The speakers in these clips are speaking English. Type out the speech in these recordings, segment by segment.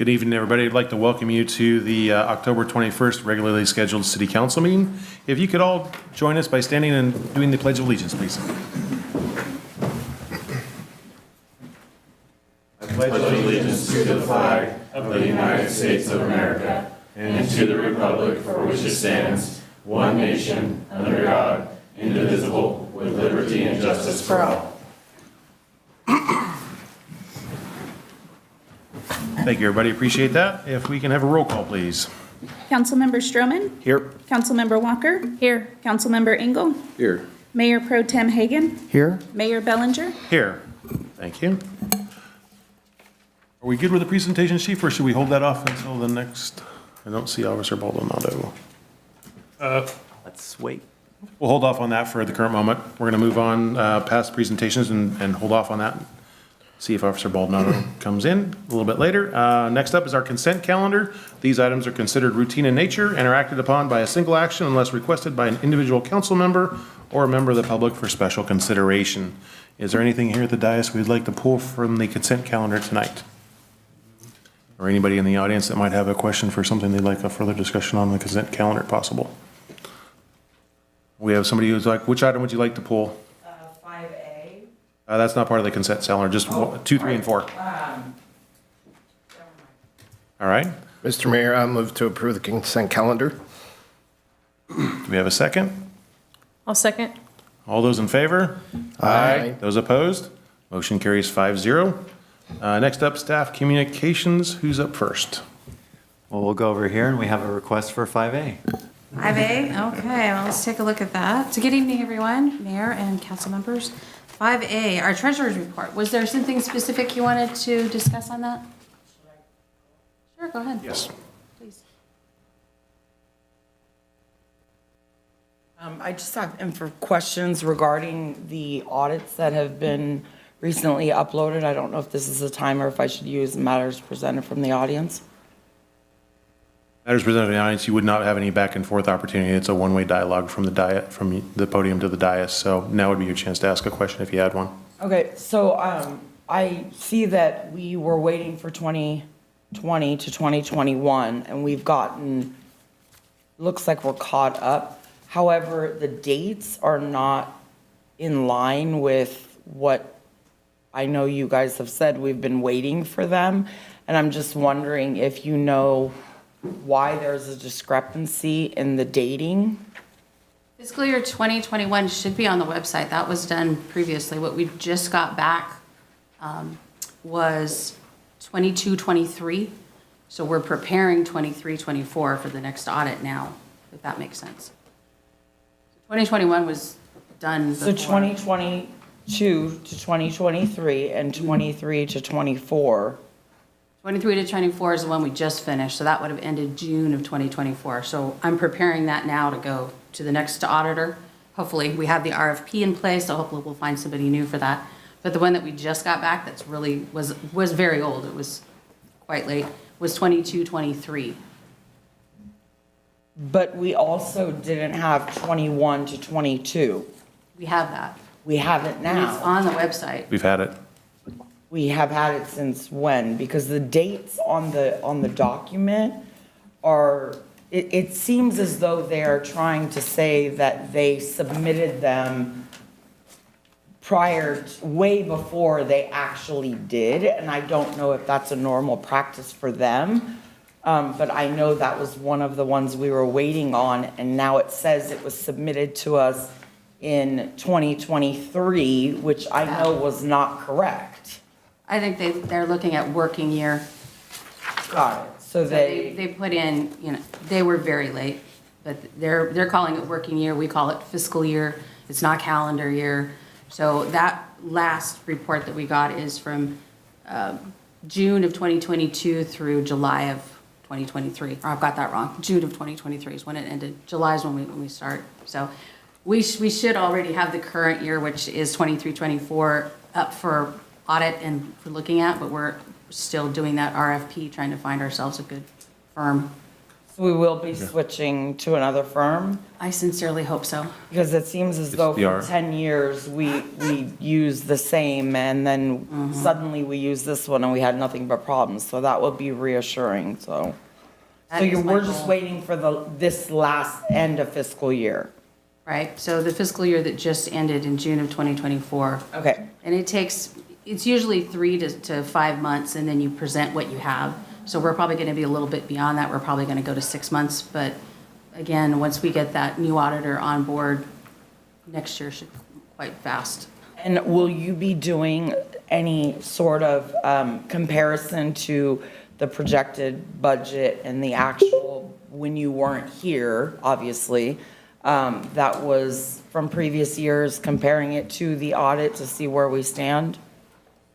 Good evening, everybody. I'd like to welcome you to the October 21st regularly scheduled City Council meeting. If you could all join us by standing and doing the Pledge of Allegiance, please. I pledge allegiance to the flag of the United States of America and to the republic for which it stands, one nation, under God, indivisible, with liberty and justice for all. Thank you, everybody. Appreciate that. If we can have a roll call, please. Councilmember Stroman? Here. Councilmember Walker? Here. Councilmember Engel? Here. Mayor Pro Tem Hagan? Here. Mayor Bellinger? Here. Thank you. Are we good with the presentation, Chief, or should we hold that off until the next? I don't see Officer Baldonado. Let's wait. We'll hold off on that for the current moment. We're going to move on past presentations and hold off on that. See if Officer Baldonado comes in a little bit later. Next up is our consent calendar. These items are considered routine in nature and are acted upon by a single action unless requested by an individual council member or a member of the public for special consideration. Is there anything here at the dais we'd like to pull from the consent calendar tonight? Or anybody in the audience that might have a question for something they'd like a further discussion on the consent calendar possible? We have somebody who's like, which item would you like to pull? 5A. That's not part of the consent calendar, just 2, 3, and 4. All right. Mr. Mayor, I move to approve the consent calendar. Do we have a second? I'll second. All those in favor? Aye. Those opposed? Motion carries 5-0. Next up, staff communications. Who's up first? Well, we'll go over here and we have a request for 5A. 5A, okay, well, let's take a look at that. So good evening, everyone, Mayor and council members. 5A, our treasurer's report. Was there something specific you wanted to discuss on that? Sure, go ahead. Yes. Please. I just have questions regarding the audits that have been recently uploaded. I don't know if this is the time or if I should use matters presented from the audience. Matters presented to the audience, you would not have any back and forth opportunity. It's a one-way dialogue from the podium to the dais. So now would be your chance to ask a question if you had one. Okay, so I see that we were waiting for 2020 to 2021 and we've gotten, looks like we're caught up. However, the dates are not in line with what I know you guys have said. We've been waiting for them. And I'm just wondering if you know why there's a discrepancy in the dating. Fiscal year 2021 should be on the website. That was done previously. What we just got back was 22-23. So we're preparing 23-24 for the next audit now, if that makes sense. 2021 was done before. So 2022 to 2023 and 23 to 24. 23 to 24 is the one we just finished, so that would have ended June of 2024. So I'm preparing that now to go to the next auditor. Hopefully, we have the RFP in place, so hopefully we'll find somebody new for that. But the one that we just got back that's really was very old, it was quite late, was 22-23. But we also didn't have 21 to 22. We have that. We have it And now. it's on the website. We've had it. We have had it since when? Because the dates on the document are, it seems as though they are trying to say that they submitted them way before they actually did, and I don't know if that's a normal practice for them. But I know that was one of the ones we were waiting on, and now it says it was submitted to us in 2023, which I know was not correct. I think they're looking at working year. Got it. So They put in, you know, they were very late, but they're calling it working year. We call it fiscal year. It's not calendar year. So that last report that we got is from June of 2022 through July of 2023. Or I've got that wrong. June of 2023 is when it ended. July is when we start. So we should already have the current year, which is 23-24, up for audit and for looking at, but we're still doing that RFP, trying to find ourselves a good firm. We will be switching to another firm, I sincerely hope so. because it seems as though we are. for 10 years, we use the same, and then suddenly we use this one and we had nothing but problems, so that would be reassuring, so. That is my we're just goal. waiting for this last end of fiscal year. Right, so the fiscal year that just ended in June of 2024. Okay, And it's usually 3 to 5 months, and then you present what you have. So we're probably going to be a little bit beyond that. We're probably going to go to 6 months. But again, once we get that new auditor on board, next year should be quite fast. and will you be doing any sort of comparison to the projected budget and the actual, when you weren't here, obviously, that was from previous years, comparing it to the audit to see where we stand?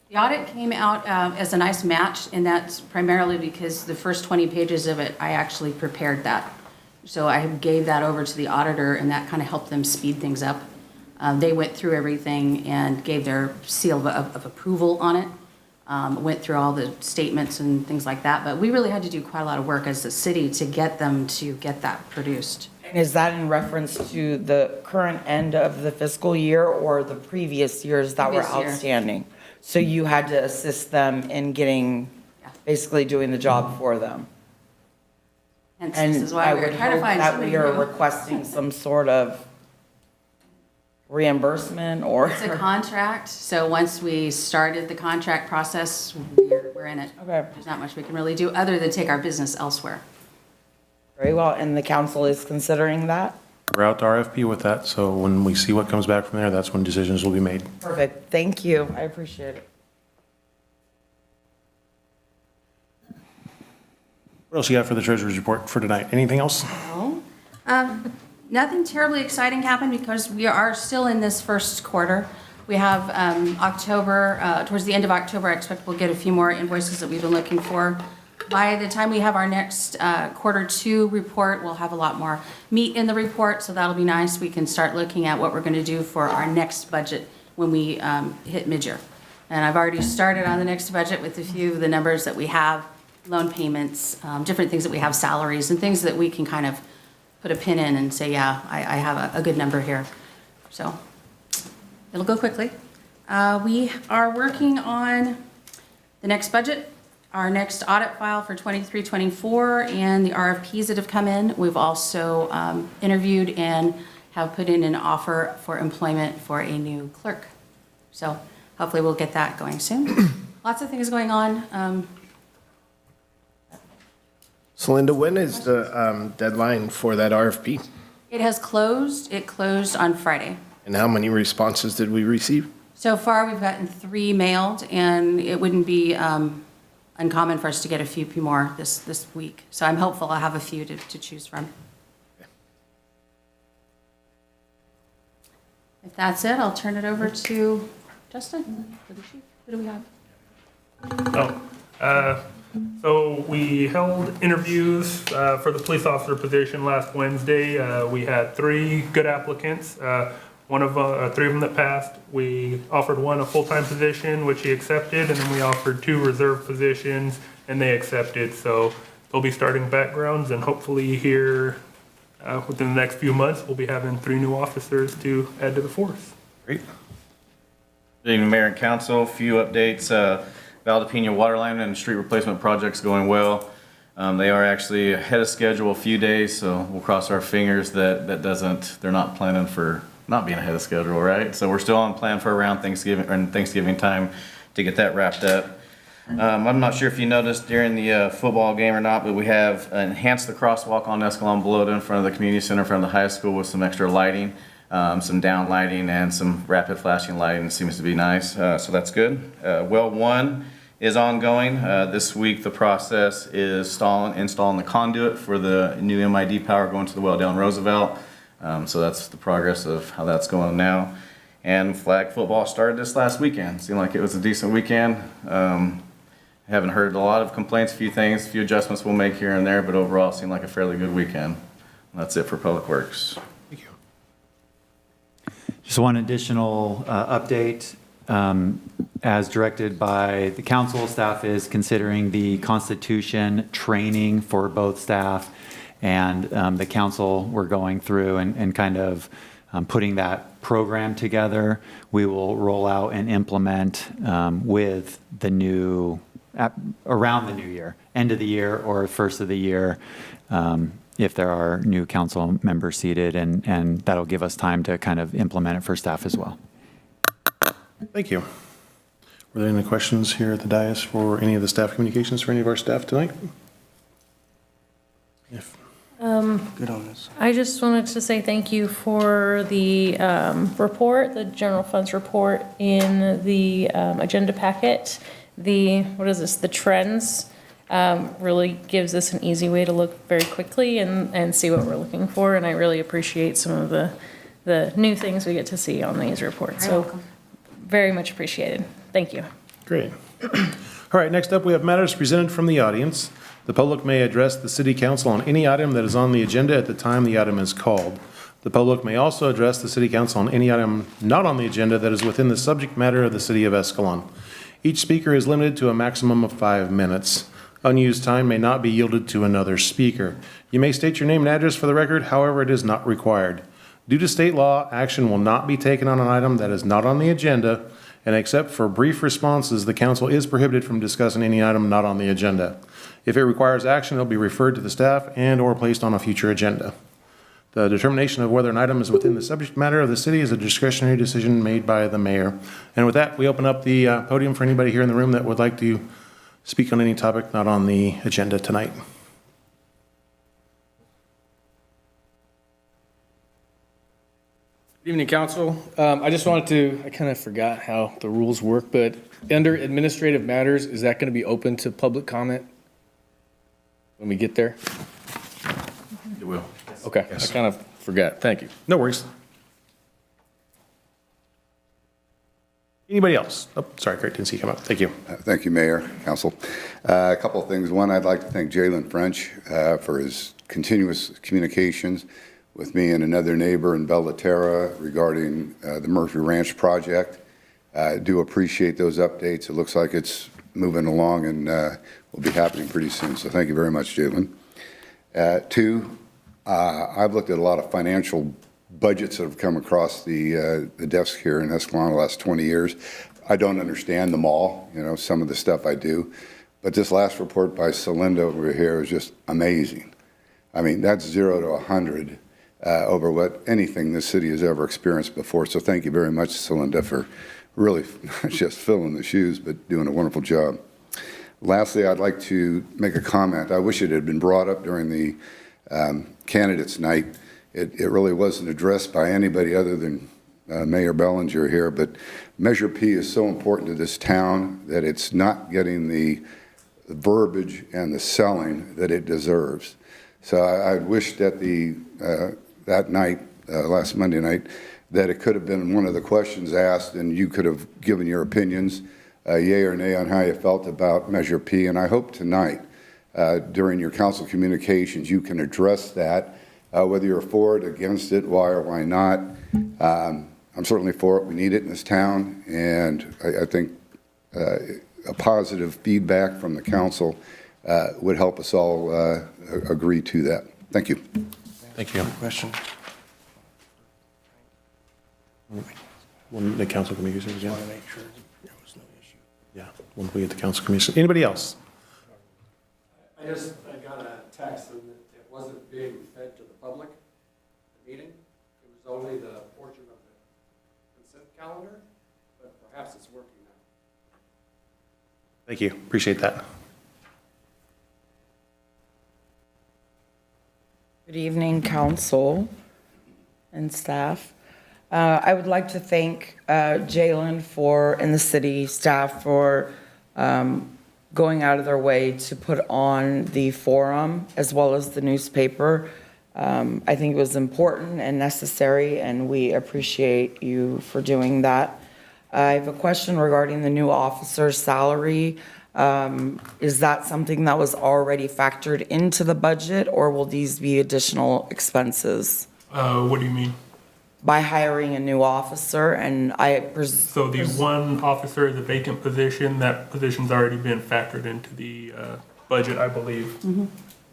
The audit came out as a nice match, and that's primarily because the first 20 pages of it, I actually prepared that. So I gave that over to the auditor, and that kind of helped them speed things up. They went through everything and gave their seal of approval on it, went through all the statements and things like that. But we really had to do quite a lot of work as a city to get them to get that produced. And is that in reference to the current end of the fiscal year or the previous years that were Previous year. outstanding? So you had to assist them in getting, Yeah. basically doing the job for them? Hence, And this is why I we were would trying to hope find that somebody we are new. requesting some sort of reimbursement or. It's a contract, so once we started the contract process, we're in it. Okay. There's not much we can really do other than take our business elsewhere. Very well, and the council is considering that? We're out to RFP with that, so when we see what comes back from there, that's when decisions will be made. Perfect, thank you, I appreciate it. What else you got for the treasurer's report for tonight? Anything else? Nothing terribly exciting happened because we are still in this first quarter. We have October, towards the end of October, I expect we'll get a few more invoices that we've been looking for. By the time we have our next quarter 2 report, we'll have a lot more meat in the report, so that'll be nice. We can start looking at what we're going to do for our next budget when we hit mid-year. And I've already started on the next budget with a few of the numbers that we have, loan payments, different things that we have, salaries, and things that we can kind of put a pin in and say, yeah, I have a good number here. So it'll go quickly. We are working on the next budget, our next audit file for 23-24, and the RFPs that have come in. We've also interviewed and have put in an offer for employment for a new clerk. So hopefully we'll get that going soon. Lots of things going on. So Linda, when is the deadline for that RFP? It has closed. It closed on Friday. And how many responses did we receive? So far, we've gotten 3 mailed, and it wouldn't be uncommon for us to get a few more this week. So I'm hopeful I'll have a few to choose from. If that's it, I'll turn it over to Justin for the chief. Who do we have? So we held interviews for the police officer position last Wednesday. We had 3 good applicants. 3 of them that passed. We offered one a full-time position, which he accepted, and then we offered 2 reserve positions, and they accepted. So they'll be starting backgrounds, and hopefully here within the next few months, we'll be having 3 new officers to add to the force. Great. Good evening, Mayor and Council. A few updates. Valdepina water line and street replacement project's going well. They are actually ahead of schedule a few days, so we'll cross our fingers that they're not planning for not being ahead of schedule, right? So we're still on plan for around Thanksgiving time to get that wrapped up. I'm not sure if you noticed during the football game or not, but we have enhanced the crosswalk on Escalon below in front of the community center, in front of the high school with some extra lighting, some down lighting and some rapid flashing lighting. Seems to be nice, so that's good. Well 1 is ongoing. This week the process is installing the conduit for the new MID power going to the well down Roosevelt. So that's the progress of how that's going now. And flag football started this last weekend. Seemed like it was a decent weekend. Haven't heard a lot of complaints, a few adjustments we'll make here and there, but overall it seemed like a fairly good weekend. And that's it for Public Works. Thank you. Just one additional update. As directed by the council, staff is considering the Constitution training for both staff And the council, we're going through and kind of putting that program together. We will roll out and implement with the new, around the new year, end of the year or first of the year, if there are new council members seated, and that'll give us time to kind of implement it for staff as well. Thank you. Were there any questions here at the dais for any of the staff communications for any of our staff tonight? If Good on this. I just wanted to say thank you for the report, the general funds report in the agenda packet. What is this, the trends, really gives us an easy way to look very quickly and see what we're looking for. And I really appreciate some of the new things we get to see on these reports. So very much appreciated. Thank you. Great. All right, next up, we have matters presented from the audience. The public may address the city council on any item that is on the agenda at the time the item is called. The public may also address the city council on any item not on the agenda that is within the subject matter of the city of Escalon. Each speaker is limited to a maximum of 5 minutes. Unused time may not be yielded to another speaker. You may state your name and address for the record, however, it is not required. Due to state law, action will not be taken on an item that is not on the agenda, and except for brief responses, the council is prohibited from discussing any item not on the agenda. If it requires action, it will be referred to the staff and/or placed on a future agenda. The determination of whether an item is within the subject matter of the city is a discretionary decision made by the mayor. And with that, we open up the podium for anybody here in the room that would like to speak on any topic not on the agenda tonight. Good evening, council. I just wanted to, I kind of forgot how the rules work, but under administrative matters, is that going to be open to public comment when we get there? It will. Okay, Yes. I kind of forgot. Thank you. No worries. Anybody else? Oh, sorry, Kurt, didn't see you come up. Thank you. Thank you, Mayor, Council. A couple of things. One, I'd like to thank Jalen French for his continuous communications with me and another neighbor in Bellaterra regarding the Murphy Ranch project. I do appreciate those updates. It looks like it's moving along and will be happening pretty soon. So thank you very much, Jalen. Two, I've looked at a lot of financial budgets that have come across the desk here in Escalon the last 20 years. I don't understand them all, some of the stuff I do. But this last report by Celinda over here is just amazing. I mean, that's 0 to 100 over what anything this city has ever experienced before. So thank you very much, Celinda, for really not just filling the shoes, but doing a wonderful job. Lastly, I'd like to make a comment. I wish it had been brought up during the candidates' night. It really wasn't addressed by anybody other than Mayor Bellinger here, but Measure P is so important to this town that it's not getting the verbiage and the selling that it deserves. So I wish that that night, last Monday night, that it could have been one of the questions asked and you could have given your opinions, yay or nay, on how you felt about Measure P. And I hope tonight, during your council communications, you can address that, whether you're for it, against it, why or why not. I'm certainly for it. We need it in this town. And I think a positive feedback from the council would help us all agree to that. Thank you. Thank you. Question. When the council communications again? Want to make sure there was no issue. Yeah, when we get the council communication. Anybody else? I got a text and it wasn't being fed to the public, the meeting. It was only the portion of the consent calendar, but perhaps it's working now. Thank you. Appreciate that. Good evening, council and staff. I would like to thank Jalen and the city staff for going out of their way to put on the forum as well as the newspaper. I think it was important and necessary, and we appreciate you for doing that. I have a question regarding the new officer's salary. Is that something that was already factored into the budget, or will these be additional expenses? What do you mean? By hiring a new officer, and So the one officer is a vacant position. That position's already been factored into the budget, I believe.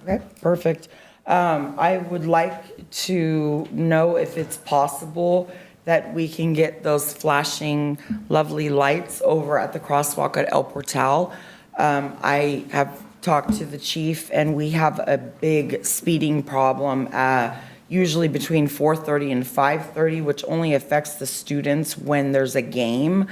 Okay, perfect. I would like to know if it's possible that we can get those flashing lovely lights over at the crosswalk at El Portal. I have talked to the chief, and we have a big speeding problem, usually between 4:30 and 5:30, which only affects the students when there's a game.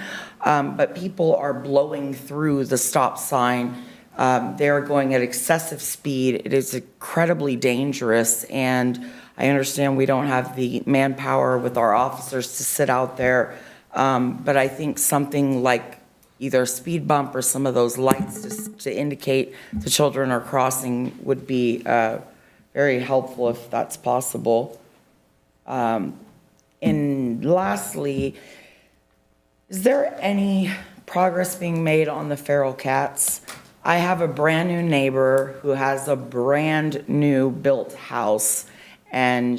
But people are blowing through the stop sign. They're going at excessive speed. It is incredibly dangerous, and I understand we don't have the manpower with our officers to sit out there, but I think something like either a speed bump or some of those lights to indicate the children are crossing would be very helpful if that's possible. And lastly, is there any progress being made on the feral cats? I have a brand-new neighbor who has a brand-new built house, and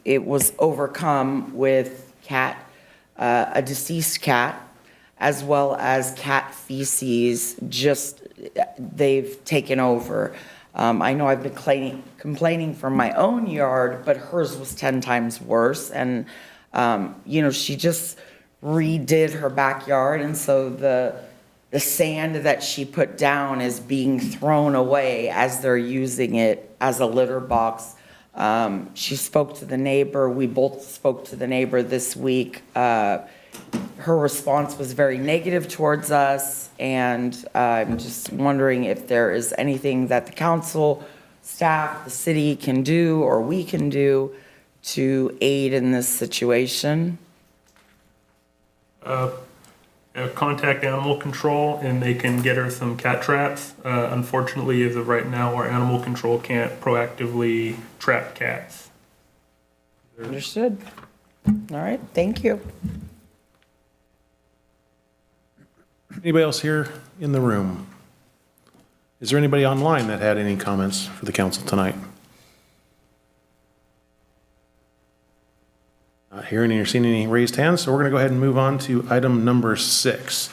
it was overcome with a deceased cat, as well as cat feces, they've taken over. I know I've been complaining from my own yard, but hers was 10 times worse, and, she just redid her backyard, and so the sand that she put down is being thrown away as they're using it as a litter box. She spoke to the neighbor. We both spoke to the neighbor this week. Her response was very negative towards us, and I'm just wondering if there is anything that the council, staff, the city can do, or we can do to aid in this situation. Contact animal control, and they can get her some cat traps. Unfortunately, as of right now, our animal control can't proactively trap cats. Understood. All right, thank you. Anybody else here in the room? Is there anybody online that had any comments for the council tonight? Not hearing or seeing any raised hands, so we're going to go ahead and move on to item number 6.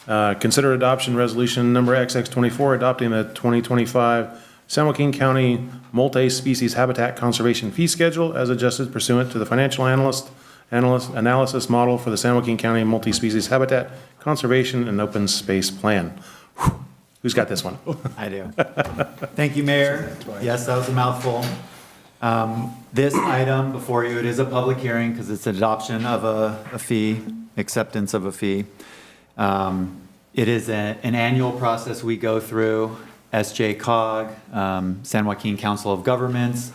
Consider adoption resolution number XX24, adopting the 2025 San Joaquin County Multi-Species Habitat Conservation Fee Schedule as adjusted pursuant to the financial analysis model for the San Joaquin County Multi-Species Habitat Conservation and Open Space Plan. Whew. Who's got this one? I do. Thank you, Mayor. Yes, that was a mouthful. This item before you, it is a public hearing because it's adoption of a fee, acceptance of a fee. It is an annual process we go through. SJCOG, San Joaquin Council of Governments,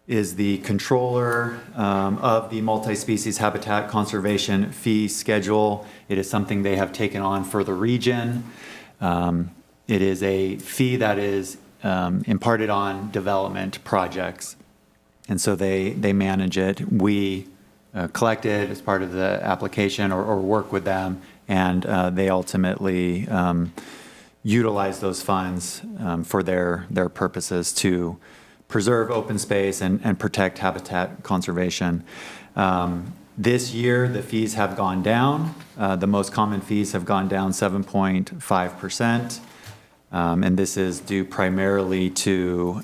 is the controller of the multi-species habitat conservation fee schedule. It is something they have taken on for the region. It is a fee that is imparted on development projects. And so they manage it. We collect it as part of the application or work with them, and they ultimately utilize those funds for their purposes to preserve open space and protect habitat conservation. This year, the fees have gone down. The most common fees have gone down 7.5%. And this is due primarily to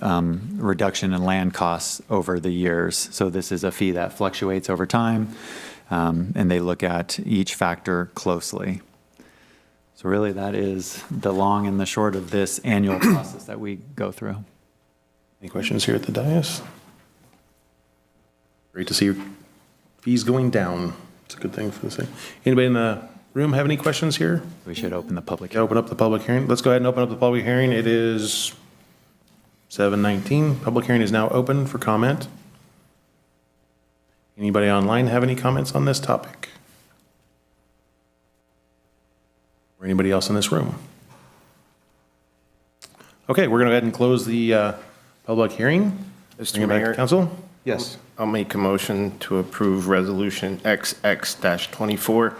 reduction in land costs over the years. So this is a fee that fluctuates over time, and they look at each factor closely. So really, that is the long and the short of this annual process that we go through. Any questions here at the dais? Great to see fees going down. It's a good thing for the city. Anybody in the room have any questions here? We should open the public hearing. Open up the public hearing. Let's go ahead and open up the public hearing. It is 7:19. Public hearing is now open for comment. Anybody online have any comments on this topic? Or anybody else in this room? Okay, we're going to go ahead and close the public hearing. Bring it back to council. Yes. I'll make a motion to approve resolution XX-24,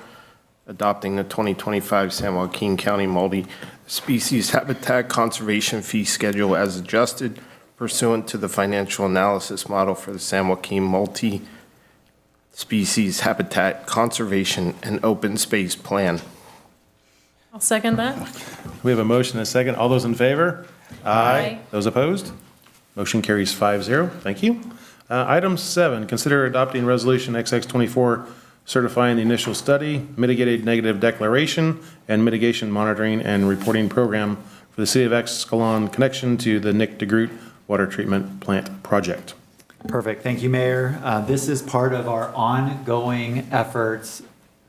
adopting the 2025 San Joaquin County Multi-Species Habitat Conservation Fee Schedule as adjusted pursuant to the financial analysis model for the San Joaquin Multi-Species Habitat Conservation and Open Space Plan. I'll second that. We have a motion and a second. All those in favor? Aye. Those opposed? Motion carries 5-0. Thank you. Item 7, consider adopting Resolution XX24 certifying the initial study, mitigated negative declaration, and mitigation monitoring and reporting program for the City of Escalon connection to the Nick DeGroot Water Treatment Plant Project. Perfect. Thank you, Mayor. This is part of our ongoing efforts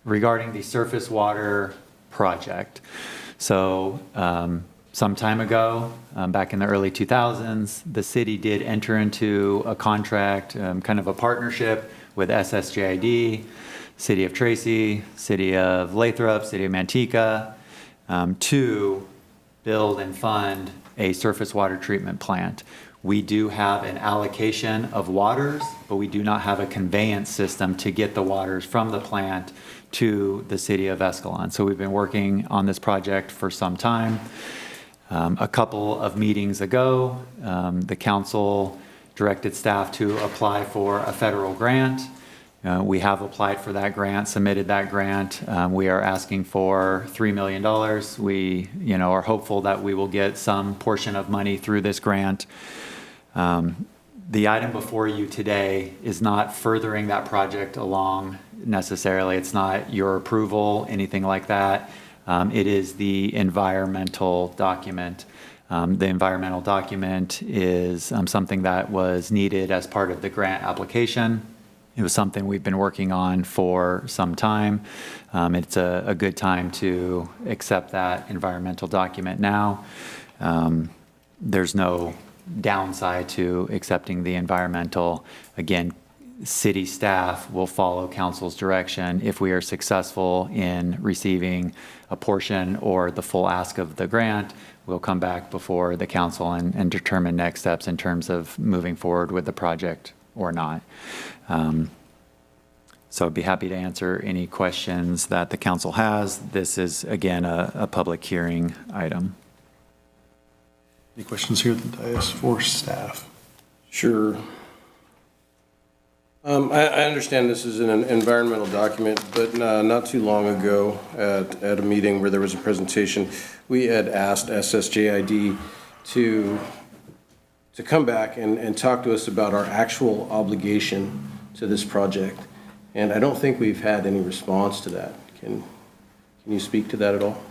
regarding the surface water project. So some time ago, back in the early 2000s, the city did enter into a contract, kind of a partnership with SSJID, City of Tracy, City of Lathrop, City of Manteca, to build and fund a surface water treatment plant. We do have an allocation of waters, but we do not have a conveyance system to get the waters from the plant to the City of Escalon. So we've been working on this project for some time. A couple of meetings ago, the council directed staff to apply for a federal grant. We have applied for that grant, submitted that grant. We are asking for $3 million. We, are hopeful that we will get some portion of money through this grant. The item before you today is not furthering that project along necessarily. It's not your approval, anything like that. It is the environmental document. The environmental document is something that was needed as part of the grant application. It was something we've been working on for some time. It's a good time to accept that environmental document now. There's no downside to accepting the environmental. Again, city staff will follow council's direction. If we are successful in receiving a portion or the full ask of the grant, we'll come back before the council and determine next steps in terms of moving forward with the project or not. So I'd be happy to answer any questions that the council has. This is, again, a public hearing item. Any questions here at the dais for staff? Sure. I understand this is an environmental document, but not too long ago at a meeting where there was a presentation, we had asked SSJID to come back and talk to us about our actual obligation to this project. And I don't think we've had any response to that. Can you speak to that at all?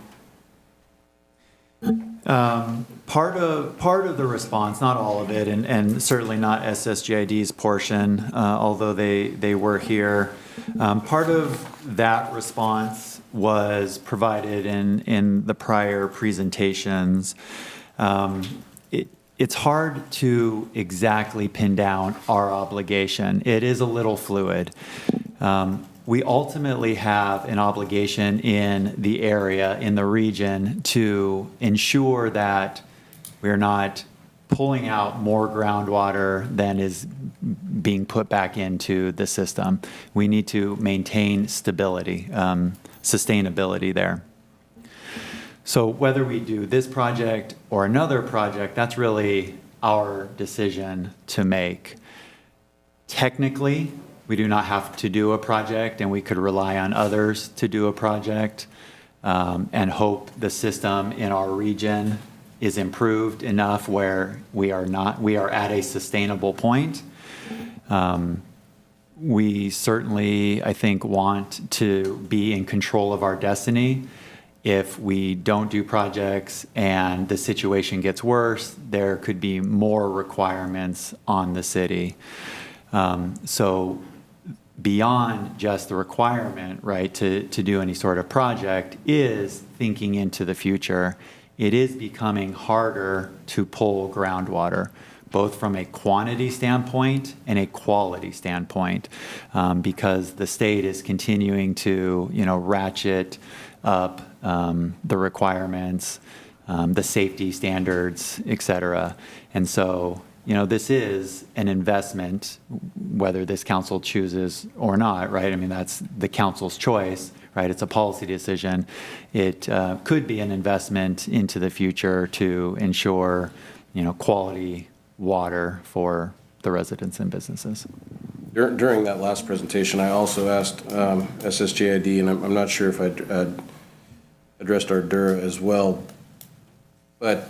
Part of the response, not all of it, and certainly not SSJID's portion, although they were here. Part of that response was provided in the prior presentations. It's hard to exactly pin down our obligation. It is a little fluid. We ultimately have an obligation in the area, in the region, to ensure that we're not pulling out more groundwater than is being put back into the system. We need to maintain stability, sustainability there. So whether we do this project or another project, that's really our decision to make. Technically, we do not have to do a project, and we could rely on others to do a project and hope the system in our region is improved enough where we are at a sustainable point. We certainly, I think, want to be in control of our destiny. If we don't do projects and the situation gets worse, there could be more requirements on the city. So beyond just the requirement, right, to do any sort of project is thinking into the future. It is becoming harder to pull groundwater, both from a quantity standpoint and a quality standpoint, because the state is continuing to, ratchet up the requirements, the safety standards, et cetera. And so, this is an investment, whether this council chooses or not, right? I mean, that's the council's choice, right? It's a policy decision. It could be an investment into the future to ensure, quality water for the residents and businesses. During that last presentation, I also asked SSJID, and I'm not sure if I addressed Ardura as well, but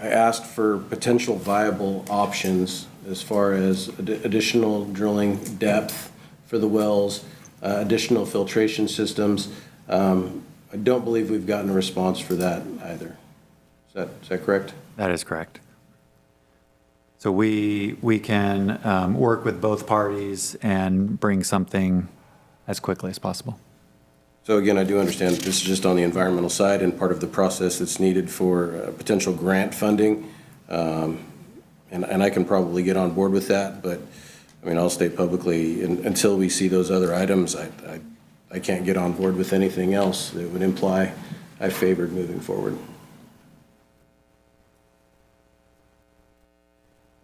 I asked for potential viable options as far as additional drilling depth for the wells, additional filtration systems. I don't believe we've gotten a response for that either. Is that correct? That is correct. So we can work with both parties and bring something as quickly as possible. So again, I do understand this is just on the environmental side and part of the process that's needed for potential grant funding. And I can probably get on board with that, but I mean, I'll state publicly, until we see those other items, I can't get on board with anything else that would imply I favored moving forward.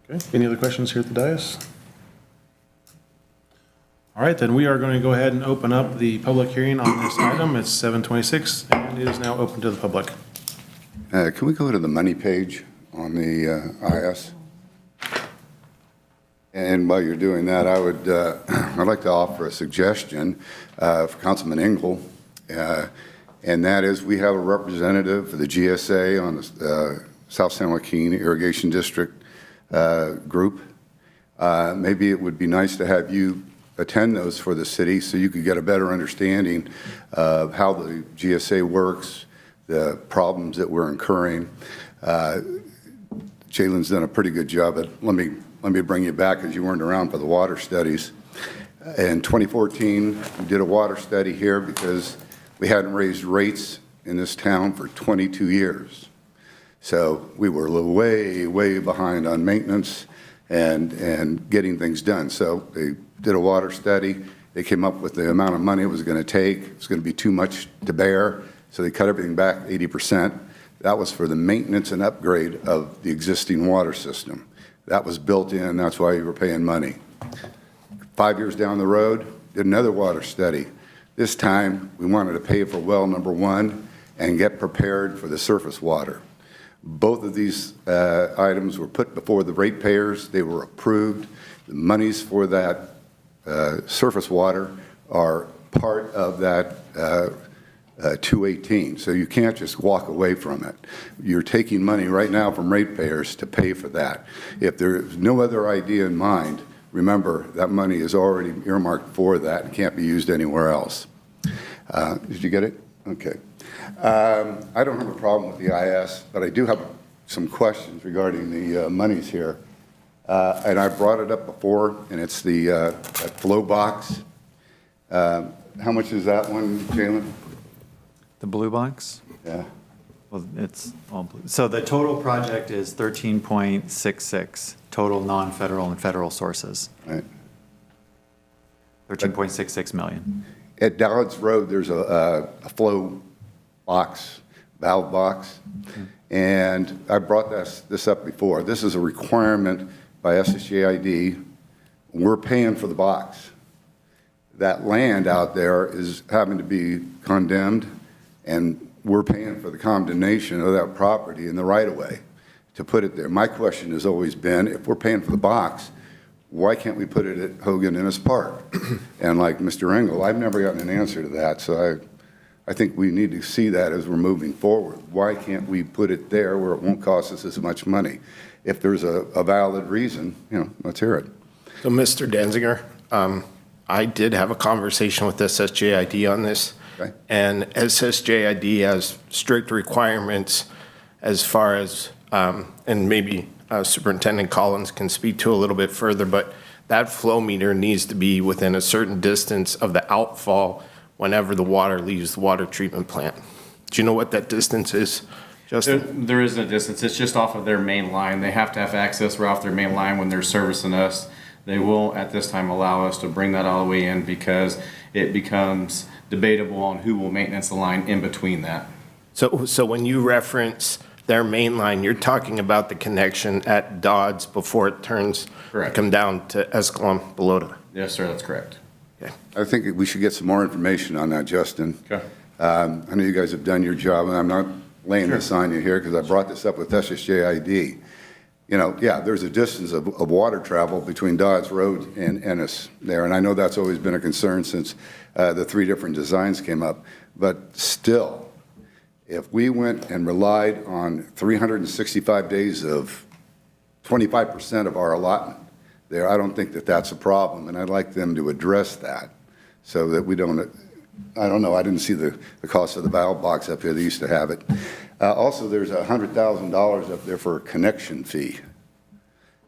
Okay, any other questions here at the dais? All right, then we are going to go ahead and open up the public hearing on this item. It's 7:26, and it is now open to the public. Can we go to the money page on the IS? And while you're doing that, I'd like to offer a suggestion for Councilman Engel, and that is we have a representative for the GSA on the South San Joaquin Irrigation District group. Maybe it would be nice to have you attend those for the city so you could get a better understanding of how the GSA works, the problems that we're incurring. Jalen's done a pretty good job, but let me bring you back because you weren't around for the water studies. In 2014, we did a water study here because we hadn't raised rates in this town for 22 years. So we were way, way behind on maintenance and getting things done. So they did a water study. They came up with the amount of money it was going to take. It was going to be too much to bear. So they cut everything back 80%. That was for the maintenance and upgrade of the existing water system. That was built in. That's why you were paying money. 5 years down the road, did another water study. This time, we wanted to pay for well number 1 and get prepared for the surface water. Both of these items were put before the ratepayers. They were approved. The monies for that surface water are part of that 218. So you can't just walk away from it. You're taking money right now from ratepayers to pay for that. If there's no other idea in mind, remember that money is already earmarked for that and can't be used anywhere else. Did you get it? Okay. I don't have a problem with the IS, but I do have some questions regarding the monies here. And I brought it up before, and it's the that flow box. How much is that one, Jalen? The blue box? Yeah. Well, it's all blue. So the total project is 13.66, total non-federal and federal sources. Right. 13.66 million. At Dodds Road, there's a flow box, valve box, and I brought this up before. This is a requirement by SSJID. We're paying for the box. That land out there is having to be condemned, and we're paying for the condemnation of that property in the right-of-way to put it there. My question has always been, if we're paying for the box, why can't we put it at Hogan Innes Park? And like Mr. Engel, I've never gotten an answer to that, so I think we need to see that as we're moving forward. Why can't we put it there where it won't cost us as much money? If there's a valid reason, let's hear it. So, Mr. Danziger, I did have a conversation with SSJID on this. Okay. And SSJID has strict requirements as far as, and maybe Superintendent Collins can speak to a little bit further, but that flow meter needs to be within a certain distance of the outfall whenever the water leaves the water treatment plant. Do you know what that distance is, Justin? There isn't a distance. It's just off of their main line. They have to have access right off their main line when they're servicing us. They won't at this time allow us to bring that all the way in because it becomes debatable on who will maintenance the line in between that. So when you reference their main line, you're talking about the connection at Dodds before it turns Correct. to come down to Escalon below. Yes, sir, that's correct. Okay. I think we should get some more information on that, Justin. Okay. I know you guys have done your job, and I'm not laying this on you here because I brought this up with SSJID. Yeah, there's a distance of water travel between Dodds Road and Ennis there, and I know that's always been a concern since the 3 different designs came up. But still, If we went and relied on 365 days of 25% of our allotment there, I don't think that that's a problem, and I'd like them to address that so that we don't, I don't know, I didn't see the cost of the ballot box up here. They used to have it. Also, there's $100,000 up there for a connection fee.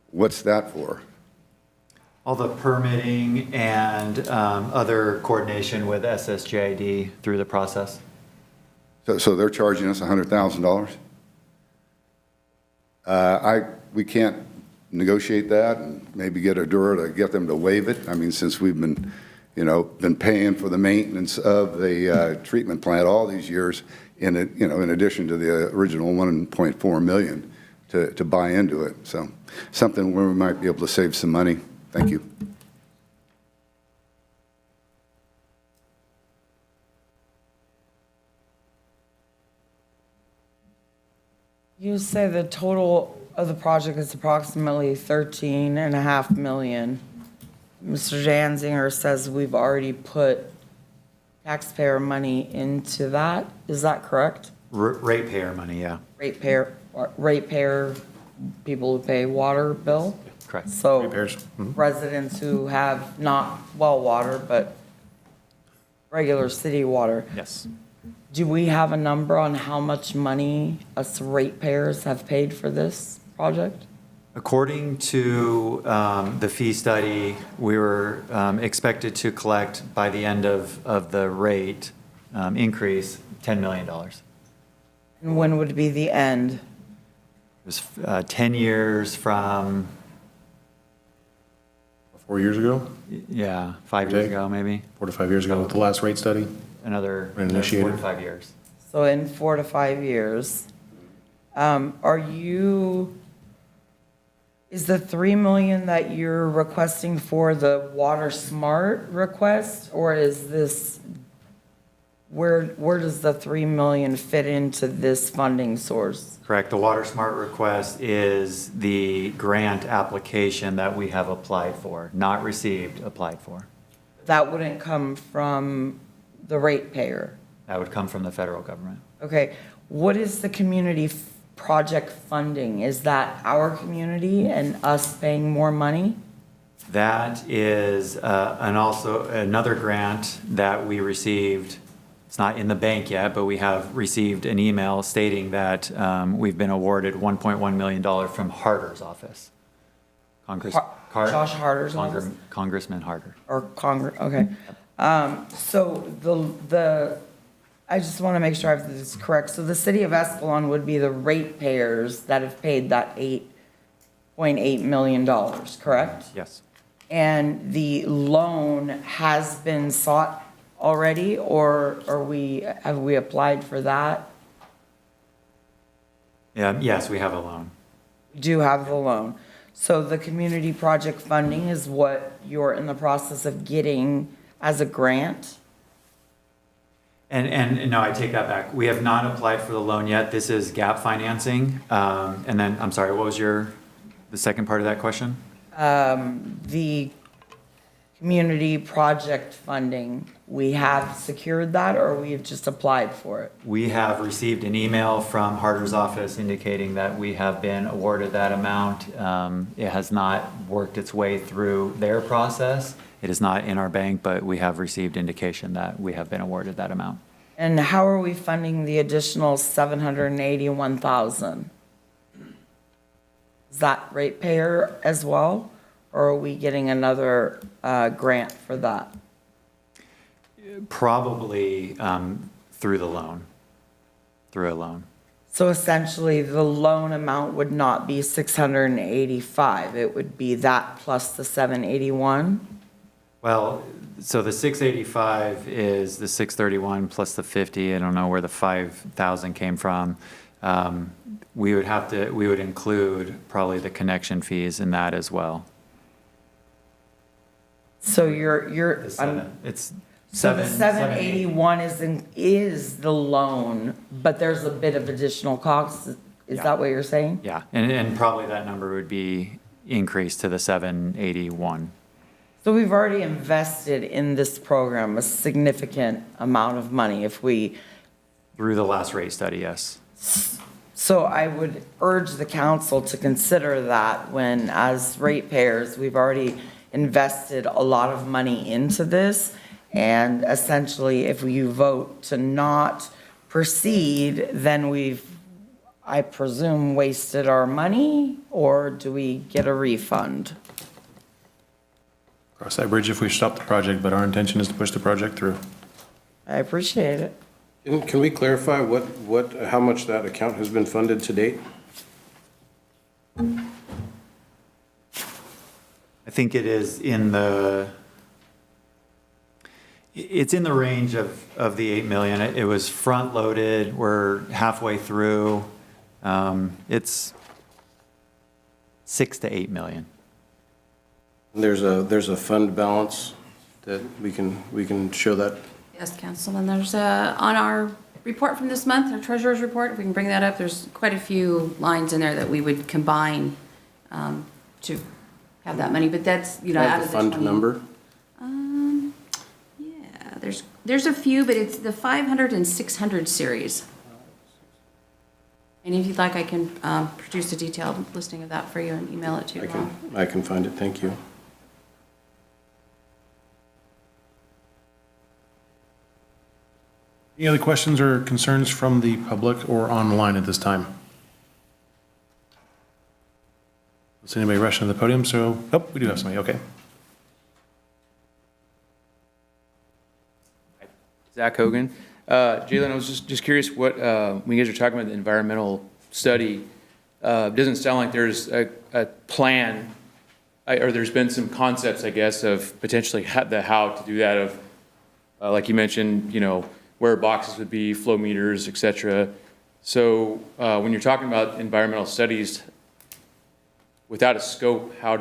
What's that for? All the permitting and other coordination with SSJID through the process. So they're charging us $100,000? We can't negotiate that and maybe get Adura to get them to waive it. I mean, since we've been, been paying for the maintenance of the treatment plant all these years, in addition to the original 1.4 million to buy into it. So something where we might be able to save some money. Thank you. You say the total of the project is approximately 13.5 million. Mr. Danziger says we've already put taxpayer money into that. Is that correct? Ratepayer money, yeah. Ratepayer, people who pay water bill? Correct. So Repairs. residents who have not well water, but regular city water. Yes. Do we have a number on how much money us ratepayers have paid for this project? According to the fee study, we were expected to collect by the end of the rate increase $10 million. And when would be the end? It was 10 years from, 4 years ago, yeah, 5 years ago, maybe. 4 to 5 years ago with the last rate study. Another When initiated. 4 to 5 years. So in 4 to 5 years, is the 3 million that you're requesting for the Water Smart request, or is this, where does the 3 million fit into this funding source? Correct. The Water Smart request is the grant application that we have applied for, not received, applied for. That wouldn't come from the ratepayer. That would come from the federal government. Okay, what is the community project funding? Is that our community and us paying more money? That is also another grant that we received. It's not in the bank yet, but we have received an email stating that we've been awarded $1.1 million from Harder's office. Josh Harder's office? Congressman Harder. Or okay. So I just want to make sure I have this correct. So the city of Escalon would be the ratepayers that have paid that $8.8 million, correct? Yes. And the loan has been sought already, or have we applied for that? Yeah, yes, we have a loan. We do have the loan. So the community project funding is what you're in the process of getting as a grant? And no, I take that back. We have not applied for the loan yet. This is gap financing. And then, I'm sorry, what was the second part of that question? The community project funding, we have secured that, or we have just applied for it? We have received an email from Harder's office indicating that we have been awarded that amount. It has not worked its way through their process. It is not in our bank, but we have received indication that we have been awarded that amount. And how are we funding the additional $781,000? Is that ratepayer as well, or are we getting another grant for that? Probably through a loan. So essentially, the loan amount would not be 685. It would be that plus the 781? Well, so the 685 is the 631 plus the 50. I don't know where the 5,000 came from. We would include probably the connection fees in that as well. So It's so the 781 is the loan, but there's a bit of additional costs. Is that what you're saying? Yeah, and probably that number would be increased to the 781. So we've already invested in this program a significant amount of money. If we Through the last rate study, yes. So I would urge the council to consider that when, as ratepayers, we've already invested a lot of money into this. And essentially, if you vote to not proceed, then we've, I presume, wasted our money, or do we get a refund? Cross that bridge if we stop the project, but our intention is to push the project through. I appreciate it. Can we clarify how much that account has been funded to date? I think it is in the, it's in the range of the 8 million. It was front-loaded. We're halfway through. It's 6 to 8 million. There's a fund balance that we can show that. Yes, Councilman, there's on our report from this month, our treasurer's report, if we can bring that up, there's quite a few lines in there that we would combine to have that money, but that's, you know, out of the 20. Fund number? Yeah, there's a few, but it's the 500 and 600 series. And if you'd like, I can produce a detailed listing of that for you and email it to you. I can find it, thank you. Any other questions or concerns from the public or online at this time? Is anybody rushing to the podium? So, oh, we do have somebody, okay. Zach Hogan. Jalen, I was just curious what, when you guys are talking about the environmental study, it doesn't sound like there's a plan, or there's been some concepts, I guess, of potentially how to do that, of, like you mentioned, you know, where boxes would be, flow meters, et cetera. So when you're talking about environmental studies, without a scope, how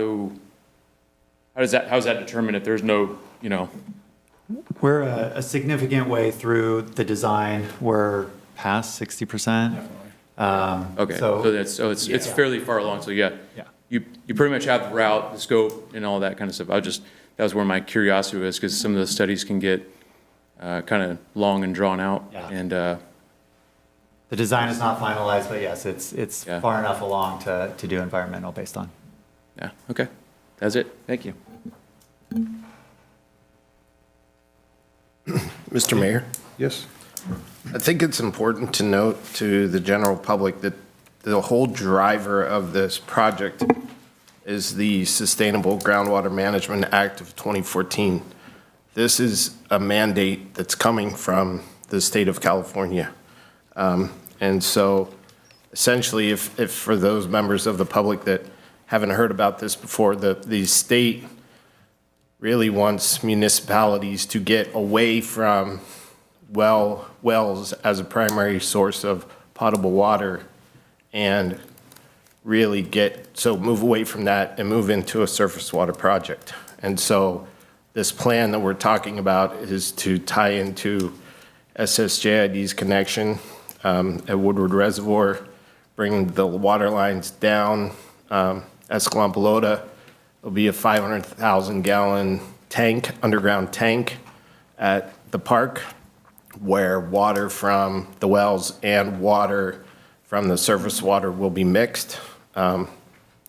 is that determined if there's no, you know? We're a significant way through the design. We're past 60%. Okay, so it's fairly far along. So yeah, you pretty much have the route, the scope, and all that kind of stuff. That was where my curiosity was, because some of the studies can get kind of long and drawn out. Yeah. And the design is not finalized, but yes, it's far enough along to do environmental based on. Yeah. Okay, that's it. Thank you. Mr. Mayor? Yes. I think it's important to note to the general public that the whole driver of this project is the Sustainable Groundwater Management Act of 2014. This is a mandate that's coming from the state of California. And so essentially, if for those members of the public that haven't heard about this before, the state really wants municipalities to get away from wells as a primary source of potable water and really move away from that and move into a surface water project. And so this plan that we're talking about is to tie into SSJID's connection at Woodward Reservoir, bring the water lines down, Escalon Pelota. There'll be a 500,000 gallon tank, underground tank at the park, where water from the wells and water from the surface water will be mixed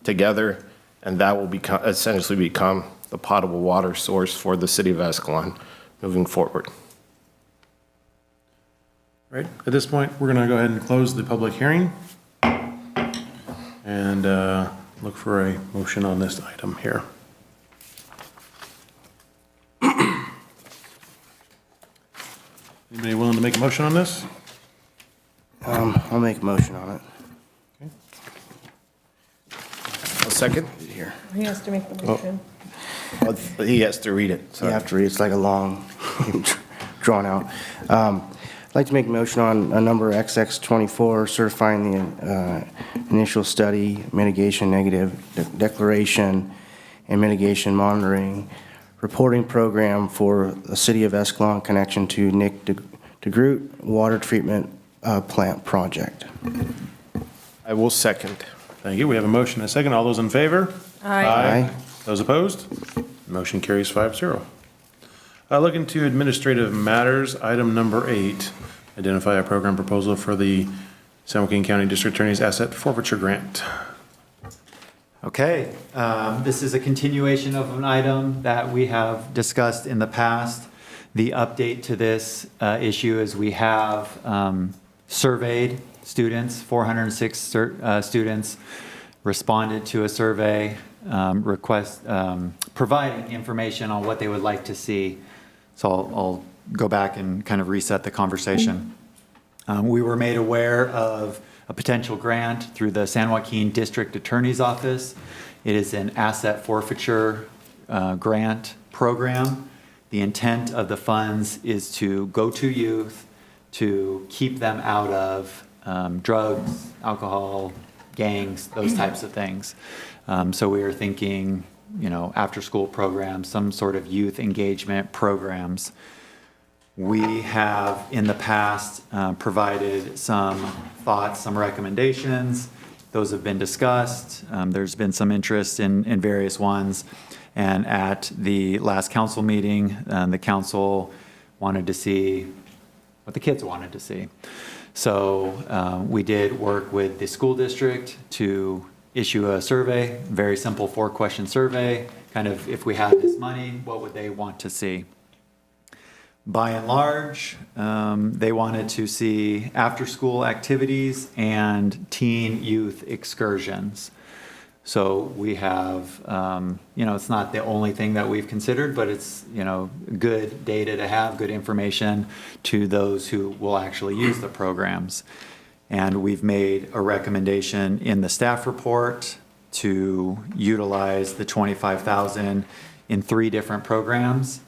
together, and that will essentially become the potable water source for the city of Escalon moving forward. Right, at this point, we're gonna go ahead and close the public hearing and look for a motion on this item here. Anybody willing to make a motion on this? I'll make a motion on it. Okay. A second? Here. He has to make the motion. He has to read it. You have to read it. It's like a long, drawn out. I'd like to make a motion on a number XX24, certifying the initial study, mitigation negative declaration, and mitigation monitoring reporting program for the City of Escalon connection to Nick DeGroot Water Treatment Plant Project. I will second. Thank you. We have a motion and a second. All those in favor? Aye. Those opposed? Motion carries 5-0. Looking to administrative matters, item number 8. identify a program proposal for the San Joaquin County District Attorney's Asset Forfeiture Grant. Okay, this is a continuation of an item that we have discussed in the past. The update to this issue is we have surveyed students, 406 students responded to a survey providing information on what they would like to see. So I'll go back and kind of reset the conversation. We were made aware of a potential grant through the San Joaquin District Attorney's Office. It is an asset forfeiture grant program. The intent of the funds is to go to youth to keep them out of drugs, alcohol, gangs, those types of things. So we are thinking, after-school programs, some sort of youth engagement programs. We have in the past provided some thoughts, some recommendations. Those have been discussed. There's been some interest in various ones. And at the last council meeting, the council wanted to see what the kids wanted to see. So we did work with the school district to issue a survey, very simple 4-question survey, kind of if we had this money, what would they want to see? By and large, they wanted to see after-school activities and teen youth excursions. So we have, it's not the only thing that we've considered, but it's, good data to have, good information to those who will actually use the programs. And we've made a recommendation in the staff report to utilize the $25,000 in 3 different programs.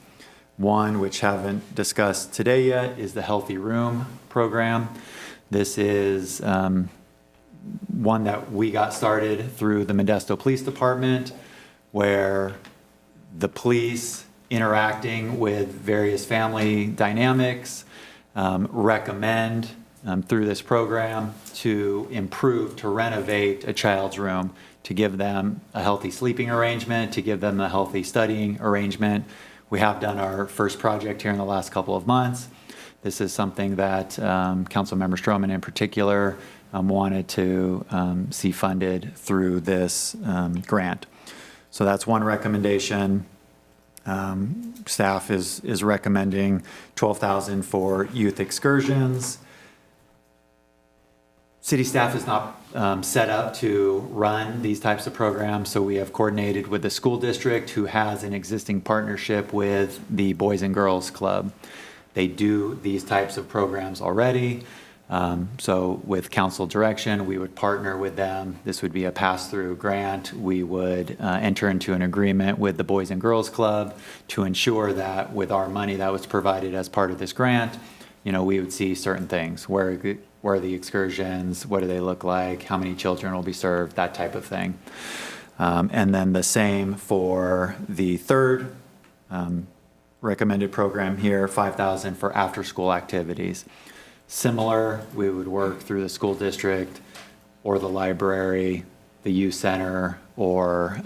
One, which haven't discussed today yet, is the Healthy Room program. This is one that we got started through the Modesto Police Department, where the police interacting with various family dynamics recommend through this program to improve, to renovate a child's room, to give them a healthy sleeping arrangement, to give them a healthy studying arrangement. We have done our first project here in the last couple of months. This is something that Councilmember Stroman in particular wanted to see funded through this grant. So that's one recommendation. Staff is recommending $12,000 for youth excursions. City staff is not set up to run these types of programs, so we have coordinated with the school district, who has an existing partnership with the Boys and Girls Club. They do these types of programs already. So with council direction, we would partner with them. This would be a pass-through grant. We would enter into an agreement with the Boys and Girls Club to ensure that with our money that was provided as part of this grant, we would see certain things. Where are the excursions? What do they look like? How many children will be served? That type of thing. And then the same for the third recommended program here, $5,000 for after-school activities. Similar, we would work through the school district or the library, the youth center, or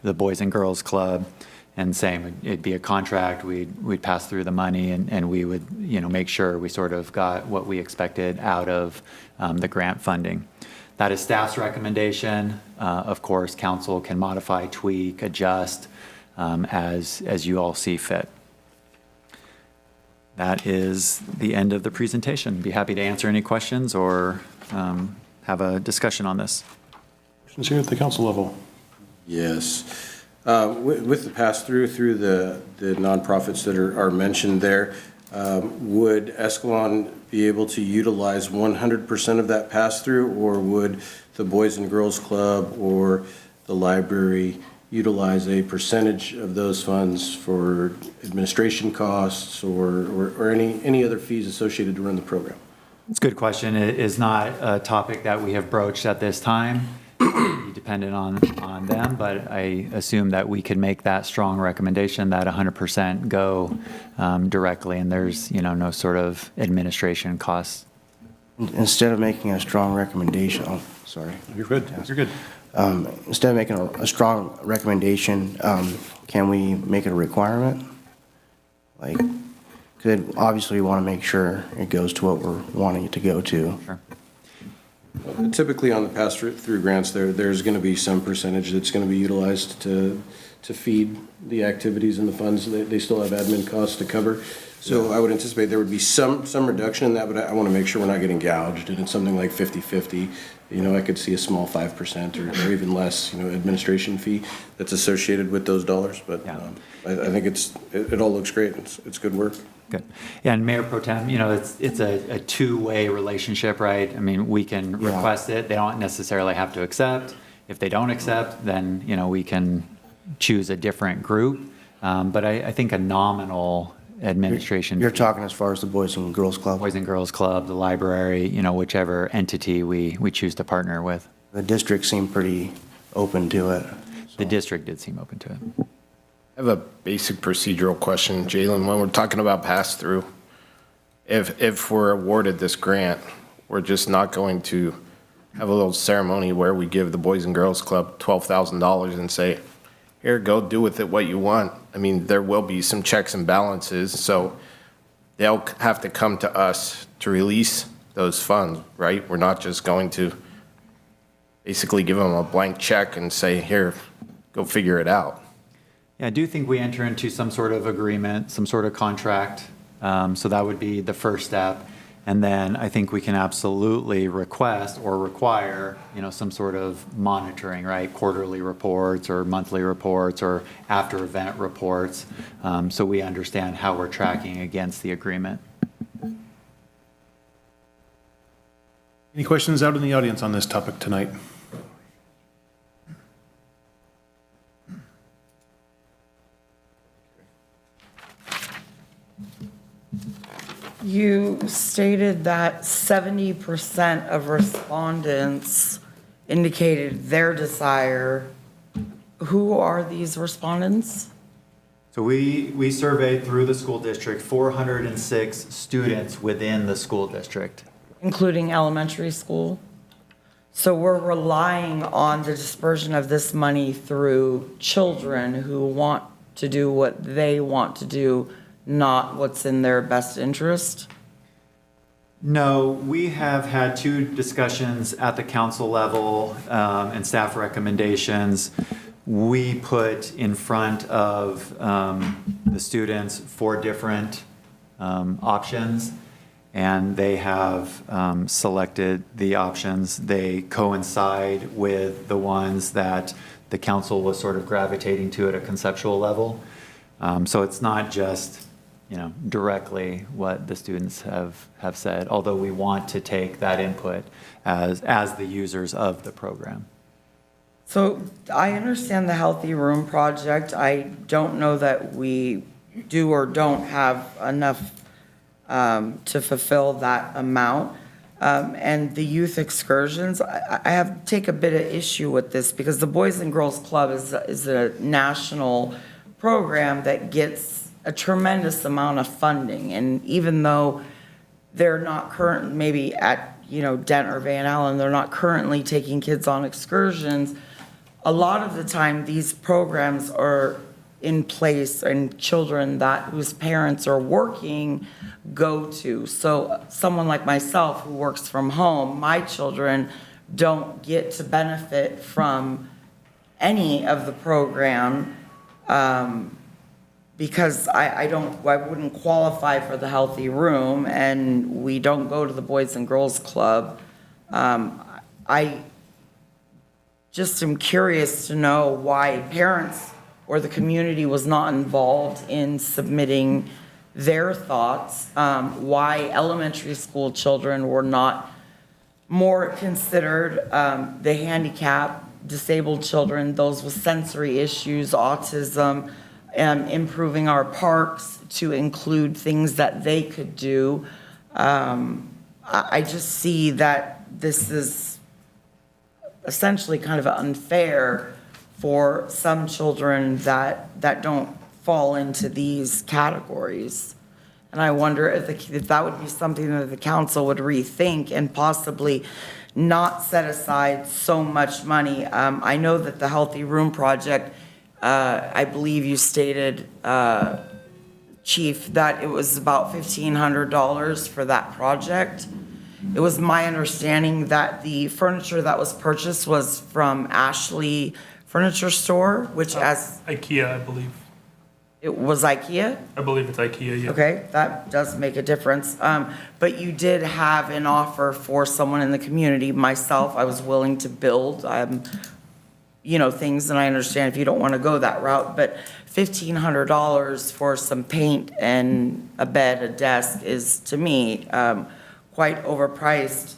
the Boys and Girls Club. And same, it'd be a contract, we'd pass through the money, and we would make sure we sort of got what we expected out of the grant funding. That is staff's recommendation. Of course, council can modify, tweak, adjust as you all see fit. That is the end of the presentation. Be happy to answer any questions or have a discussion on this. Questions here at the council level? Yes. With the pass-through through the nonprofits that are mentioned there, would Escalon be able to utilize 100% of that pass-through, or would the Boys and Girls Club or the library utilize a percentage of those funds for administration costs or any other fees associated to run the program? It's a good question. It is not a topic that we have broached at this time. Dependent on them, but I assume that we could make that strong recommendation that 100% go directly, and there's no sort of administration costs. Instead of making a strong recommendation, sorry. You're good. You're good. Instead of making a strong recommendation, can we make it a requirement? Like, Because obviously we want to make sure it goes to what we're wanting it to go to. Sure. Typically on the pass-through grants, there's going to be some percentage that's going to be utilized to feed the activities and the funds. They still have admin costs to cover. So I would anticipate there would be some reduction in that, but I want to make sure we're not getting gouged. And it's something like 50/50. I could see a small 5% or even less, administration fee that's associated with those dollars. But I think it all looks great. It's good work. Good. Yeah, and Mayor Pro Tem, it's a two-way relationship, right? I mean, we can request it. They don't necessarily have to accept. If they don't accept, then, we can choose a different group. But I think a nominal administration. You're talking as far as the Boys and Girls Club? Boys and Girls Club, the library, whichever entity we choose to partner with. The district seemed pretty open to it. The district did seem open to it. I have a basic procedural question, Jalen. When we're talking about pass-through, if we're awarded this grant, we're just not going to have a little ceremony where we give the Boys and Girls Club $12,000 and say, here, go do with it what you want. I mean, there will be some checks and balances, so they'll have to come to us to release those funds, right? We're not just going to basically give them a blank check and say, here, go figure it out. Yeah, I do think we enter into some sort of agreement, some sort of contract. So that would be the first step. And then I think we can absolutely request or require, some sort of monitoring, right? Quarterly reports or monthly reports or after event reports. So we understand how we're tracking against the agreement. Any questions out in the audience on this topic tonight? You stated that 70% of respondents indicated their desire. Who are these respondents? So we surveyed through the school district 406 students within the school district. Including elementary school? So we're relying on the dispersion of this money through children who want to do what they want to do, not what's in their best interest? No, we have had 2 discussions at the council level and staff recommendations. We put in front of the students 4 different options, and they have selected the options. They coincide with the ones that the council was sort of gravitating to at a conceptual level. So it's not just directly what the students have said, although we want to take that input as the users of the program. So I understand the Healthy Room Project. I don't know that we do or don't have enough to fulfill that amount. And the youth excursions, I take a bit of issue with this because the Boys and Girls Club is a national program that gets a tremendous amount of funding. And even though they're not current, maybe at, Dent or Van Allen, they're not currently taking kids on excursions, a lot of the time these programs are in place and children whose parents are working go to. So someone like myself who works from home, my children don't get to benefit from any of the program because I wouldn't qualify for the Healthy Room, and we don't go to the Boys and Girls Club. I just am curious to know why parents or the community was not involved in submitting their thoughts, why elementary school children were not more considered, the handicapped, disabled children, those with sensory issues, autism, improving our parks to include things that they could do. I just see that this is essentially kind of unfair for some children that don't fall into these categories. And I wonder if that would be something that the council would rethink and possibly not set aside so much money. I know that the Healthy Room Project, I believe you stated Chief, that it was about $1,500 for that project. It was my understanding that the furniture that was purchased was from Ashley Furniture Store, which as, IKEA, I believe. it was IKEA? I believe it's IKEA, yeah. Okay, that does make a difference. But you did have an offer for someone in the community. Myself, I was willing to build, things, and I understand if you don't want to go that route, but $1,500 for some paint and a bed, a desk is, to me, quite overpriced.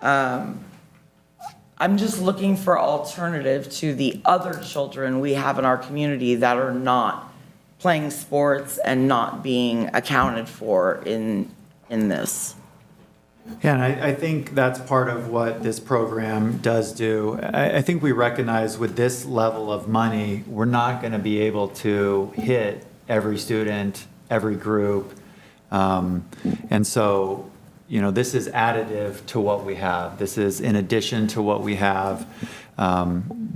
I'm just looking for alternative to the other children we have in our community that are not playing sports and not being accounted for in this. Yeah, and I think that's part of what this program does do. I think we recognize with this level of money, we're not going to be able to hit every student, every group. And so, this is additive to what we have. This is in addition to what we have.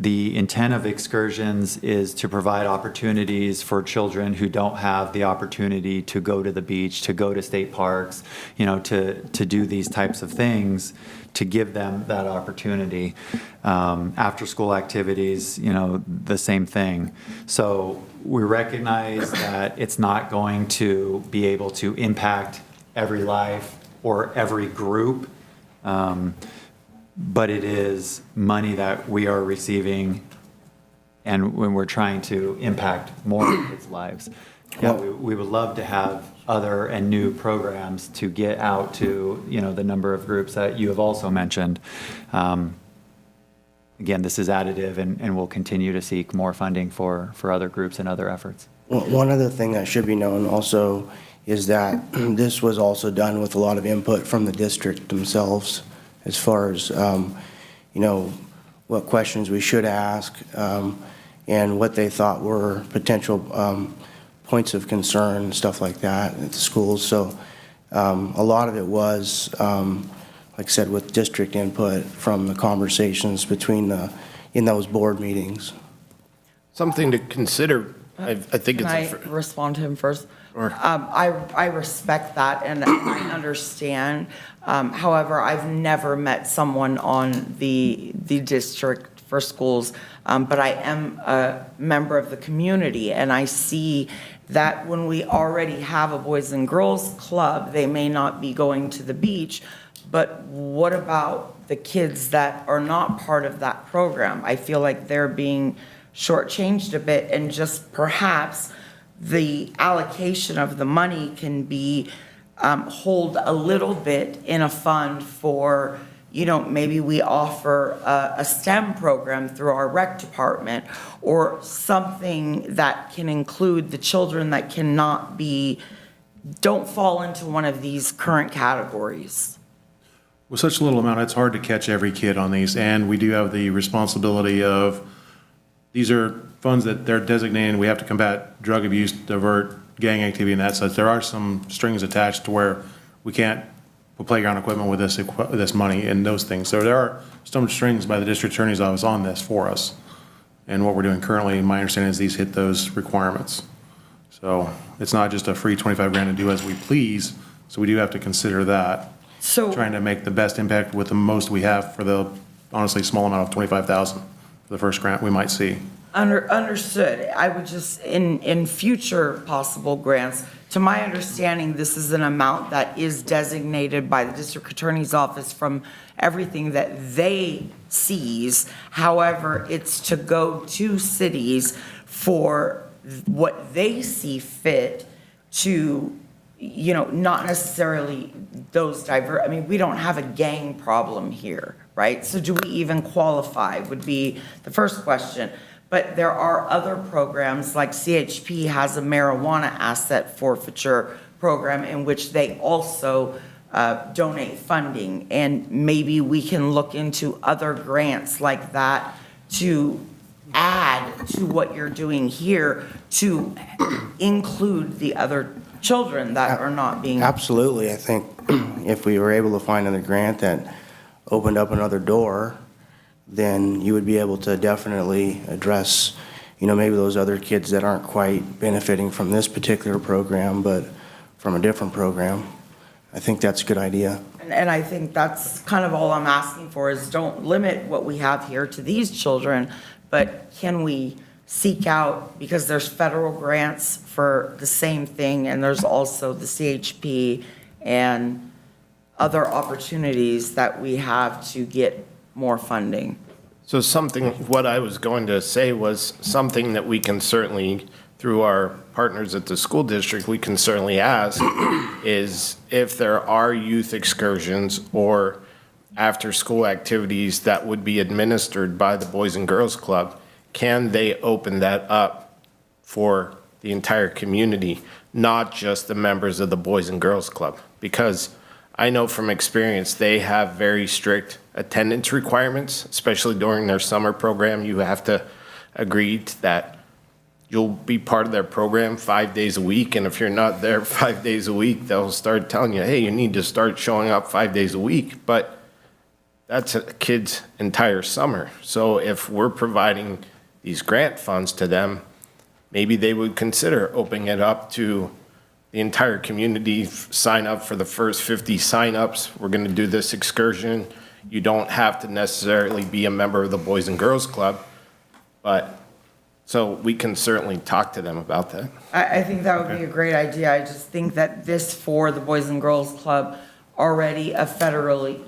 The intent of excursions is to provide opportunities for children who don't have the opportunity to go to the beach, to go to state parks, to do these types of things, to give them that opportunity. After school activities, the same thing. So we recognize that it's not going to be able to impact every life or every group. But it is money that we are receiving, and when we're trying to impact more kids' lives. Yeah, we would love to have other and new programs to get out to, the number of groups that you have also mentioned. Again, this is additive, and we'll continue to seek more funding for other groups and other efforts. One other thing that should be known also is that this was also done with a lot of input from the district themselves, as far as, what questions we should ask, and what they thought were potential points of concern, stuff like that at the schools. So a lot of it was, like I said, with district input from the conversations in those board meetings. Something to consider, I think Can it's. I respond to him first? Sure. I respect that and I understand. However, I've never met someone on the district for schools, but I am a member of the community, and I see that when we already have a Boys and Girls Club, they may not be going to the beach, but what about the kids that are not part of that program? I feel like they're being shortchanged a bit, and just perhaps the allocation of the money can be hold a little bit in a fund for, maybe we offer a STEM program through our rec department, or something that can include the children that don't fall into one of these current categories. With such a little amount, it's hard to catch every kid on these, and we do have the responsibility of, these are funds that they're designated, we have to combat drug abuse, divert gang activity and that such. There are some strings attached to where we can't put playground equipment with this money and those things. So there are some strings by the district attorney's office on this for us. And what we're doing currently, my understanding is these hit those requirements. So it's not just a free 25 grand to do as we please. So we do have to consider that. So trying to make the best impact with the most we have for the honestly small amount of 25,000 for the first grant we might see. Understood. I would just, in future possible grants, to my understanding, this is an amount that is designated by the district attorney's office from everything that they seize. However, it's to go to cities for what they see fit to, not necessarily those we don't have a gang problem here, right? So do we even qualify would be the first question. But there are other programs, like CHP has a marijuana asset forfeiture program in which they also donate funding. And maybe we can look into other grants like that to add to what you're doing here to include the other children that are not being. Absolutely. I think if we were able to find another grant that opened up another door, then you would be able to definitely address maybe those other kids that aren't quite benefiting from this particular program, but from a different program. I think that's a good idea. And I think that's kind of all I'm asking for is don't limit what we have here to these children, but can we seek out, because there's federal grants for the same thing, and there's also the CHP and other opportunities that we have to get more funding. So what I was going to say was something that we can certainly, through our partners at the school district, we can certainly ask is if there are youth excursions or after-school activities that would be administered by the Boys and Girls Club, can they open that up for the entire community, not just the members of the Boys and Girls Club? Because I know from experience, they have very strict attendance requirements, especially during their summer program. You have to agree to that you'll be part of their program 5 days a week. And if you're not there 5 days a week, they'll start telling you, hey, you need to start showing up 5 days a week. But that's a kid's entire summer. So if we're providing these grant funds to them, maybe they would consider opening it up to the entire community. Sign up for the first 50 signups. We're going to do this excursion. You don't have to necessarily be a member of the Boys and Girls Club, but so we can certainly talk to them about that. I think that would be a great idea. I just think that this for the Boys and Girls Club already a federally,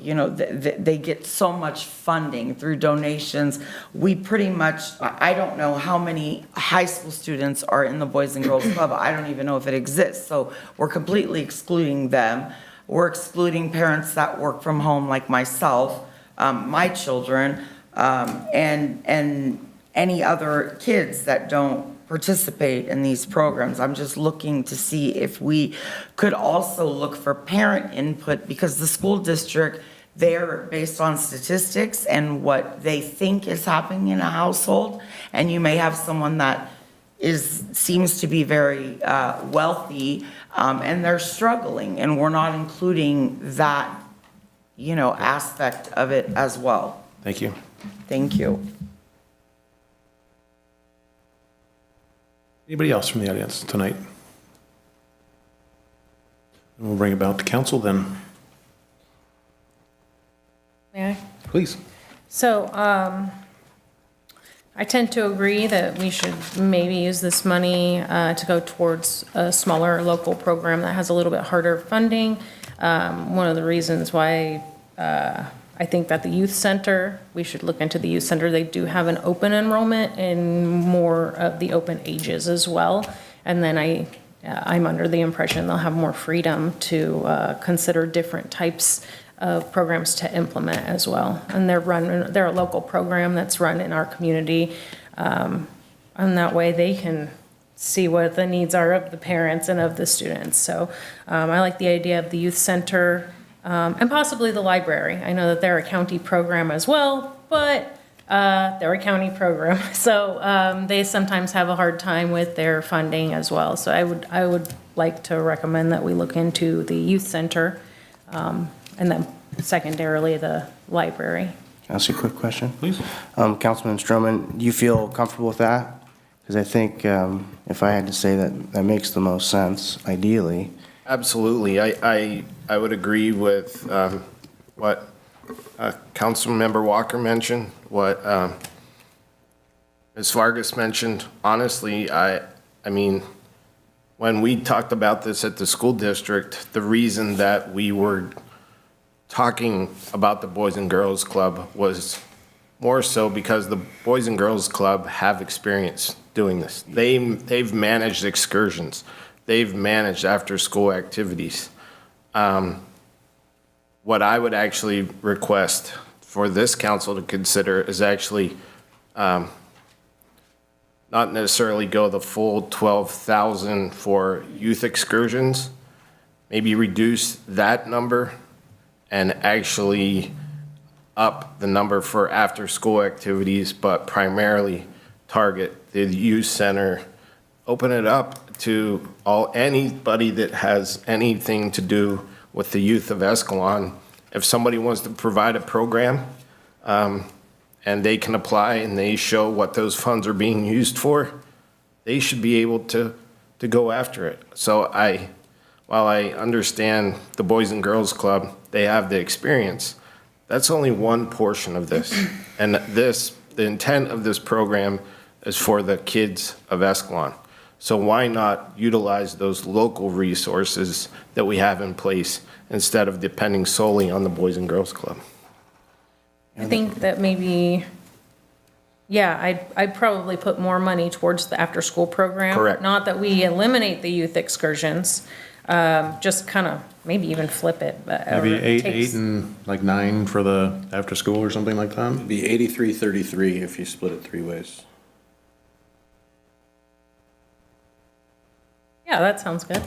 they get so much funding through donations. We pretty much, I don't know how many high school students are in the Boys and Girls Club. I don't even know if it exists. So we're completely excluding them. We're excluding parents that work from home like myself, my children, and any other kids that don't participate in these programs. I'm just looking to see if we could also look for parent input, because the school district, they're based on statistics and what they think is happening in a household. And you may have someone that seems to be very wealthy, and they're struggling, and we're not including that, aspect of it as well. Thank you. Thank you. Anybody else from the audience tonight? And we'll bring it back to council then. May I? Please. So, I tend to agree that we should maybe use this money to go towards a smaller local program that has a little bit harder funding. One of the reasons why I think that the youth center, we should look into the youth center. They do have an open enrollment in more of the open ages as well. And then I'm under the impression they'll have more freedom to consider different types of programs to implement as well. And they're a local program that's run in our community. And that way they can see what the needs are of the parents and of the students. So I like the idea of the youth center. And possibly the library. I know that they're a county program as well, but they're a county program. So they sometimes have a hard time with their funding as well. So I would like to recommend that we look into the youth center, and then secondarily the library. Can I ask you a quick question? Please. Councilman Stroman, do you feel comfortable with that? Because I think if I had to say that makes the most sense, ideally. Absolutely. I would agree with what Councilmember Walker mentioned, what Ms. Vargas mentioned. Honestly, I mean, when we talked about this at the school district, the reason that we were talking about the Boys and Girls Club was more so because the Boys and Girls Club have experience doing this. They've managed excursions. They've managed after-school activities. What I would actually request for this council to consider is actually not necessarily go the full 12,000 for youth excursions, maybe reduce that number and actually up the number for after-school activities, but primarily target the youth center, open it up to anybody that has anything to do with the youth of Escalon. If somebody wants to provide a program, and they can apply and they show what those funds are being used for, they should be able to go after it. So while I understand the Boys and Girls Club, they have the experience, that's only one portion of this. And the intent of this program is for the kids of Escalon. So why not utilize those local resources that we have in place instead of depending solely on the Boys and Girls Club? I think that maybe, yeah, I'd probably put more money towards the after-school program. Correct. Not that we eliminate the youth excursions, just kind of maybe even flip it. Maybe eight and like 9 for the after school or something like that. It'd be 83-33 if you split it 3 ways. Yeah, that sounds good.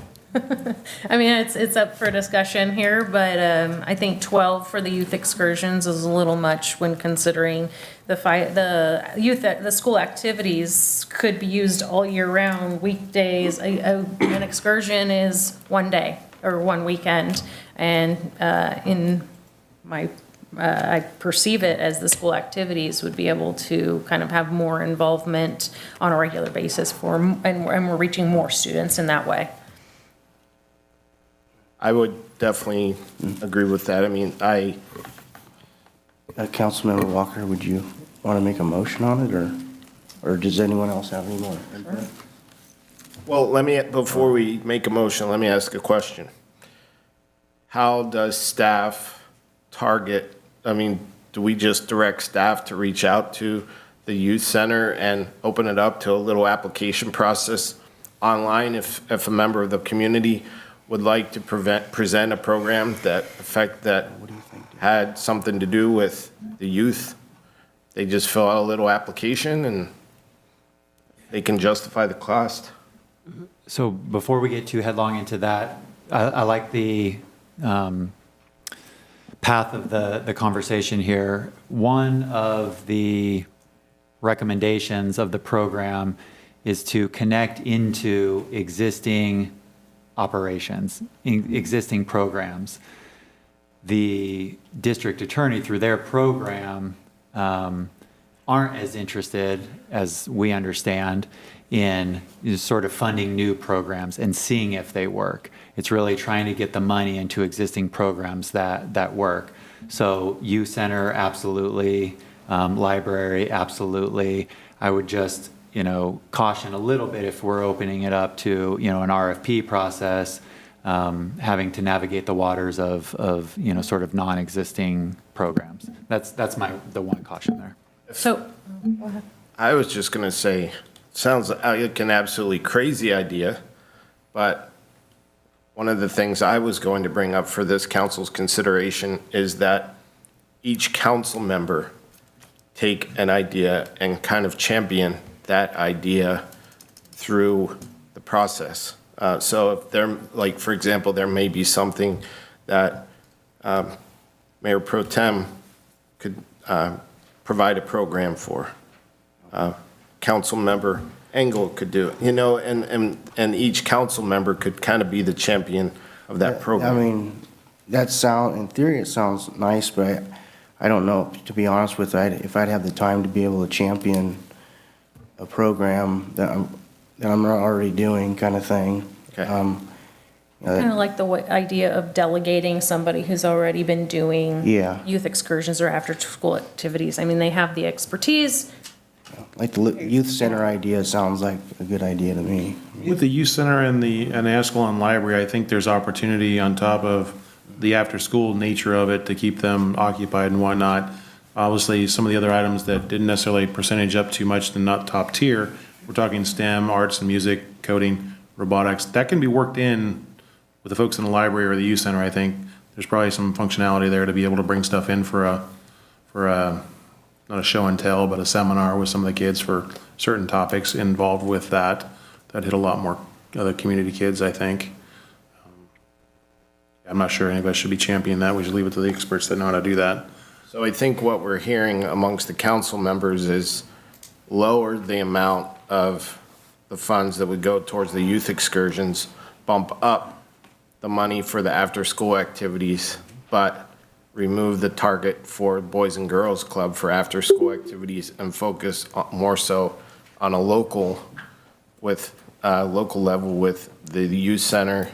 I mean, it's up for discussion here, but I think 12 for the youth excursions is a little much when considering the school activities could be used all year round, weekdays. An excursion is one day or one weekend, and I perceive it as the school activities would be able to kind of have more involvement on a regular basis and we're reaching more students in that way. I would definitely agree with that. I mean, Councilmember Walker, would you want to make a motion on it, or does anyone else have any more input? Well, before we make a motion, let me ask a question. How does staff target, do we just direct staff to reach out to the youth center and open it up to a little application process online if a member of the community would like to present a program that had something to do with the youth? They just fill out a little application and they can justify the cost. So before we get too headlong into that, I like the path of the conversation here. One of the recommendations of the program is to connect into existing operations, existing programs. The district attorney, through their program, aren't as interested, as we understand, in sort of funding new programs and seeing if they work. It's really trying to get the money into existing programs that work. So youth center, absolutely. Library, absolutely. I would just, caution a little bit if we're opening it up to, an RFP process, having to navigate the waters of sort of non-existing programs. That's the one caution there. So, go ahead. I was just going to say, sounds like an absolutely crazy idea, but one of the things I was going to bring up for this council's consideration is that each council member take an idea and kind of champion that idea through the process. So if there, like, for example, there may be something that Mayor Pro Tem could provide a program for. Council member Engel could do it, and each council member could kind of be the champion of that program. In theory, it sounds nice, but I don't know, to be honest with you, if I'd have the time to be able to champion a program that I'm not already doing, kind of thing. Okay. Kind of like the idea of delegating somebody who's already been doing youth excursions or after-school activities. I mean, they have the expertise. Like the youth center idea sounds like a good idea to me. With the youth center and the Escalon library, I think there's opportunity on top of the after-school nature of it to keep them occupied and whatnot. Obviously, some of the other items that didn't necessarily percentage up too much, and not top tier, we're talking STEM, arts and music, coding, robotics. That can be worked in with the folks in the library or the youth center. I think there's probably some functionality there to be able to bring stuff in for a not a show and tell, but a seminar with some of the kids for certain topics involved with that. That hit a lot more other community kids, I think. I'm not sure anybody should be championing that. We should leave it to the experts that know how to do that. So I think what we're hearing amongst the council members is lower the amount of the funds that would go towards the youth excursions, bump up the money for the after-school activities, but remove the target for Boys and Girls Club for after-school activities and focus more so on a local level with the youth center,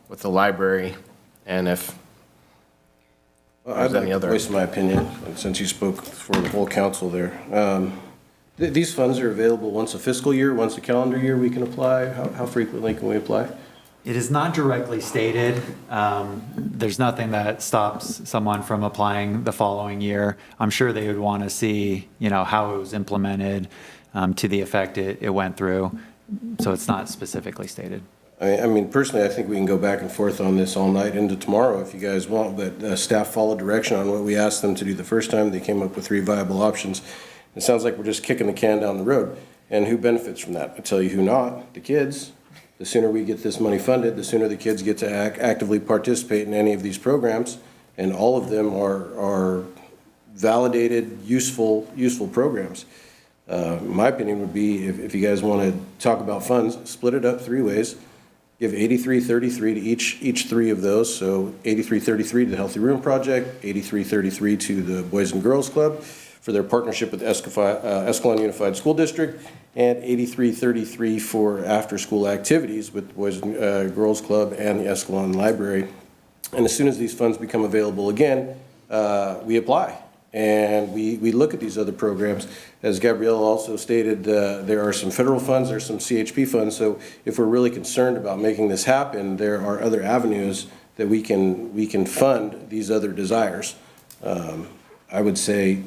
with the library, and if I'd like to voice my opinion, since you spoke for the whole council there. These funds are available once a fiscal year, once a calendar year we can apply. How frequently can we apply? It is not directly stated. There's nothing that stops someone from applying the following year. I'm sure they would want to see, how it was implemented to the effect it went through. So it's not specifically stated. I mean, personally, I think we can go back and forth on this all night into tomorrow if you guys want, but staff followed direction on what we asked them to do the first time. They came up with 3 viable options. It sounds like we're just kicking the can down the road. And who benefits from that? I tell you who not, the kids. The sooner we get this money funded, the sooner the kids get to actively participate in any of these programs. And all of them are validated, useful programs. My opinion would be, if you guys want to talk about funds, split it up 3 ways. Give 8333 to each 3 of those. So 8333 to the Healthy Room Project, 8333 to the Boys and Girls Club for their partnership with Escalon Unified School District, and 8333 for after-school activities with Boys and Girls Club and the Escalon Library. And as soon as these funds become available again, we apply. And we look at these other programs. As Gabrielle also stated, there are some federal funds, there's some CHP funds. So if we're really concerned about making this happen, there are other avenues that we can fund these other desires. I would say,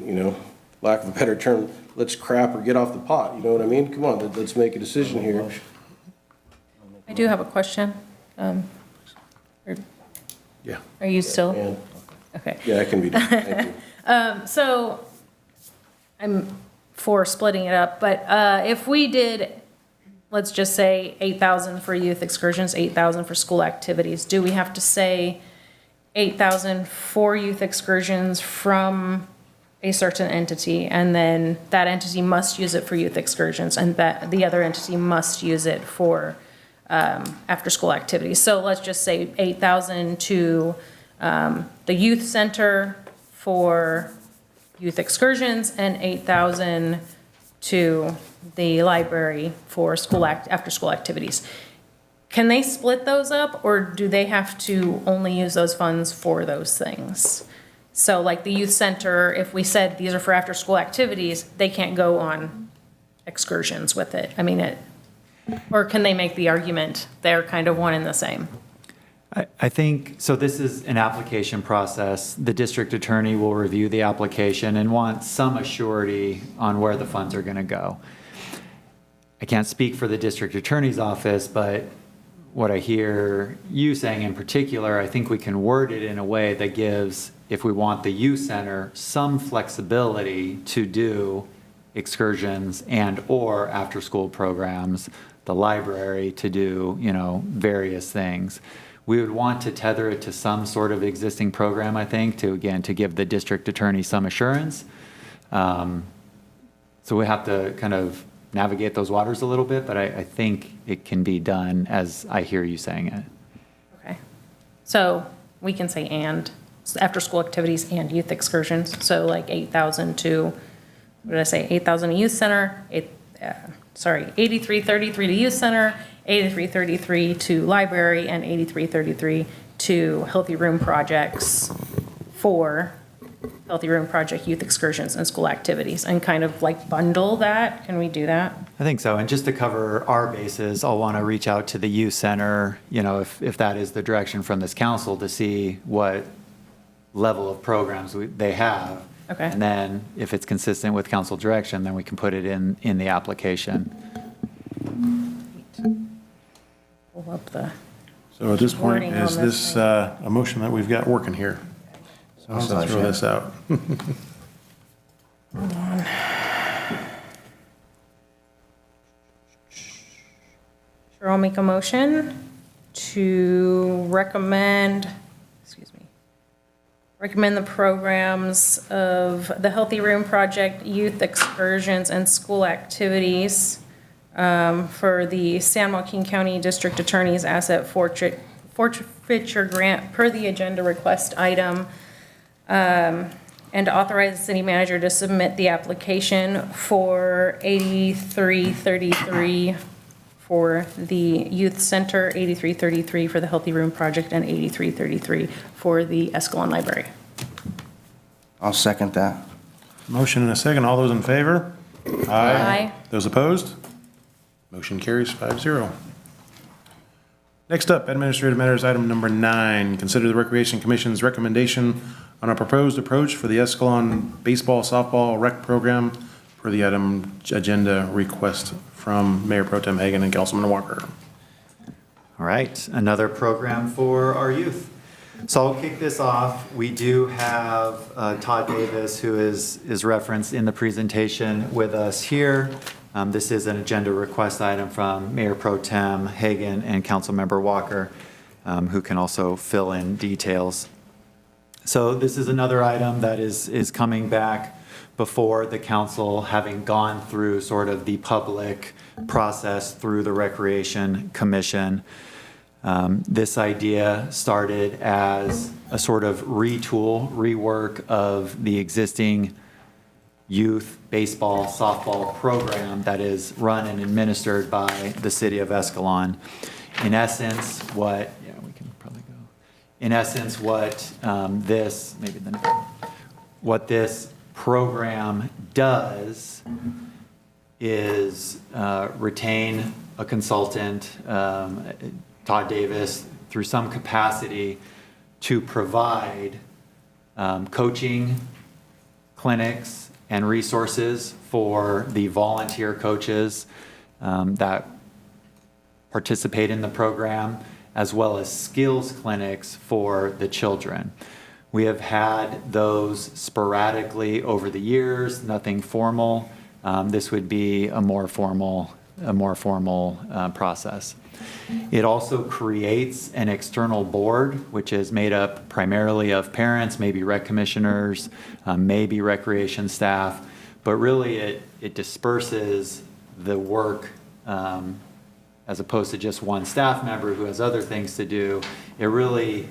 lack of a better term, let's crap or get off the pot. You know what I mean? Come on, let's make a decision here. I do have a question. Yeah. Are you still? Okay. Yeah, it can be done. Thank you. So I'm for splitting it up, but if we did, let's just say 8,000 for youth excursions, 8,000 for school activities, do we have to say 8,000 for youth excursions from a certain entity, and then that entity must use it for youth excursions, and that the other entity must use it for after-school activities? So let's just say 8,000 to the youth center for youth excursions, and 8,000 to the library for after-school activities. Can they split those up, or do they have to only use those funds for those things? So like the youth center, if we said these are for after-school activities, they can't go on excursions with it. I mean, or can they make the argument they're kind of one and the same? I think, so this is an application process. The district attorney will review the application and want some assurity on where the funds are going to go. I can't speak for the district attorney's office, but what I hear you saying in particular, I think we can word it in a way that gives, if we want the youth center, some flexibility to do excursions and or after-school programs, the library to do, various things. We would want to tether it to some sort of existing program, I think, to give the district attorney some assurance. So we have to kind of navigate those waters a little bit, but I think it can be done as I hear you saying it. Okay. So we can say and, after-school activities and youth excursions. So like 8,000 to, what did I say, 8,000 to youth center, 8333 to youth center, 8333 to library, and 8333 to Healthy Room Projects for Healthy Room Project youth excursions and school activities, and kind of like bundle that. Can we do that? I think so. And just to cover our bases, I'll want to reach out to the youth center, if that is the direction from this council, to see what level of programs they have. Okay. And then if it's consistent with council direction, then we can put it in the application. Pull up the. So at this point, wording is on this this a motion that we've got working here? So let's throw this out. Hold on. Sure, I'll make a motion to recommend the programs of the Healthy Room Project, youth excursions, and school activities for the San Joaquin County District Attorney's Asset Forfeiture Grant per the agenda request item And to authorize the city manager to submit the application for 8333 for the youth center, 8333 for the Healthy Room Project, and 8333 for the Escalon Library. I'll second that. Motion and a second. All those in favor? Aye. Those opposed? Motion carries 5-0. Next up, administrative matters, item number 9. Consider the Recreation Commission's recommendation on a proposed approach for the Escalon baseball, softball rec program for the item agenda request from Mayor Pro Tem Hagan and Councilman Walker. All right, another program for our youth. So I'll kick this off. We do have Todd Davis, who is referenced in the presentation, with us here. This is an agenda request item from Mayor Pro Tem Hagan and Councilmember Walker, who can also fill in details. So this is another item that is coming back before the council, having gone through sort of the public process through the Recreation Commission. This idea started as a sort of rework of the existing youth baseball, softball program that is run and administered by the city of Escalon. In essence, what this program does is retain a consultant, Todd Davis, through some capacity to provide coaching clinics and resources for the volunteer coaches that participate in the program, as well as skills clinics for the children. We have had those sporadically over the years, nothing formal. This would be a more formal process. It also creates an external board, which is made up primarily of parents, maybe rec commissioners, maybe recreation staff, but really it disperses the work as opposed to just one staff member who has other things to do. It really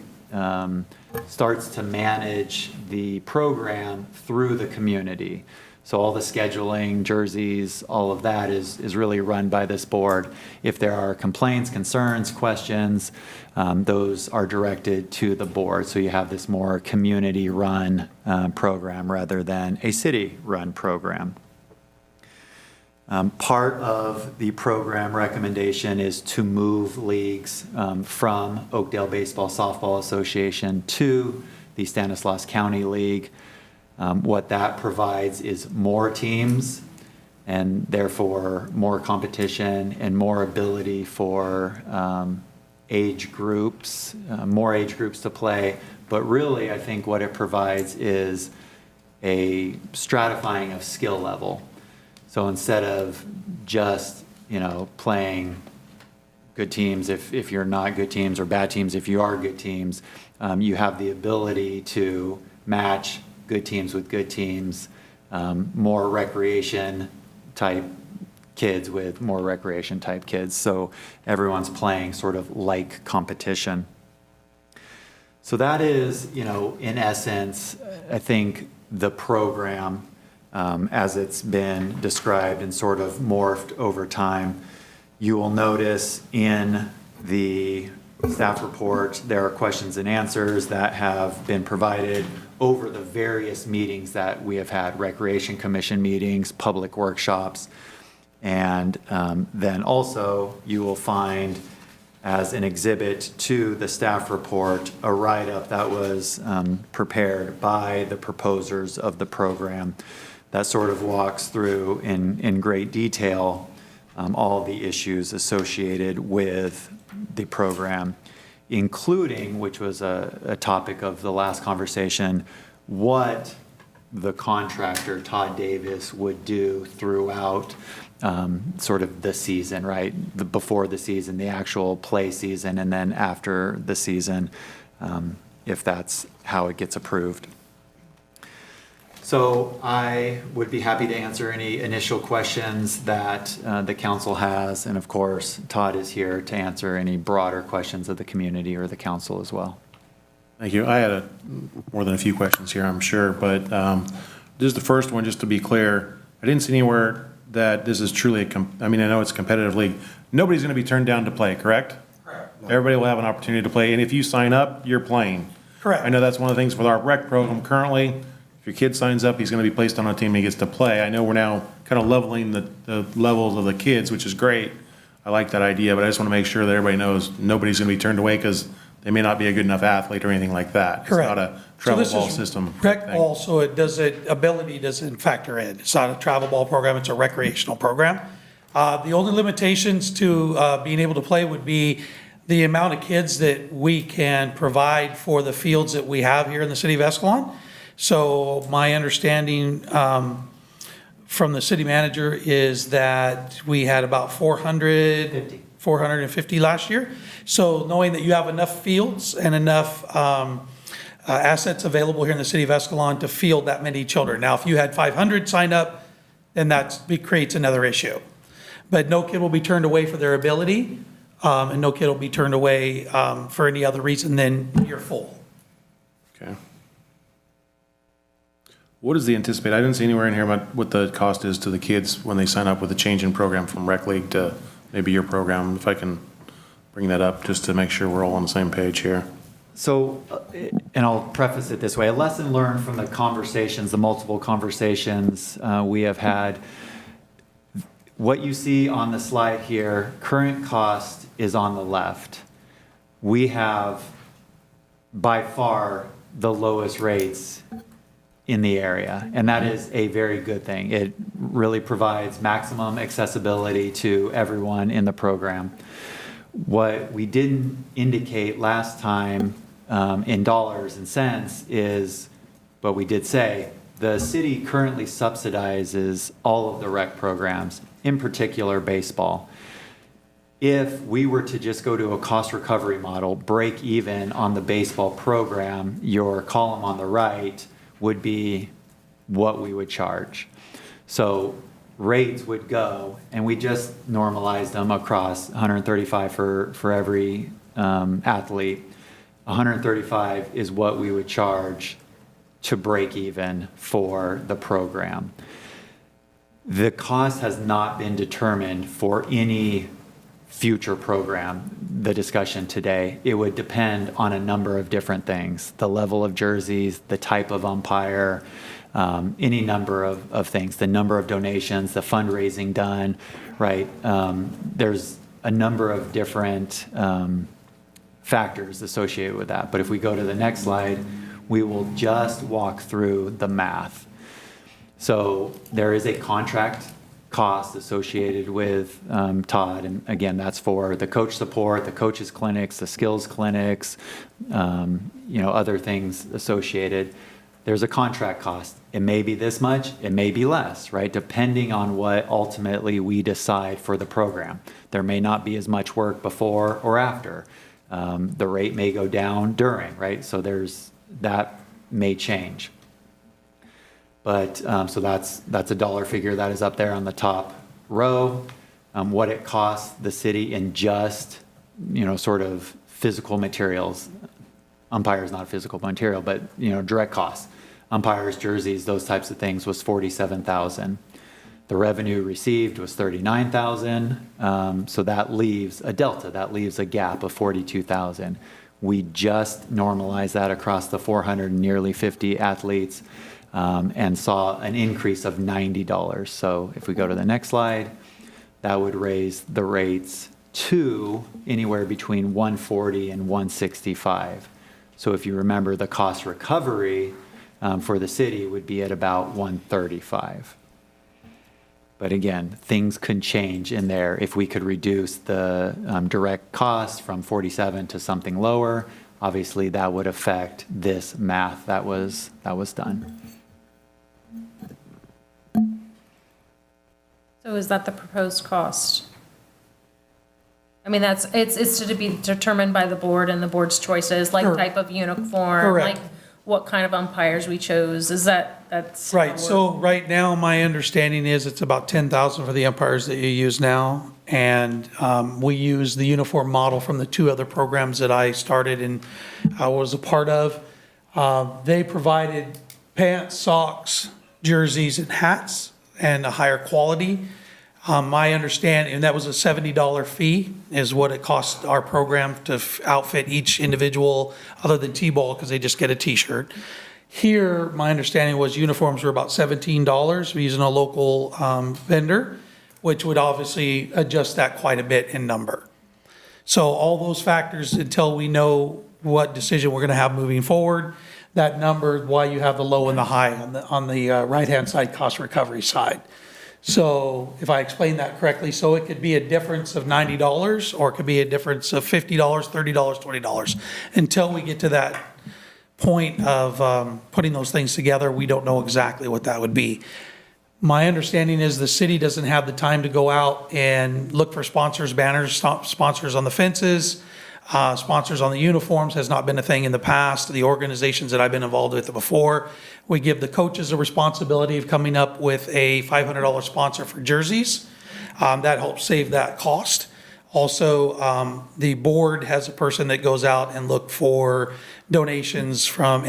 starts to manage the program through the community. So all the scheduling, jerseys, all of that is really run by this board. If there are complaints, concerns, questions, those are directed to the board. So you have this more community-run program rather than a city-run program. Part of the program recommendation is to move leagues from Oakdale Baseball Softball Association to the Stanislaus County League. What that provides is more teams and therefore more competition and more ability for age groups, more age groups to play. But really, I think what it provides is a stratifying of skill level. So instead of just, playing good teams if you're not good teams, or bad teams if you are good teams, you have the ability to match good teams with good teams, more recreation type kids with more recreation type kids. So everyone's playing sort of like competition. So that is, in essence, I think the program as it's been described and sort of morphed over time. You will notice in the staff report, there are questions and answers that have been provided over the various meetings that we have had, Recreation Commission meetings, public workshops, and then also you will find as an exhibit to the staff report a write-up that was prepared by the proposers of the program that sort of walks through in great detail all the issues associated with the program, including, which was a topic of the last conversation, what the contractor, Todd Davis, would do throughout sort of the season, right? Before the season, the actual play season, and then after the season, if that's how it gets approved. So I would be happy to answer any initial questions that the council has. And of course, Todd is here to answer any broader questions of the community or the council as well. Thank you. I had more than a few questions here, I'm sure, but just the first one, just to be clear, I didn't see anywhere that this is truly I mean, I know it's a competitive league. Nobody's going to be turned down to play, correct? Correct. Everybody will have an opportunity to play, and if you sign up, you're playing. Correct. I know that's one of the things with our rec program currently. If your kid signs up, he's going to be placed on a team and he gets to play. I know we're now kind of leveling the levels of the kids, which is great. I like that idea, but I just want to make sure that everybody knows nobody's going to be turned away because they may not be a good enough athlete or anything like that. Correct. It's not a travel ball system. Rec thing. ball, so ability doesn't factor in. It's not a travel ball program, it's a recreational program. The only limitations to being able to play would be the amount of kids that we can provide for the fields that we have here in the city of Escalon. So my understanding from the city manager is that we had about 450 last year. So knowing that you have enough fields and enough assets available here in the city of Escalon to field that many children. Now, if you had 500 sign up, then that creates another issue. But no kid will be turned away for their ability, and no kid will be turned away for any other reason than you're full. Okay. What is the anticipated, I didn't see anywhere in here about what the cost is to the kids when they sign up with a change in program from rec league to maybe your program, if I can bring that up just to make sure we're all on the same page here. So, and I'll preface it this way, a lesson learned from the conversations, the multiple conversations we have had. What you see on the slide here, current cost is on the left. We have by far the lowest rates in the area, and that is a very good thing. It really provides maximum accessibility to everyone in the program. What we didn't indicate last time in dollars and cents is, but we did say, the city currently subsidizes all of the rec programs, in particular baseball. If we were to just go to a cost recovery model, break even on the baseball program, your column on the right would be what we would charge. So rates would go, and we just normalized them across 135 for every athlete. 135 is what we would charge to break even for the program. The cost has not been determined for any future program, the discussion today. It would depend on a number of different things, the level of jerseys, the type of umpire, any number of things, the number of donations, the fundraising done, right? There's a number of different factors associated with that. But if we go to the next slide, we will just walk through the math. So there is a contract cost associated with Todd, and again, that's for the coach support, the coaches clinics, the skills clinics, other things associated. There's a contract cost. It may be this much, it may be less, right? Depending on what ultimately we decide for the program. There may not be as much work before or after. The rate may go down during, right? So that may change. But so that's a dollar figure that is up there on the top row. What it costs the city in just, sort of physical materials. Umpire is not physical material, but direct costs. Umpires, jerseys, those types of things was $47,000. The revenue received was $39,000. So that leaves a delta. That leaves a gap of $42,000. We just normalized that across the 450 athletes. And saw an increase of $90. So if we go to the next slide, that would raise the rates to anywhere between $140 and $165. So if you remember, the cost recovery for the city would be at about $135. But again, things could change in there. If we could reduce the direct cost from 47 to something lower, obviously that would affect this math that was done. So is that the proposed cost? I mean, it's to be determined by the board and the board's choices, like Correct. type of uniform, Correct. like what kind of umpires we chose. Is that that's. Right, so right now, my understanding is it's about 10,000 for the umpires that you use now. And we use the uniform model from the 2 other programs that I started and I was a part of. They provided pants, socks, jerseys, and hats, and a higher quality. My understanding, and that was a $70 fee, is what it cost our program to outfit each individual, other than T-ball, because they just get a T-shirt. Here, my understanding was uniforms were about $17. We're using a local vendor, which would obviously adjust that quite a bit in number. So all those factors, until we know what decision we're going to have moving forward, that number, why you have the low and the high on the right-hand side cost recovery side. So if I explain that correctly, so it could be a difference of $90, or it could be a difference of $50, $30, $20. Until we get to that point of putting those things together, we don't know exactly what that would be. My understanding is the city doesn't have the time to go out and look for sponsors, banners, sponsors on the fences, sponsors on the uniforms has not been a thing in the past. The organizations that I've been involved with before, we give the coaches the responsibility of coming up with a $500 sponsor for jerseys. That helps save that cost. Also, the board has a person that goes out and look for donations from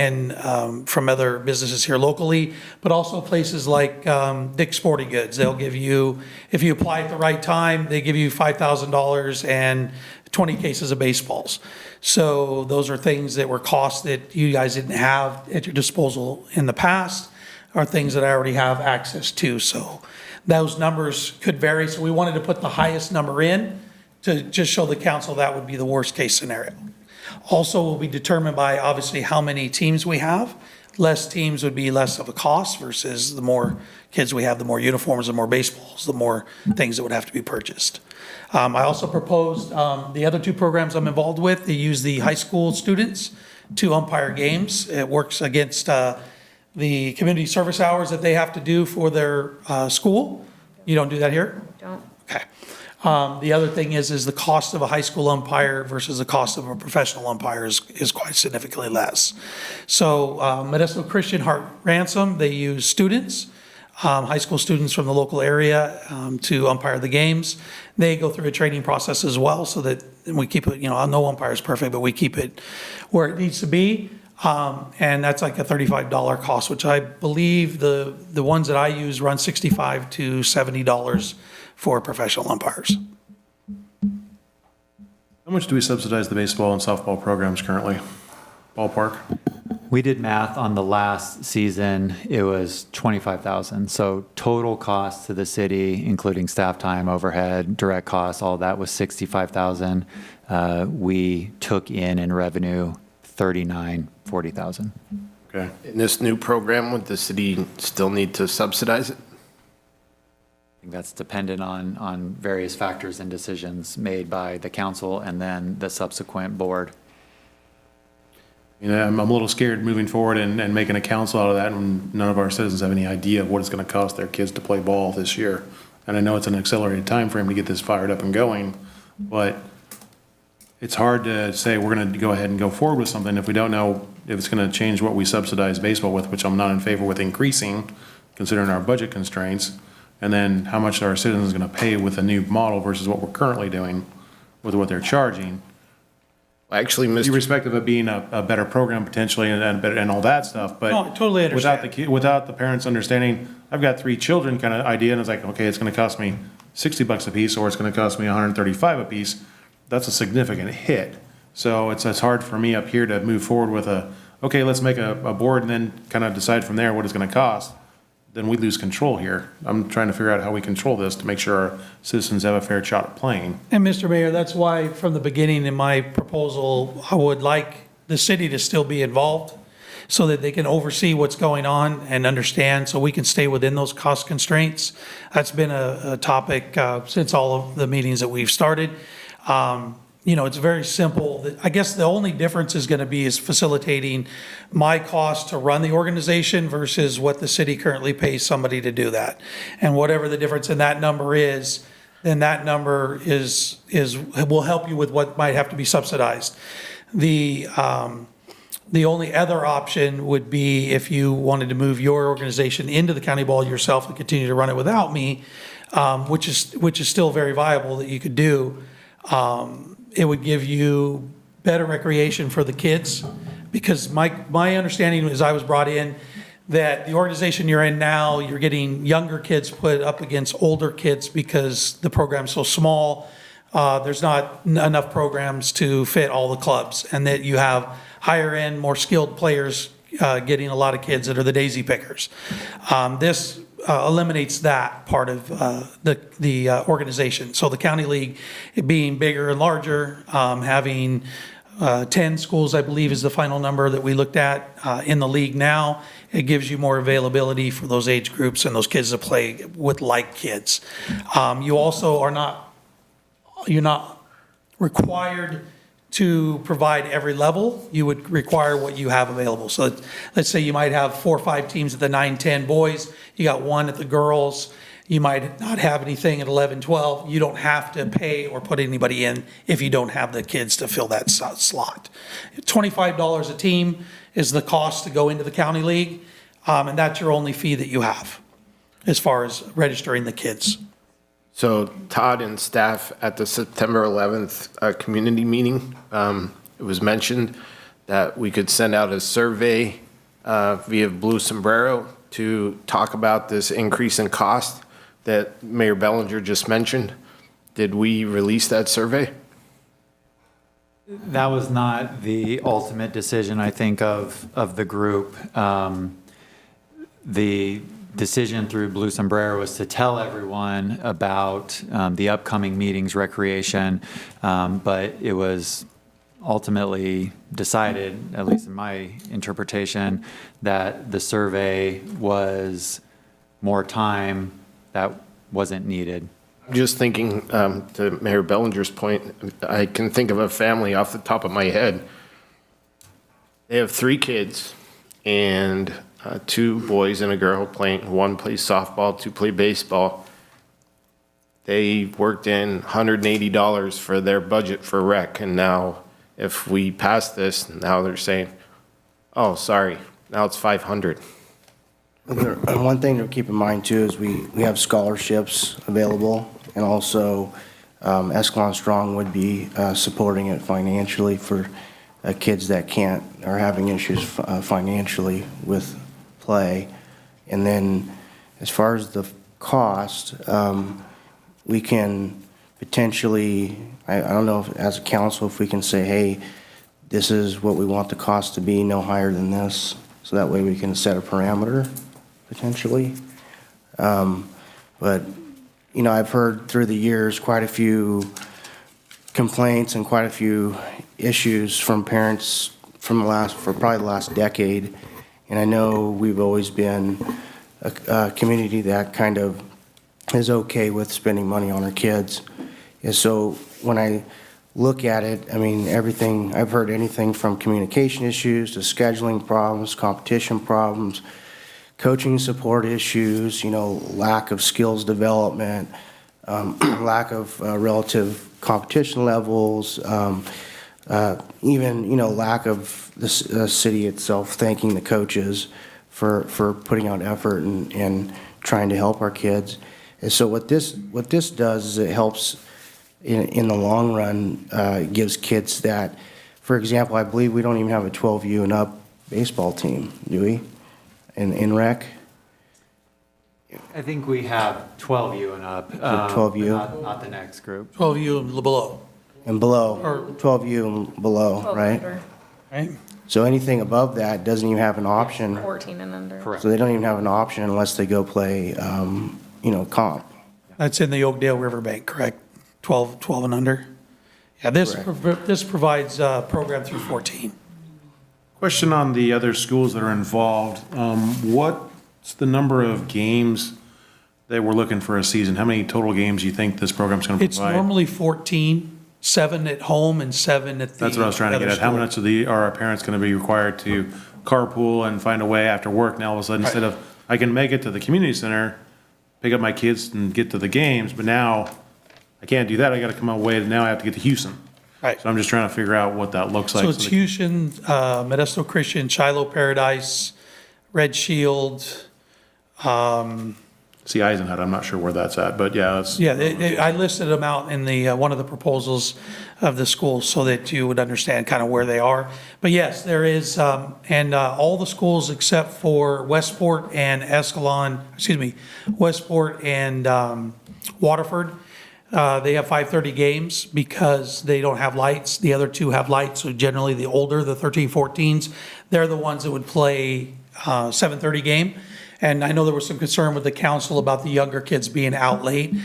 other businesses here locally, but also places like Dick's Sporting Goods. They'll give you, if you apply at the right time, they give you $5,000 and 20 cases of baseballs. So those are things that were costs that you guys didn't have at your disposal in the past, or things that I already have access to. So those numbers could vary. So we wanted to put the highest number in to just show the council that would be the worst case scenario. Also will be determined by obviously how many teams we have. Less teams would be less of a cost versus the more kids we have, the more uniforms, the more baseballs, the more things that would have to be purchased. I also proposed the other 2 programs I'm involved with, they use the high school students to umpire games. It works against the community service hours that they have to do for their school. You don't do that here? Don't. Okay. The other thing is the cost of a high school umpire versus the cost of a professional umpire is quite significantly less. So Modesto Christian Heart Ransom, they use students, high school students from the local area to umpire the games. They go through a training process as well, so that we keep it, no umpire is perfect, but we keep it where it needs to be. And that's like a $35 cost, which I believe the ones that I use run $65 to $70 for professional umpires. How much do we subsidize the baseball and softball programs currently? Ballpark? We did math on the last season, it was 25,000. So total cost to the city, including staff time, overhead, direct costs, all that was 65,000. We took in revenue 40,000. Okay. In this new program, would the city still need to subsidize it? I think that's dependent on various factors and decisions made by the council and then the subsequent board. I'm a little scared moving forward and making a council out of that, and none of our citizens have any idea of what it's going to cost their kids to play ball this year. And I know it's an accelerated time frame to get this fired up and going, but it's hard to say we're going to go ahead and go forward with something if we don't know if it's going to change what we subsidize baseball with, which I'm not in favor with increasing, considering our budget constraints, and then how much our citizens are going to pay with a new model versus what we're currently doing with what they're charging. Actually, irrespective of being a better program potentially and all that stuff, but No, I totally understand. without the parents understanding, I've got 3 children kind of idea, and it's like, okay, it's going to cost me $60 a piece, or it's going to cost me $135 a piece. That's a significant hit. So it's hard for me up here to move forward with okay, let's make a board and then kind of decide from there what it's going to cost. Then we lose control here. I'm trying to figure out how we control this to make sure our citizens have a fair shot at playing. And Mr. Mayor, that's why from the beginning in my proposal, I would like the city to still be involved so that they can oversee what's going on and understand, so we can stay within those cost constraints. That's been a topic since all of the meetings that we've started. It's very simple. I guess the only difference is going to be is facilitating my cost to run the organization versus what the city currently pays somebody to do that. And whatever the difference in that number is, then that number will help you with what might have to be subsidized. The only other option would be if you wanted to move your organization into the county ball yourself and continue to run it without me, which is still very viable that you could do. It would give you better recreation for the kids, because my understanding as I was brought in, that the organization you're in now, you're getting younger kids put up against older kids because the program's so small. There's not enough programs to fit all the clubs, and that you have higher end, more skilled players getting a lot of kids that are the daisy pickers. This eliminates that part of the organization. So the county league being bigger and larger, having 10 schools, I believe, is the final number that we looked at in the league now. It gives you more availability for those age groups and those kids to play with like kids. You also you're not required to provide every level. You would require what you have available. So let's say you might have 4 or 5 teams at the 9-10 boys. You got 1 at the girls. You might not have anything at 11-12. You don't have to pay or put anybody in if you don't have the kids to fill that slot. $25 a team is the cost to go into the county league, and that's your only fee that you have as far as registering the kids. So Todd and staff at the September 11th community meeting, it was mentioned that we could send out a survey via Blue Sombrero to talk about this increase in cost that Mayor Bellinger just mentioned. Did we release that survey? That was not the ultimate decision, I think, of the group. The decision through Blue Sombrero was to tell everyone about the upcoming meetings, recreation, but it was ultimately decided, at least in my interpretation, that the survey was more time that wasn't needed. Just thinking to Mayor Bellinger's point, I can think of a family off the top of my head. They have 3 kids and 2 boys and a girl playing. 1 plays softball, 2 play baseball. They worked in $180 for their budget for rec, and now if we pass this, now they're saying, oh, sorry, now it's $500. One thing to keep in mind too is we have scholarships available, and also Escalon Strong would be supporting it financially for kids that can't, are having issues financially with play. And then as far as the cost, we can potentially, I don't know if, as a council, if we can say, hey, this is what we want the cost to be, no higher than this, so that way we can set a parameter potentially. But you know, I've heard through the years quite a few complaints and quite a few issues from parents from for probably the last decade. And I know we've always been a community that kind of is okay with spending money on our kids. And so when I look at it, I mean, everything, I've heard anything from communication issues to scheduling problems, competition problems, coaching support issues, you know, lack of skills development, lack of relative competition levels, even, you know, lack of the city itself thanking the coaches for putting out effort and trying to help our kids. And so what this does is it helps in the long run, gives kids that, for example, I believe we don't even have a 12U and up baseball team, do we? In rec? I think we have 12U and up. 12U? Not the next group. 12U and below. And below, Or- 12U and below, 12 right? under, Right? So anything above that doesn't even have an option. 14 and under. Correct. So they don't even have an option unless they go play, you know, comp. That's in the Oakdale Riverbank, correct? 12 and under? Yeah, this provides program through 14. Question on the other schools that are involved. What's the number of games that we're looking for a season? How many total games do you think this program's going to It's provide? normally 14, 7 at home and 7 at the That's what I was trying to get other at. How school. much are our parents going to be required to carpool and find a way after work? Now all of a sudden, instead of, I can make it to the community center, pick up my kids and get to the games, but now I can't do that. I got to come away, now I have to get to Houston. Right. So I'm just trying to figure out what that looks like. So it's Houston, Modesto Christian, Shiloh Paradise, Red Shield. See Eisenhut, I'm not sure where that's at, but yeah, it's. Yeah, I listed them out in the, one of the proposals of the schools so that you would understand kind of where they are. But yes, there is, and all the schools except for Westport and Escalon, Westport and Waterford, they have 5:30 games because they don't have lights. The other two have lights, so generally the older, the 13, 14s, they're the ones that would play 7:30 game. And I know there was some concern with the council about the younger kids being out late,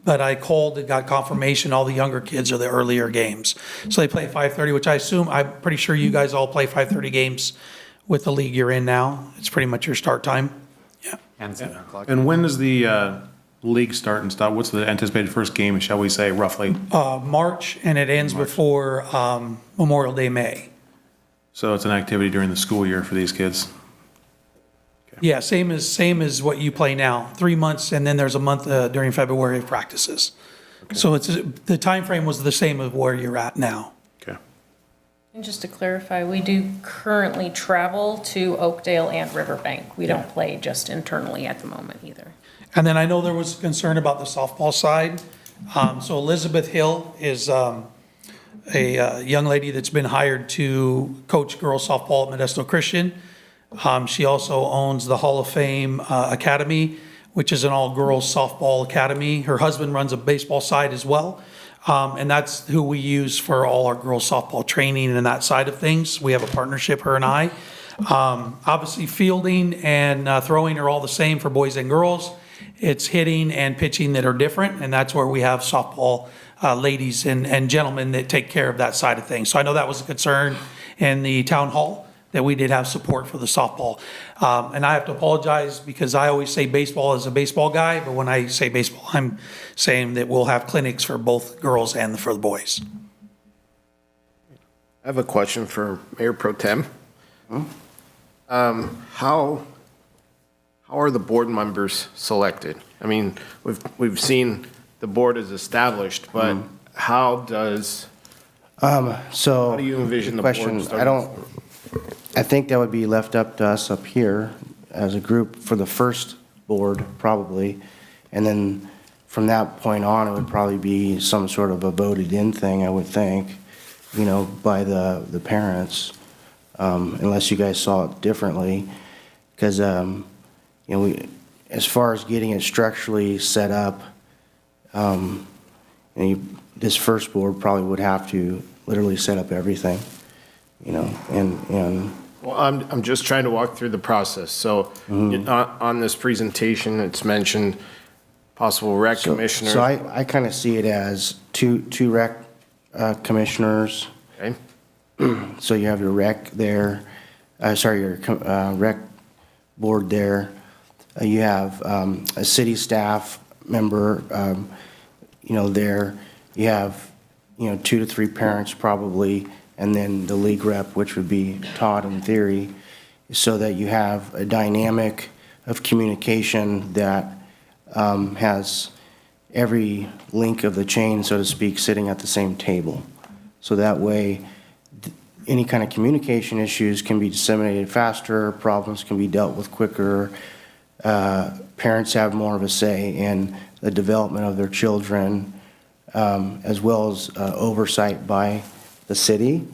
but I called and got confirmation all the younger kids are the earlier games. So they play 5:30, which I assume, I'm pretty sure you guys all play 5:30 games with the league you're in now. It's pretty much your start time. Yeah. And 7 o'clock. And when does the league start and stop? What's the anticipated first game, shall we say, roughly? March, and it ends before Memorial Day, May. So it's an activity during the school year for these kids. Yeah, same as what you play now, 3 months, and then there's a month during February of practices. So it's, the time frame was the same of where you're at now. Okay. And just to clarify, we do currently travel to Oakdale and Riverbank. We don't play just internally at the moment either. And then I know there was concern about the softball side. So Elizabeth Hill is a young lady that's been hired to coach girls softball at Modesto Christian. She also owns the Hall of Fame Academy, which is an all-girls softball academy. Her husband runs a baseball side as well. And that's who we use for all our girls softball training and that side of things. We have a partnership, her and I. Obviously, fielding and throwing are all the same for boys and girls. It's hitting and pitching that are different, and that's where we have softball ladies and gentlemen that take care of that side of things. So I know that was a concern in the town hall, that we did have support for the softball. And I have to apologize because I always say baseball as a baseball guy, but when I say baseball, I'm saying that we'll have clinics for both girls and for the boys. I have a question for Mayor Pro Tem. How are the board members selected? I mean, we've seen the board is established, but how does, So. how do you envision the question, board? I think that would be left up to us up here as a group for the first board, probably. And then from that point on, it would probably be some sort of a voted-in thing, I would think, by the parents, unless you guys saw it differently. Because, as far as getting it structurally set up, this first board probably would have to literally set up everything, and Well, I'm just trying to walk through the process. So on this presentation, it's mentioned possible rec commissioner. So I kind of see it as two rec commissioners. Okay. So you have your rec there, your rec board there. You have a city staff member, there. You have, 2 to 3 parents probably, and then the league rep, which would be Todd in theory, so that you have a dynamic of communication that has every link of the chain, so to speak, sitting at the same table. So that way, any kind of communication issues can be disseminated faster, problems can be dealt with quicker, parents have more of a say in the development of their children, as well as oversight by the city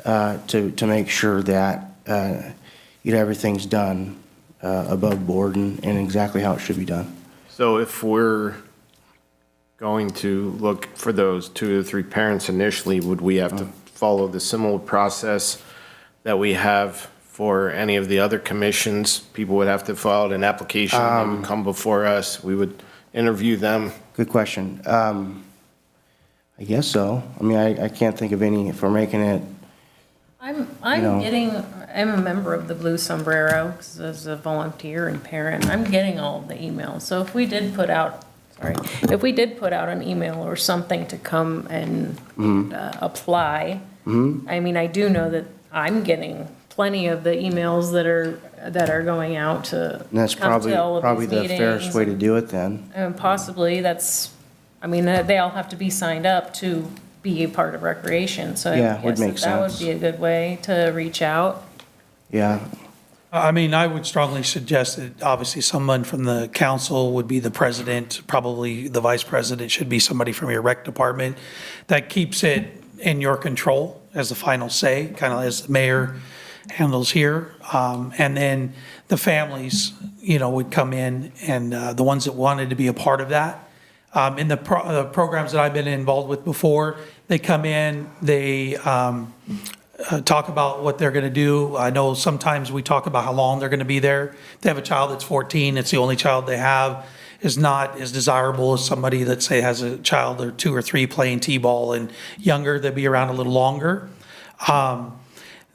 to make sure that everything's done above board and exactly how it should be done. So if we're going to look for those 2 to 3 parents initially, would we have to follow the similar process that we have for any of the other commissions? People would have to fill out an application, they would come before us, we would interview them. Good question. I guess so. I mean, I can't think of any, if we're making it. I'm a member of the Blue Sombrero 'cause as a volunteer and parent. I'm getting all of the emails. So if we did put out an email or something to come and apply, I mean, I do know that I'm getting plenty of the emails that are going out to. And that's come to all of probably these the fairest meetings. way to do it then. And possibly they all have to be signed up to be a part of recreation. So I Yeah, would guess make that would sense. be a good way to reach out. Yeah, I mean, I would strongly suggest that obviously someone from the council would be the president, probably the vice president should be somebody from your rec department. That keeps it in your control as the final say, kind of as the mayor handles here. And then the families, would come in and the ones that wanted to be a part of that. In the programs that I've been involved with before, they come in, they talk about what they're going to do. I know sometimes we talk about how long they're going to be there. If they have a child that's 14, it's the only child they have, is not as desirable as somebody that, say, has a child or 2 or 3 playing t-ball and younger, they'll be around a little longer.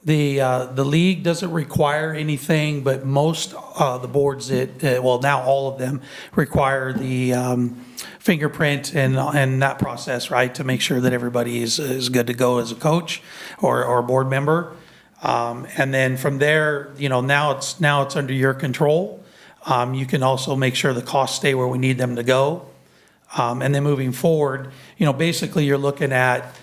The league doesn't require anything, but most the boards that, well, now all of them require the fingerprint and that process, right, to make sure that everybody is good to go as a coach or a board member. And then from there, now it's under your control. You can also make sure the costs stay where we need them to go. And then moving forward, basically you're looking at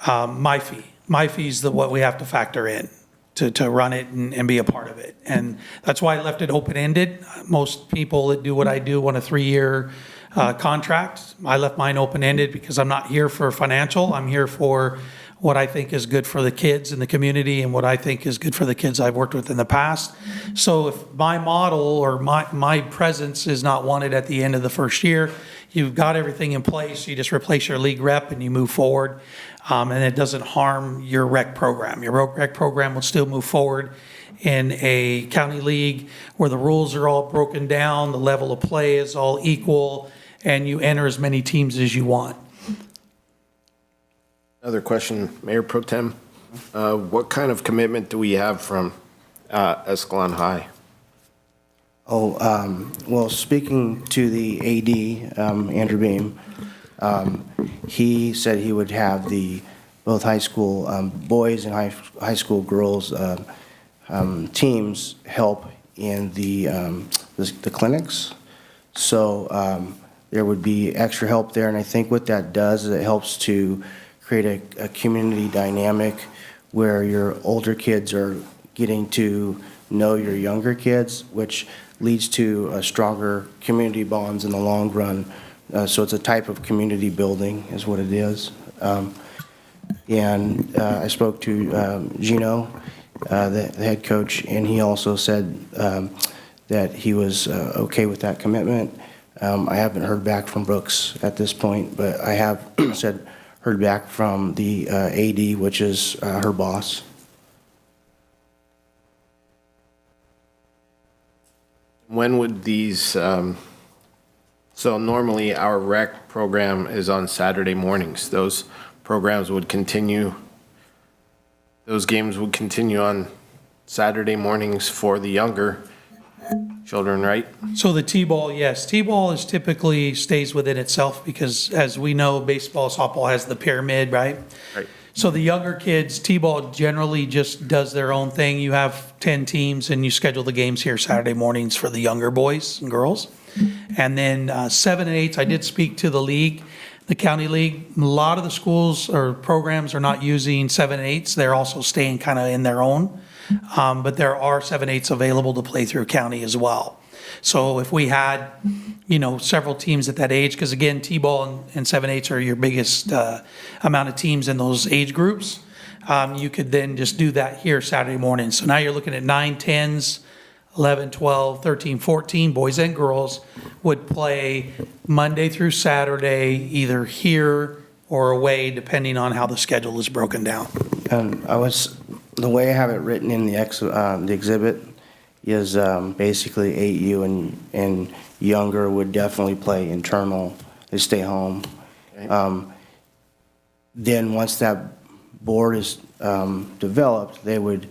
my fee. My fee's what we have to factor in to run it and be a part of it. And that's why I left it open-ended. Most people that do what I do want a 3-year contract. I left mine open-ended because I'm not here for financial. I'm here for what I think is good for the kids in the community and what I think is good for the kids I've worked with in the past. So if my model or my presence is not wanted at the end of the first year, you've got everything in place, you just replace your league rep and you move forward. And it doesn't harm your rec program. Your rec program will still move forward in a county league where the rules are all broken down, the level of play is all equal, and you enter as many teams as you want. Another question, Mayor Pro Tem. What kind of commitment do we have from Escalon High? Well, speaking to the AD, Andrew Beam, he said he would have both high school boys and high school girls teams help in the clinics. So there would be extra help there, and I think what that does is it helps to create a community dynamic where your older kids are getting to know your younger kids, which leads to stronger community bonds in the long run. So it's a type of community building is what it is. And I spoke to Gino, the head coach, and he also said that he was okay with that commitment. I haven't heard back from Brooks at this point, but I have heard back from the AD, which is her boss. When would these, so normally our rec program is on Saturday mornings. Those programs would continue, those games would continue on Saturday mornings for the younger children, right? So the T-ball, yes. T-ball is typically stays within itself because as we know, baseball, softball has the pyramid, right? Right. So the younger kids, T-ball generally just does their own thing. You have 10 teams and you schedule the games here Saturday mornings for the younger boys and girls. And then 7 and 8, I did speak to the league, the county league. A lot of the schools or programs are not using 7 and 8s. They're also staying kind of in their own. But there are 7/8s available to play through county as well. So if we had, several teams at that age, because again, T-ball and 7/8s are your biggest amount of teams in those age groups, you could then just do that here Saturday morning. So now you're looking at 9, 10s, 11, 12, 13, 14, boys and girls would play Monday through Saturday, either here or away, depending on how the schedule is broken down. And the way I have it written in the exhibit is basically 8U and younger would definitely play internal. They stay home. Okay. Then once that board is developed, they would,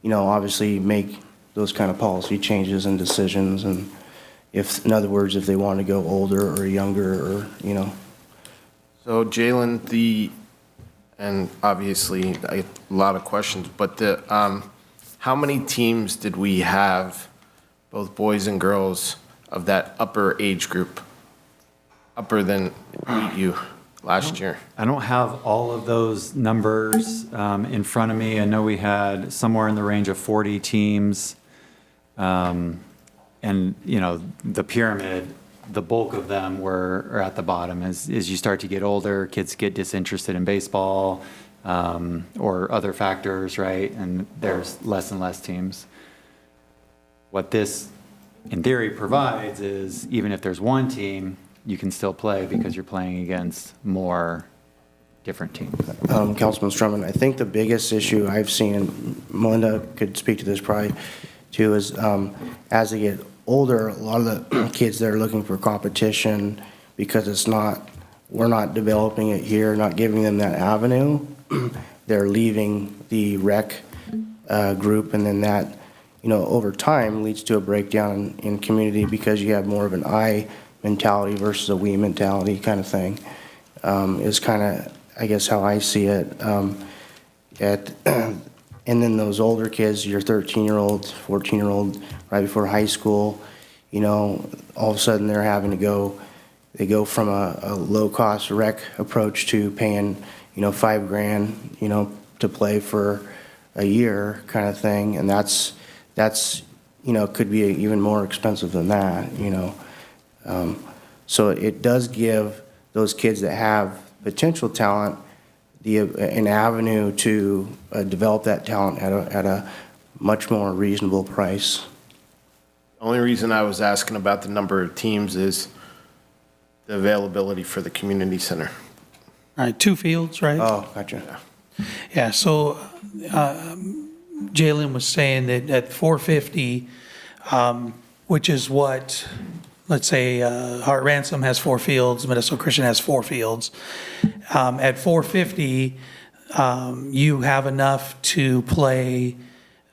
obviously make those kind of policy changes and decisions. And in other words, if they want to go older or younger or. So Jalen, and obviously a lot of questions, but how many teams did we have, both boys and girls, of that upper age group, upper than you? last year. I don't have all of those numbers in front of me. I know we had somewhere in the range of 40 teams. And, you know, the pyramid, the bulk of them are at the bottom. As you start to get older, kids get disinterested in baseball or other factors, right? And there's less and less teams. What this, in theory, provides is even if there's one team, you can still play because you're playing against more different teams. Councilman Stroman, I think the biggest issue I've seen, and Melinda could speak to this probably too, is as they get older, a lot of the kids that are looking for competition, because we're not developing it here, not giving them that avenue, they're leaving the rec group, and then that, you know, over time leads to a breakdown in community because you have more of an I mentality versus a we mentality kind of thing, is kind of, I guess, how I see it. And then those older kids, your 13-year-old, 14-year-old, right before high school, you know, all of a sudden they're having to they go from a low-cost rec approach to paying, you know, $5,000, you know, to play for a year kind of thing. And that's, you know, could be even more expensive than that, you know. So it does give those kids that have potential talent an avenue to develop that talent at a much more reasonable price. The only reason I was asking about the number of teams is the availability for the community center. All right, 2 fields, right? Oh, gotcha. Yeah, so Jalen was saying that at 450, which is what, let's say, Hart Ransom has 4 fields, Modesto Christian has 4 fields. At 450, you have enough to play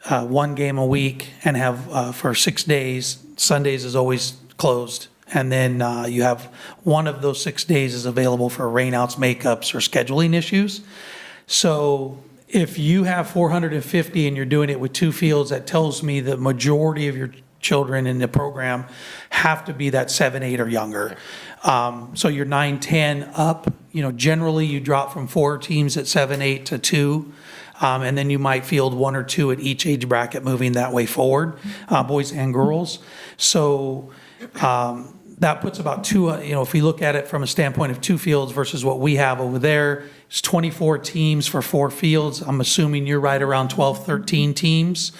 1 game a week and have for 6 days. Sundays is always closed. And then you have one of those 6 days is available for rainouts, makeups, or scheduling issues. So if you have 450 and you're doing it with 2 fields, that tells me the majority of your children in the program have to be that 7, 8 or younger. So you're 9, 10 up, you know, generally you drop from 4 teams at 7, 8 to 2. And then you might field 1 or 2 at each age bracket moving that way forward, boys and girls. So that puts about 2, you know, if we look at it from a standpoint of 2 fields versus what we have over there, it's 24 teams for 4 fields. I'm assuming you're right around 12, 13 teams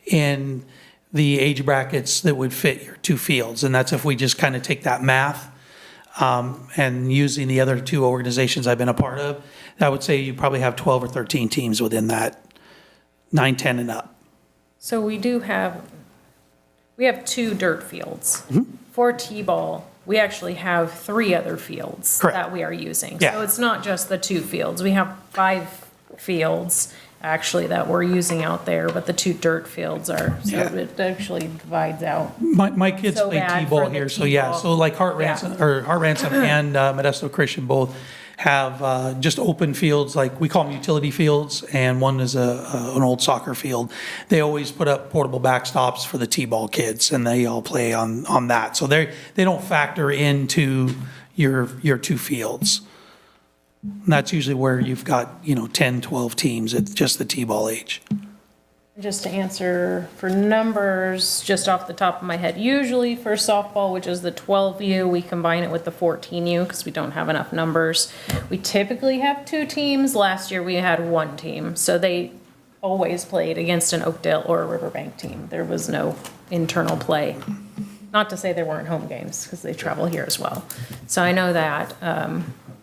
in the age brackets that would fit your 2 fields. And that's if we just kind of take that math and using the other 2 organizations I've been a part of, I would say you probably have 12 or 13 teams within that 9, 10 and up. So we have 2 dirt fields. For T-ball, we actually have 3 other fields that we are using. Yeah. So it's not just the 2 fields. We have 5 fields actually that we're using out there, but the 2 dirt fields are, so it actually divides out. My kids So play bad T-ball for the here, so yeah, T-ball. so like Hart Ransom and Modesto Christian both have just open fields, like we call them utility fields, and one is an old soccer field. They always put up portable backstops for the T-ball kids, and they all play on that. So they don't factor into your 2 fields. And that's usually where you've got, you know, 10, 12 teams at just the T-ball age. Just to answer for numbers, just off the top of my head, usually for softball, which is the 12U, we combine it with the 14U because we don't have enough numbers. We typically have 2 teams. Last year we had 1 team. So they always played against an Oakdale or a Riverbank team. There was no internal play. Not to say there weren't home games because they travel here as well. So I know that.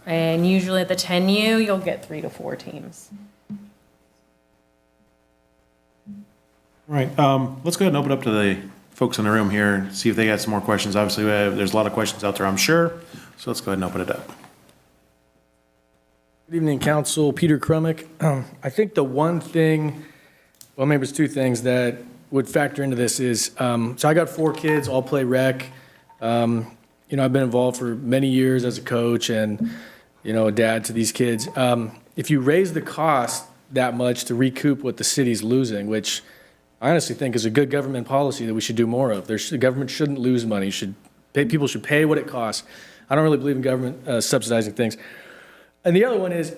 And usually at the 10U, you'll get 3 to 4 teams. All right, let's go ahead and open up to the folks in the room here and see if they got some more questions. Obviously, there's a lot of questions out there, I'm sure. So let's go ahead and open it up. Good evening, Council. Peter Krummick. I think the one thing, well, maybe it's 2 things that would factor into this is, so I got 4 kids, all play rec. You know, I've been involved for many years as a coach and, you know, a dad to these kids. If you raise the cost that much to recoup what the city's losing, which I honestly think is a good government policy that we should do more of. The government shouldn't lose money. People should pay what it costs. I don't really believe in government subsidizing things. And the other one is,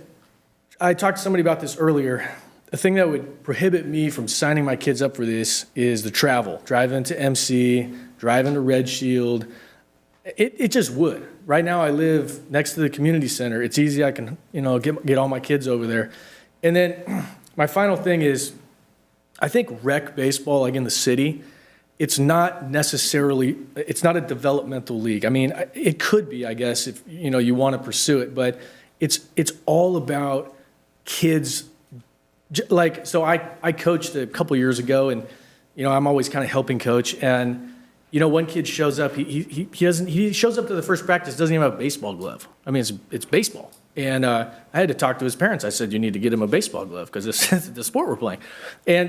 I talked to somebody about this earlier. The thing that would prohibit me from signing my kids up for this is the travel. Driving to MC, driving to Red Shield. It just would. Right now I live next to the community center. It's easy. I can, get all my kids over there. And then my final thing is, I think rec baseball, like in the city, it's not a developmental league. I mean, it could be, I guess, if, you want to pursue it, but it's all about kids. So I coached a couple years ago, and, I'm always kind of helping coach. And, one kid shows up, he shows up to the first practice, doesn't even have a baseball glove. I mean, it's baseball. And I had to talk to his parents. I said, you need to get him a baseball glove because this is the sport we're playing.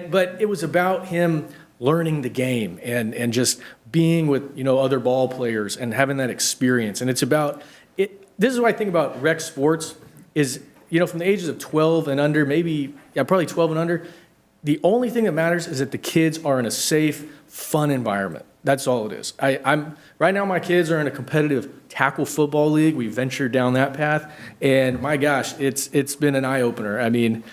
But it was about him learning the game and just being with, other ball players and having that experience. And it's about it. This is what I think about rec sports is, from the ages of 12 and under, probably 12 and under, the only thing that matters is that the kids are in a safe, fun environment. That's all it is. Right now my kids are in a competitive tackle football league. We ventured down that path, and my gosh, it's been an eye opener. I mean,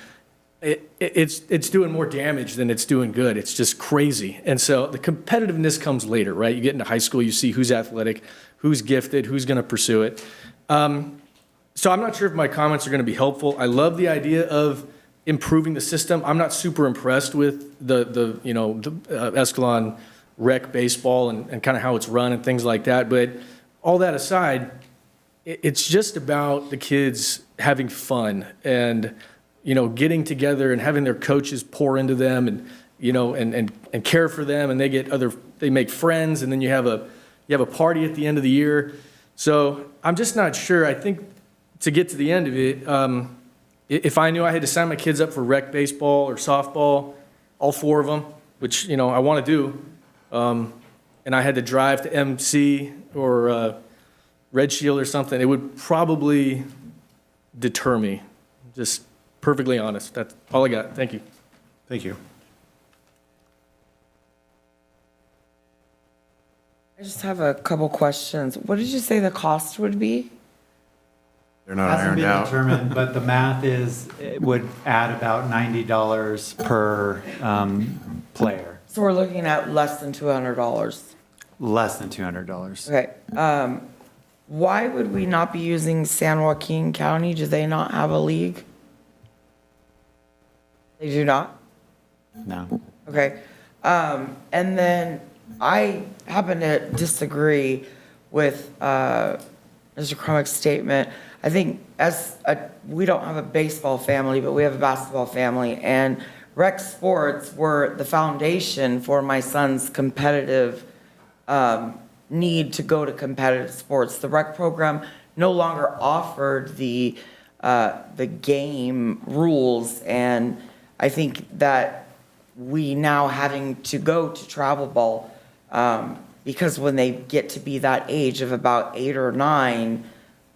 it's doing more damage than it's doing good. It's just crazy. And so the competitiveness comes later, right? You get into high school, you see who's athletic, who's gifted, who's going to pursue it. So I'm not sure if my comments are going to be helpful. I love the idea of improving the system. I'm not super impressed with the Escalon rec baseball and kind of how it's run and things like that. But all that aside, it's just about the kids having fun and, getting together and having their coaches pour into them and, and care for them, and they make friends, and then you have a party at the end of the year. So I'm just not sure. I think to get to the end of it, if I knew I had to sign my kids up for rec baseball or softball, all four of them, which, I want to do, and I had to drive to MC or Red Shield or something, it would probably deter me. Just perfectly honest. That's all I got. Thank you. Thank you. I just have a couple questions. What did you say the cost would be? They're not Hasn't ironed been out. determined, but the math it would add about $90 per player. So we're looking at less than $200. Less than $200. Okay. Why would we not be using San Joaquin County? Do they not have a league? They do not? No. Okay. And then I happen to disagree with Mr. Crumick's statement. I think we don't have a baseball family, but we have a basketball family, and rec sports were the foundation for my son's competitive need to go to competitive sports. The rec program no longer offered the game rules, and I think that we now having to go to travel ball because when they get to be that age of about 8 or 9,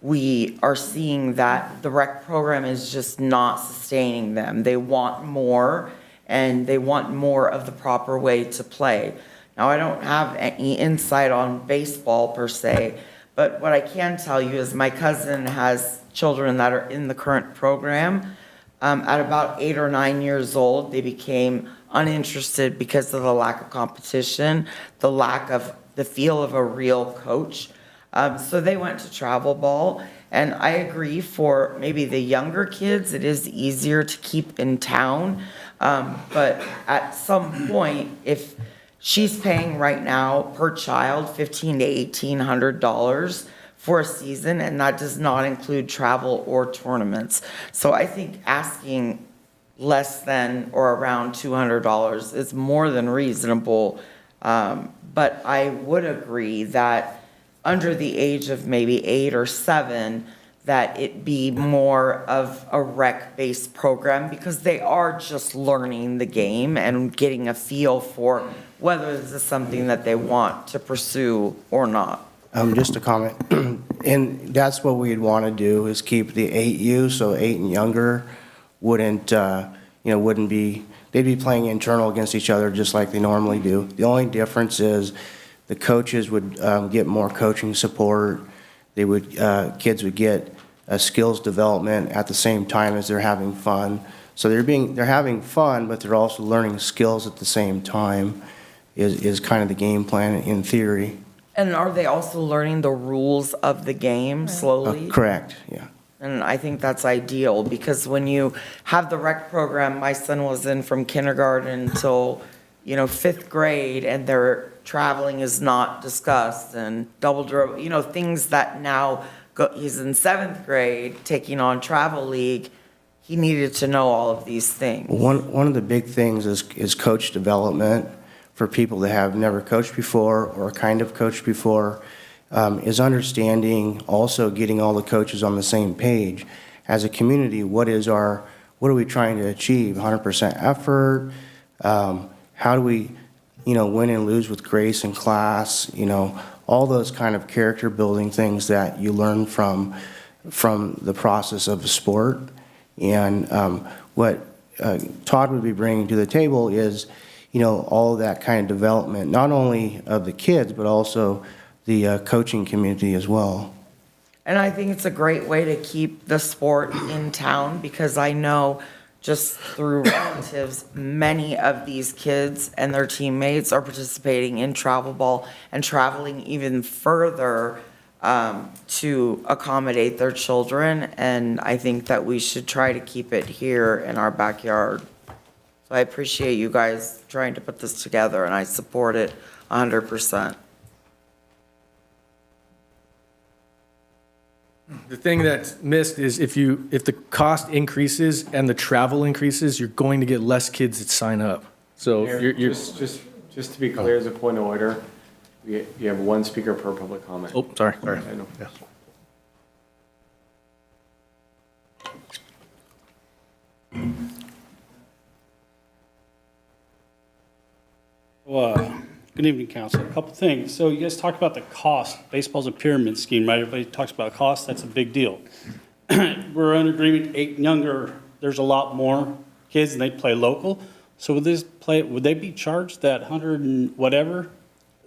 we are seeing that the rec program is just not sustaining them. They want more, and they want more of the proper way to play. Now, I don't have any insight on baseball per se, but what I can tell you is my cousin has children that are in the current program. At about 8 or 9 years old, they became uninterested because of the lack of competition, the lack of the feel of a real coach. So they went to travel ball, and I agree for maybe the younger kids, it is easier to keep in town. But at some point, if she's paying right now per child $1,500 to $1,800 for a season, and that does not include travel or tournaments. So I think asking less than or around $200 is more than reasonable. But I would agree that under the age of maybe 8 or 7, that it be more of a rec-based program, because they are just learning the game and getting a feel for whether this is something that they want to pursue or not. Just a comment, and that's what we'd want to do is keep the 8U, so 8 and younger wouldn't be, they'd be playing internal against each other just like they normally do. The only difference is the coaches would get more coaching support. Kids would get skills development at the same time as they're having fun. So they're having fun, but they're also learning skills at the same time is kind of the game plan in theory. And are they also learning the rules of the game slowly? Correct, yeah. And I think that's ideal, because when you have the rec program, my son was in from kindergarten until, 5th grade, and their traveling is not discussed, and double dribble, things that now he's in 7th grade, taking on travel league. He needed to know all of these things. One of the big things is coach development for people that have never coached before or kind of coached before, is understanding, also getting all the coaches on the same page. As a community, what are we trying to achieve? 100% effort? How do we, win and lose with grace in class? All those kind of character building things that you learn from the process of a sport. And what Todd would be bringing to the table is, all of that kind of development, not only of the kids, but also the coaching community as well. And I think it's a great way to keep the sport in town, because I know just through relatives, many of these kids and their teammates are participating in travel ball and traveling even further to accommodate their children. And I think that we should try to keep it here in our backyard. So I appreciate you guys trying to put this together, and I support it 100%. The thing that's missed is if the cost increases and the travel increases, you're going to get less kids that sign up. So you're Just to be clear, as a point of order, you have one speaker per public comment. Oh, sorry. I know. Yeah. Well, good evening, council. A couple things. So you guys talked about the cost. Baseball's a pyramid scheme, right? Everybody talks about cost. That's a big deal. We're in agreement, 8 and younger, there's a lot more kids and they play local. So would they be charged that 100 and whatever,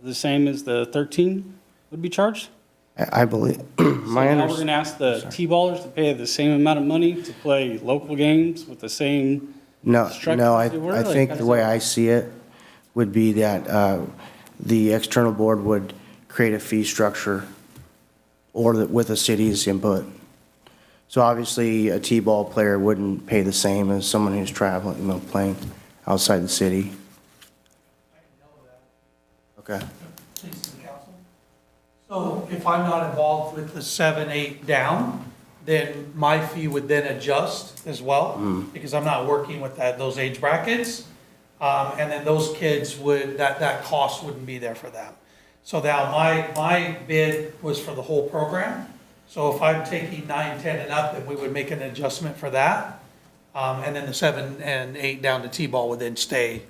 the same as the 13 would be charged? I believe, So now we're going to ask the T-ballers to pay the same amount of money to play local games with the same structure? I think the way I see it would be that the external board would create a fee structure with the city's input. So obviously, a T-ball player wouldn't pay the same as someone who's traveling, playing outside the city. Okay. So if I'm not involved with the 7, 8 down, then my fee would then adjust as well, because I'm not working with those age brackets. And then those kids that cost wouldn't be there for them. So now my bid was for the whole program. So if I'm taking 9, 10 and up, then we would make an adjustment for that. And then the 7 and 8 down to T-ball would then stay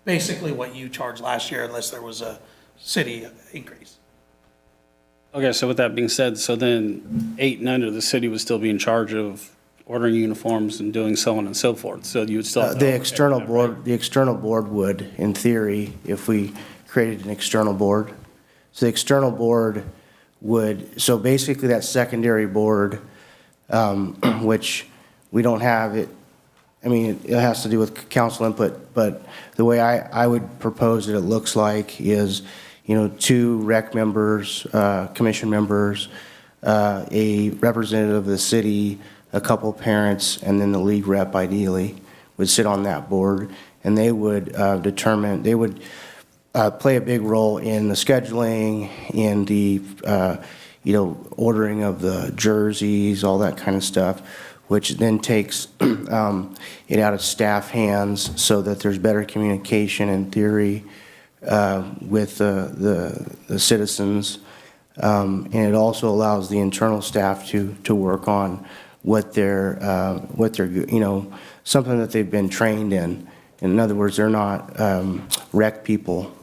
basically what you charged last year, unless there was a city increase. Okay, so with that being said, so then 8 and under, the city would still be in charge of ordering uniforms and doing so on and so forth. So you would still have to The external board would, in theory, if we created an external board. So the external board would, so basically that secondary board, which we don't have it, I mean, it has to do with council input, but the way I would propose that it looks like is, 2 rec members, commission members, a representative of the city, a couple parents, and then the league rep ideally would sit on that board, and they would play a big role in the scheduling, in the, ordering of the jerseys, all that kind of stuff, which then takes it out of staff hands so that there's better communication in theory with the citizens. And it also allows the internal staff to work on what they're, something that they've been trained in. In other words, they're not rec people.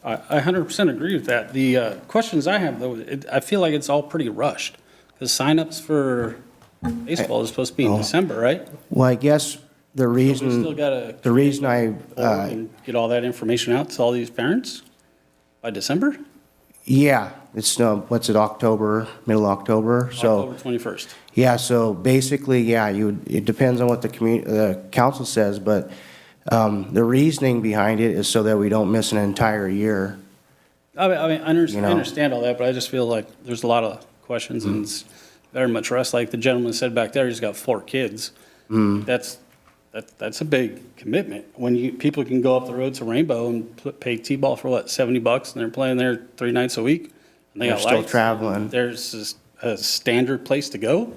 I 100% agree with that. The questions I have, though, I feel like it's all pretty rushed. Because signups for baseball is supposed to be in December, right? Well, I guess the reason, So we still gotta the reason I, and get all that information out to all these parents by December? Yeah, it's, what's it, October, middle October? So, October 21st. yeah, so basically, yeah, it depends on what the council says, but the reasoning behind it is so that we don't miss an entire year. I mean, I You know. understand all that, but I just feel like there's a lot of questions and it's very much rest. Like the gentleman said back there, he's got 4 kids. That's a big commitment. When people can go up the road to Rainbow and pay T-ball for what, $70, and they're playing there 3 nights a week. And they They're got still lights. traveling. There's a standard place to go.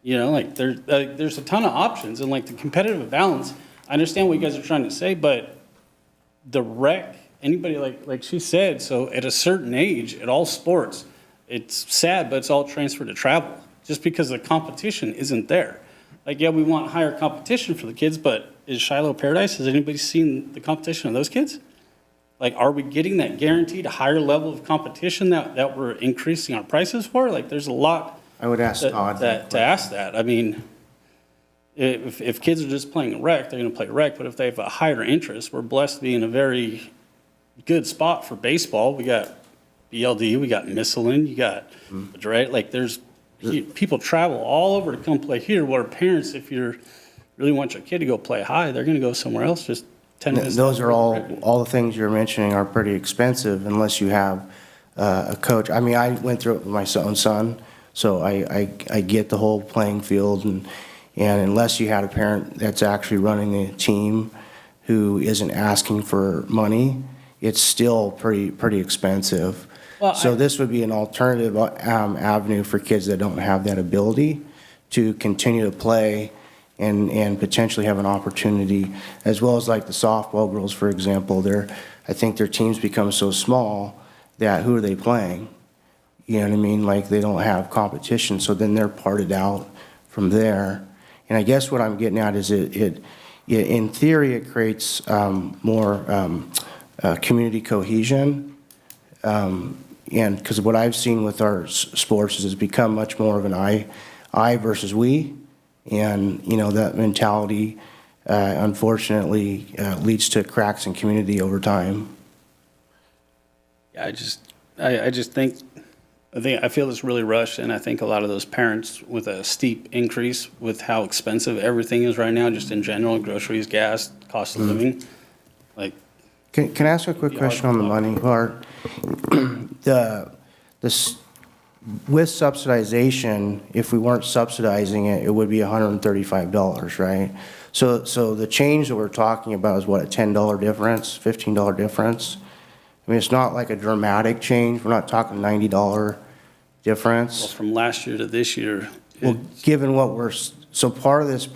You know, like there's a ton of options and like the competitive balance. I understand what you guys are trying to say, but the rec, anybody like she said, so at a certain age, at all sports, it's sad, but it's all transferred to travel just because the competition isn't there. Like, yeah, we want higher competition for the kids, but is Shiloh Paradise, has anybody seen the competition of those kids? Like, are we getting that guaranteed higher level of competition that we're increasing our prices for? Like, there's a lot. I would ask Todd. To ask that. I mean, if kids are just playing rec, they're going to play rec, but if they have a higher interest, we're blessed to be in a very good spot for baseball. We got BLD, we got Misselin, you got Madrid. Like, people travel all over to come play here, where parents, if you really want your kid to go play high, they're going to go somewhere else just 10 minutes. Those are all the things you're mentioning are pretty expensive unless you have a coach. I mean, I went through it with my own son, so I get the whole playing field, and unless you had a parent that's actually running the team who isn't asking for money, it's still pretty expensive. Well, So this would be an alternative avenue for kids that don't have that ability to continue to play and potentially have an opportunity, as well as like the softball girls, for example. I think their teams become so small that who are they playing? You know what I mean? Like, they don't have competition, so then they're parted out from there. And I guess what I'm getting at is in theory, it creates more community cohesion. And because what I've seen with our sports is it's become much more of an I versus we. And, you know, that mentality, unfortunately, leads to cracks in community over time. Yeah, I feel it's really rushed, and I think a lot of those parents with a steep increase with how expensive everything is right now, just in general, groceries, gas, cost of living, like. Can I ask a quick question on the money part? With subsidization, if we weren't subsidizing it, it would be $135, right? So the change that we're talking about is what, a $10 difference, $15 difference? I mean, it's not like a dramatic change. We're not talking $90 difference. Well, from last year to this year. Well, given so part of this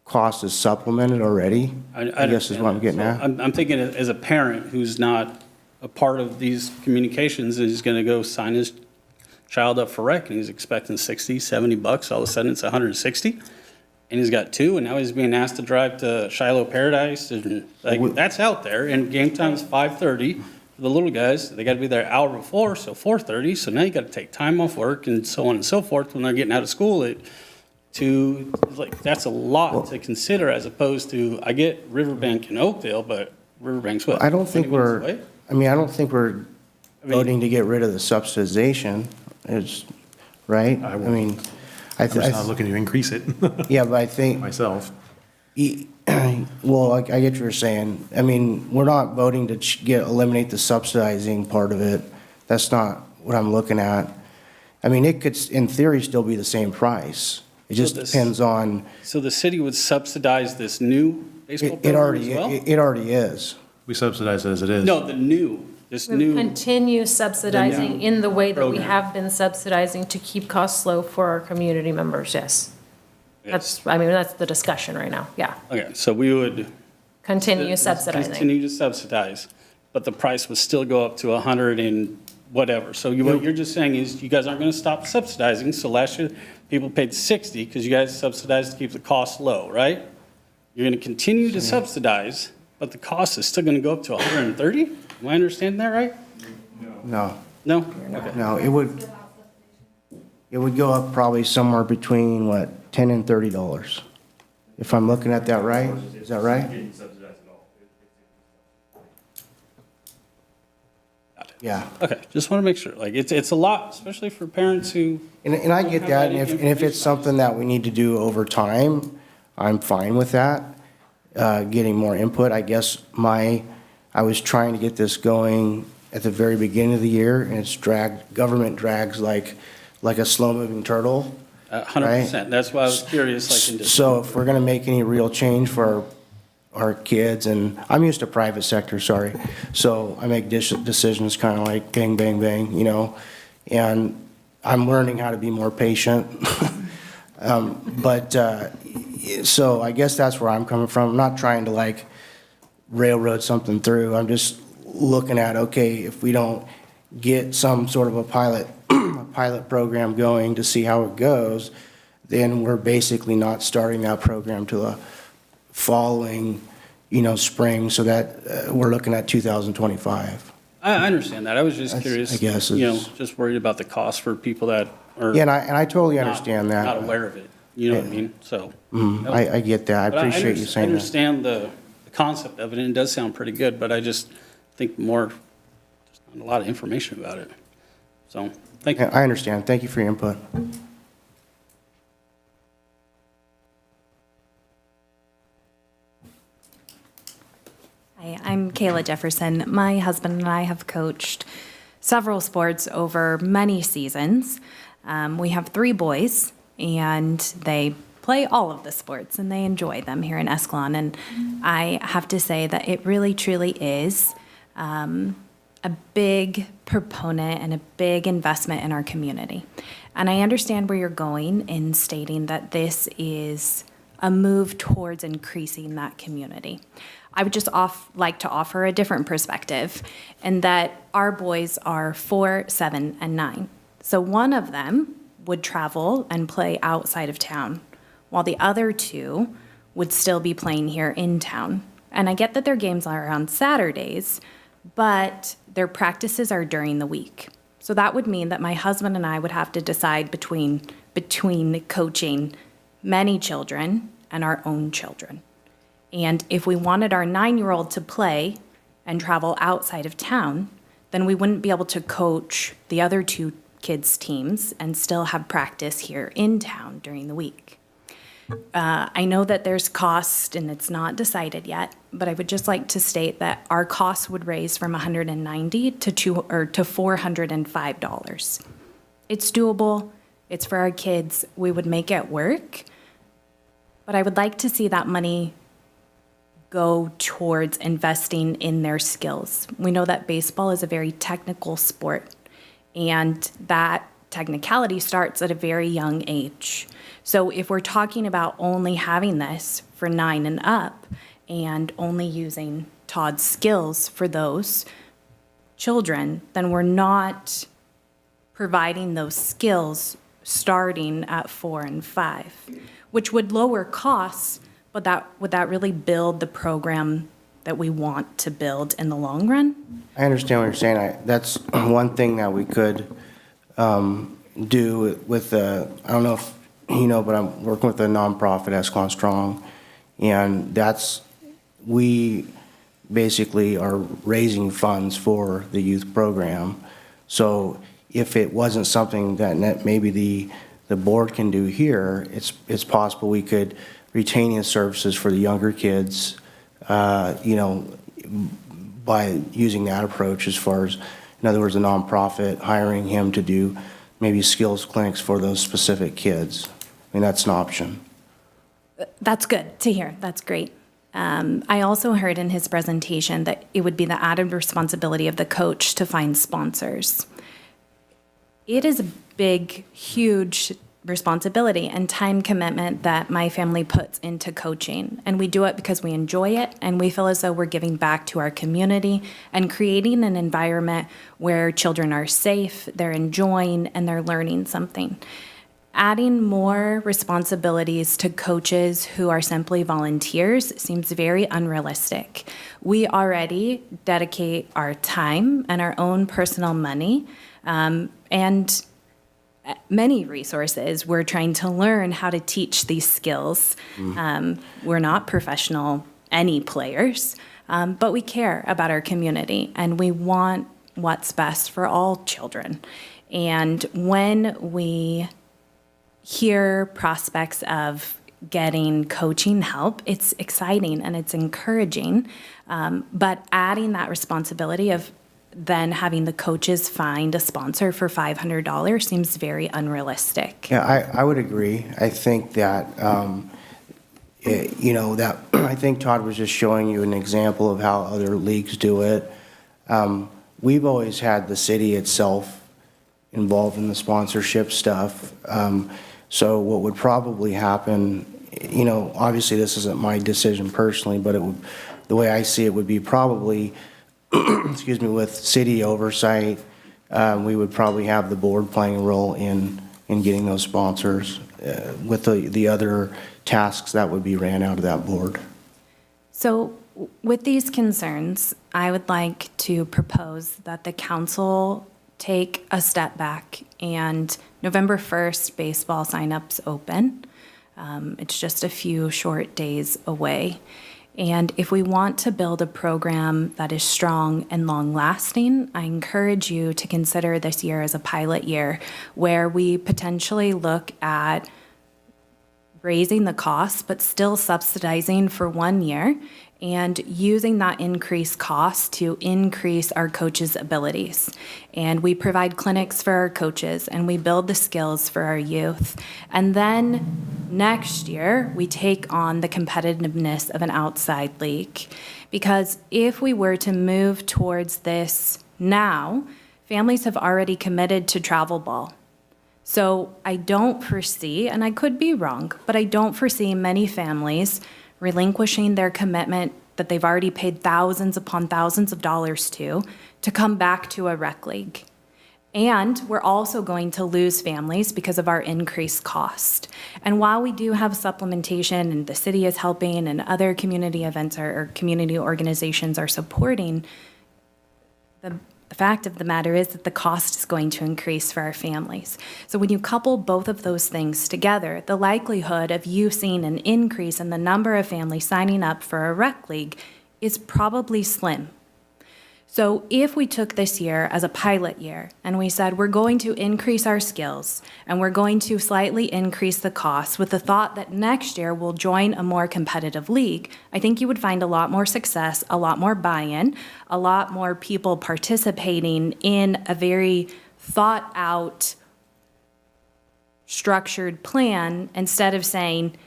cost is supplemented already, I guess is what I'm getting at. I'm thinking as a parent who's not a part of these communications, is going to go sign his child up for rec, and he's expecting $60, $70. All of a sudden, it's $160. And he's got 2, and now he's being asked to drive to Shiloh Paradise. And that's out there, and game time is 5:30. For the little guys, they got to be there an hour before, so 4:30. So now you got to take time off work and so on and so forth when they're getting out of school. That's a lot to consider, as opposed to, I get Riverbank and Oakdale, but Riverbank's what? I don't think 20 minutes away? I don't think we're voting to get rid of the subsidization. It's, right? I mean, I'm just not looking to increase it. Yeah, but I think. Myself. Well, I get what you're saying. I mean, we're not voting to eliminate the subsidizing part of it. That's not what I'm looking at. I mean, it could, in theory, still be the same price. It just depends on. So the city would subsidize this new baseball program as well? It already is. We subsidize it as it is. No, this We new. continue subsidizing in the way that we Program. have been subsidizing to keep costs low for our community members, yes. That's the discussion right now, yeah. Okay, so we would. Continue subsidizing. Continue to subsidize, but the price would still go up to 100 and whatever. So what you're just saying is you guys aren't going to stop subsidizing. So last year, people paid 60 because you guys subsidized to keep the cost low, right? You're going to continue to subsidize, but the cost is still going to go up to 130? Am I understanding that right? No. No? Okay. No, it would go up probably somewhere between, what, $10 and $30. If I'm looking at that right? Is that right? Got it. Yeah. Okay, just want to make sure. Like, it's a lot, especially for parents who. And I don't get have that, any and if information. it's something that we need to do over time, I'm fine with that, getting more input. I guess I was trying to get this going at the very beginning of the year, and government drags like a slow-moving turtle. 100%. That's why I was curious, like, in this. So if we're gonna make any real change for our kids, and I'm used to private sector, sorry, so I make decisions kind of like bang, bang, bang, you know, and I'm learning how to be more patient. So I guess that's where I'm coming from. I'm not trying to like railroad something through. I'm just looking at, okay, if we don't get some sort of a pilot program going to see how it goes, then we're basically not starting that program till the following, spring, so that we're looking at 2025. I understand that. I was just curious. I guess just worried about the cost for people that are. Yeah, and I totally understand that. Not aware of it. You know what I mean? So. I get that. I appreciate you saying I that. understand the concept of it, and it does sound pretty good, but I just think just not a lot of information about it. So, thank you. I understand. Thank you for your input. Hi, I'm Kayla Jefferson. My husband and I have coached several sports over many seasons. We have 3 boys, and they play all of the sports, and they enjoy them here in Escalon. And I have to say that it really, truly is a big proponent and a big investment in our community. And I understand where you're going in stating that this is a move towards increasing that community. I would just like to offer a different perspective in that our boys are 4, 7, and 9. So one of them would travel and play outside of town, while the other 2 would still be playing here in town. And I get that their games are on Saturdays, but their practices are during the week. So that would mean that my husband and I would have to decide between coaching many children and our own children. And if we wanted our 9-year-old to play and travel outside of town, then we wouldn't be able to coach the other 2 kids' teams and still have practice here in town during the week. I know that there's cost and it's not decided yet, but I would just like to state that our costs would raise from $190 to $405. It's doable. It's for our kids. We would make it work. But I would like to see that money go towards investing in their skills. We know that baseball is a very technical sport, and that technicality starts at a very young age. So if we're talking about only having this for 9 and up and only using Todd's skills for those children, then we're not providing those skills starting at 4 and 5, which would lower costs, but would that really build the program that we want to build in the long run? I understand what you're saying. That's one thing that we could do with I don't know if but I'm working with a nonprofit, Escalon Strong, and we basically are raising funds for the youth program. So if it wasn't something that maybe the board can do here, it's possible we could retain the services for the younger kids, by using that approach as far as, in other words, a nonprofit hiring him to do maybe skills clinics for those specific kids. I mean, that's an option. That's good to hear. That's great. I also heard in his presentation that it would be the added responsibility of the coach to find sponsors. It is a big, huge responsibility and time commitment that my family puts into coaching. And we do it because we enjoy it, and we feel as though we're giving back to our community and creating an environment where children are safe, they're enjoying, and they're learning something. Adding more responsibilities to coaches who are simply volunteers seems very unrealistic. We already dedicate our time and our own personal money and many resources. We're trying to learn how to teach these skills. We're not professional any players, but we care about our community, and we want what's best for all children. And when we hear prospects of getting coaching help, it's exciting and it's encouraging. But adding that responsibility of then having the coaches find a sponsor for $500 seems very unrealistic. Yeah, I would agree. I think that, that I think Todd was just showing you an example of how other leagues do it. We've always had the city itself involved in the sponsorship stuff. So what would probably happen, obviously this isn't my decision personally, but the way I see it would be probably, excuse me, with city oversight, we would probably have the board playing a role in getting those sponsors with the other tasks that would be ran out of that board. So with these concerns, I would like to propose that the council take a step back, and November 1st, baseball signups open. It's just a few short days away. And if we want to build a program that is strong and long-lasting, I encourage you to consider this year as a pilot year where we potentially look at raising the costs, but still subsidizing for 1 year and using that increased cost to increase our coaches' abilities. And we provide clinics for our coaches and we build the skills for our youth. And then next year, we take on the competitiveness of an outside league. Because if we were to move towards this now, families have already committed to travel ball. So I don't foresee, and I could be wrong, but I don't foresee many families relinquishing their commitment that they've already paid thousands upon thousands of dollars to come back to a rec league. And we're also going to lose families because of our increased cost. And while we do have supplementation and the city is helping and other community events or community organizations are supporting, the fact of the matter is that the cost is going to increase for our families. So when you couple both of those things together, the likelihood of you seeing an increase in the number of families signing up for a rec league is probably slim. So if we took this year as a pilot year and we said we're going to increase our skills and we're going to slightly increase the costs with the thought that next year we'll join a more competitive league, I think you would find a lot more success, a lot more buy-in, a lot more people participating in a very thought out, structured plan instead of saying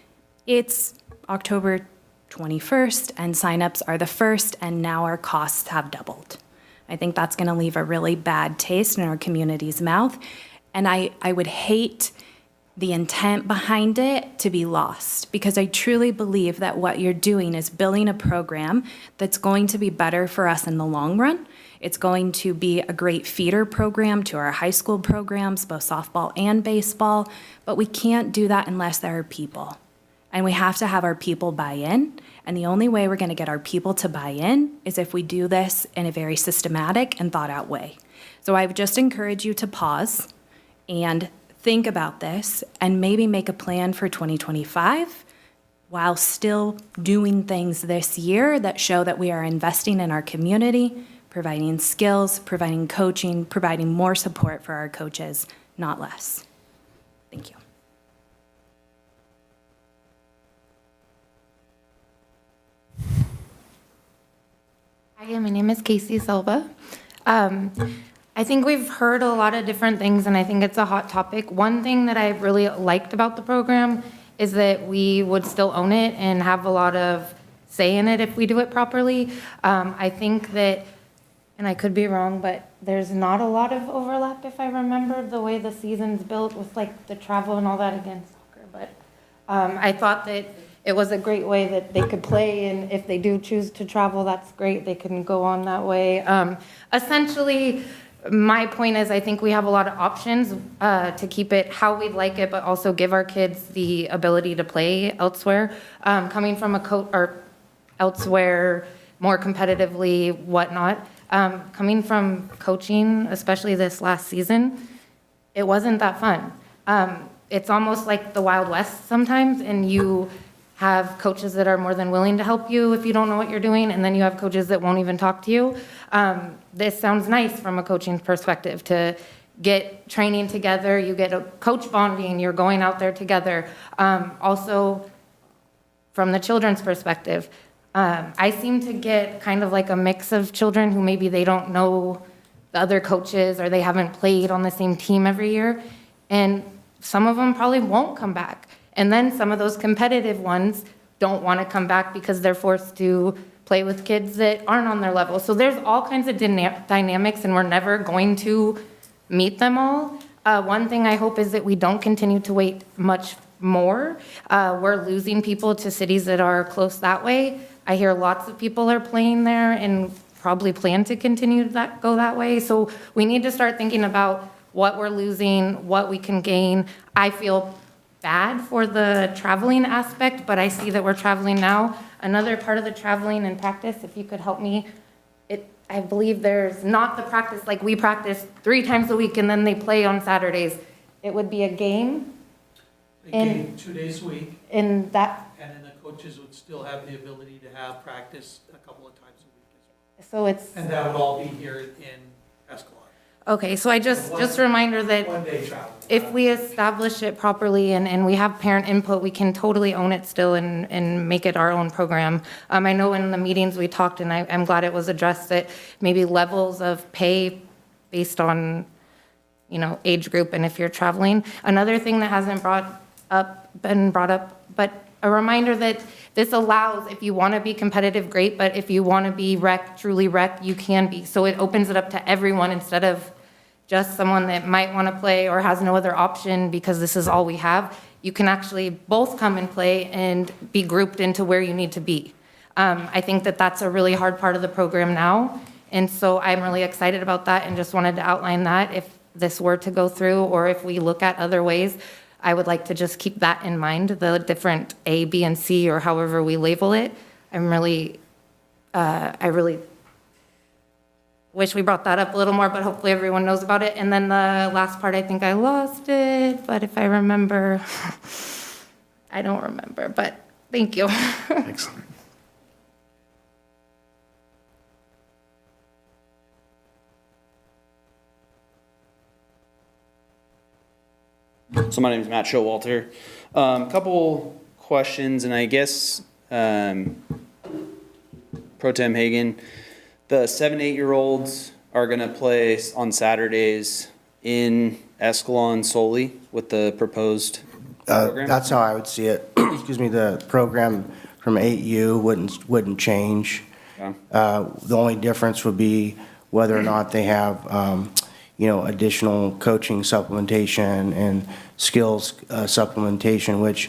it's October 21st and signups are the 1st and now our costs have doubled. I think that's going to leave a really bad taste in our community's mouth. And I would hate the intent behind it to be lost because I truly believe that what you're doing is building a program that's going to be better for us in the long run. It's going to be a great feeder program to our high school programs, both softball and baseball, but we can't do that unless there are people. And we have to have our people buy in. And the only way we're going to get our people to buy in is if we do this in a very systematic and thought out way. So I would just encourage you to pause and think about this and maybe make a plan for 2025 while still doing things this year that show that we are investing in our community, providing skills, providing coaching, providing more support for our coaches, not less. Thank you. Hi, my name is Casey Silva. I think we've heard a lot of different things, and I think it's a hot topic. One thing that I really liked about the program is that we would still own it and have a lot of say in it if we do it properly. I think that, and I could be wrong, but there's not a lot of overlap, if I remember, the way the season's built with like the travel and all that against soccer. But I thought that it was a great way that they could play, and if they do choose to travel, that's great. They can go on that way. Essentially, my point is I think we have a lot of options to keep it how we'd like it, but also give our kids the ability to play elsewhere. Coming from a coach or elsewhere, more competitively, whatnot. Coming from coaching, especially this last season, it wasn't that fun. It's almost like the Wild West sometimes, and you have coaches that are more than willing to help you if you don't know what you're doing, and then you have coaches that won't even talk to you. This sounds nice from a coaching perspective to get training together, you get a coach bonding, you're going out there together. Also, from the children's perspective, I seem to get kind of like a mix of children who maybe they don't know the other coaches or they haven't played on the same team every year. And some of them probably won't come back. And then some of those competitive ones don't want to come back because they're forced to play with kids that aren't on their level. So there's all kinds of dynamics, and we're never going to meet them all. One thing I hope is that we don't continue to wait much more. We're losing people to cities that are close that way. I hear lots of people are playing there and probably plan to continue that go that way. So we need to start thinking about what we're losing, what we can gain. I feel bad for the traveling aspect, but I see that we're traveling now. Another part of the traveling and practice, if you could help me, I believe there's not the practice, like we practice 3 times a week and then they play on Saturdays. It would be a game. A game 2 days a week. And that. And then the coaches would still have the ability to have practice a couple of times a week as So well. it's. And that would all be here in Escalon. Okay, so I just a reminder that 1 day travel. if we establish it properly and we have parent input, we can totally own it still and make it our own program. I know in the meetings we talked, and I'm glad it was addressed, that maybe levels of pay based on, age group and if you're traveling. Another thing that hasn't been brought up, but a reminder that this allows, if you want to be competitive, great, but if you want to be truly rec, you can be. So it opens it up to everyone instead of just someone that might want to play or has no other option because this is all we have. You can actually both come and play and be grouped into where you need to be. I think that that's a really hard part of the program now. And so I'm really excited about that and just wanted to outline that if this were to go through or if we look at other ways, I would like to just keep that in mind, the different A, B, and C, or however we label it. I really wish we brought that up a little more, but hopefully everyone knows about it. And then the last part, I think I lost it, but if I remember, I don't remember, but thank you. Thanks. So my name is Matt Showalter. Couple questions, and I guess Pro Tem Hagan, the 7-8-year-olds are going to play on Saturdays in Escalon solely with the proposed program? That's how I would see it. Excuse me, the program from 8U wouldn't change. Okay. The only difference would be whether or not they have, additional coaching supplementation and skills supplementation, which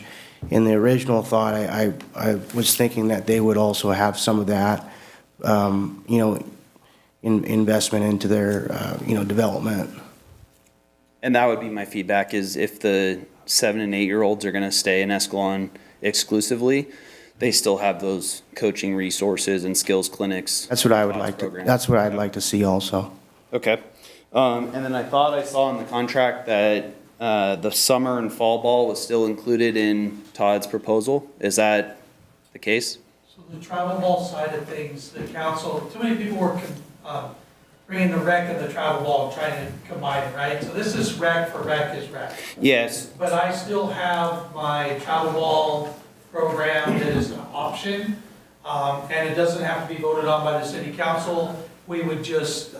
in the original thought, I was thinking that they would also have some of that, investment into their, development. And that would be my feedback, is if the 7 and 8-year-olds are going to stay in Escalon exclusively, they still have those coaching resources and skills clinics. That's what I would like to, that's what I'd like to see also. Okay. And then I thought I saw in the contract that the summer and fall ball was still included in Todd's proposal. Is that the case? So the travel ball side of things, the council, too many people were bringing the rec and the travel ball and trying to combine it, right? So this is rec for rec is rec. Yes. But I still have my travel ball program that is an option, and it doesn't have to be voted on by the city council. We would just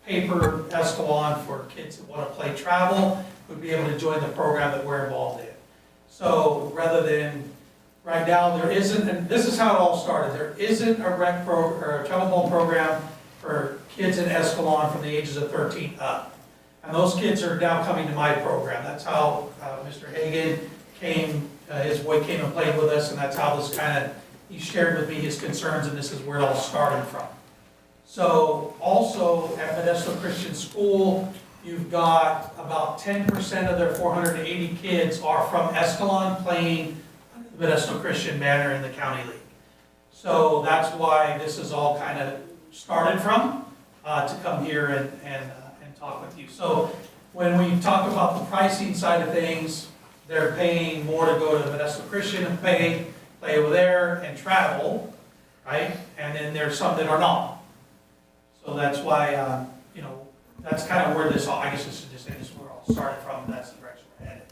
paper Escalon for kids that want to play travel, would be able to join the program that we're involved in. So rather than, right now, there isn't, and this is how it all started, there isn't a rec or a travel ball program for kids in Escalon from the ages of 13 up. And those kids are now coming to my program. That's how Mr. Hagan came, his boy came and played with us, and that's how this he shared with me his concerns, and this is where it all started from. So also at Modesto Christian School, you've got about 10% of their 480 kids are from Escalon playing the Modesto Christian banner in the county league. So that's why this is all kind of started from, to come here and talk with you. So when we talk about the pricing side of things, they're paying more to go to Modesto Christian and play over there and travel, right? And then there's some that are not. So that's why, you know, that's kind of where this, I guess this is just, this is where all started from, that's the direction we're headed.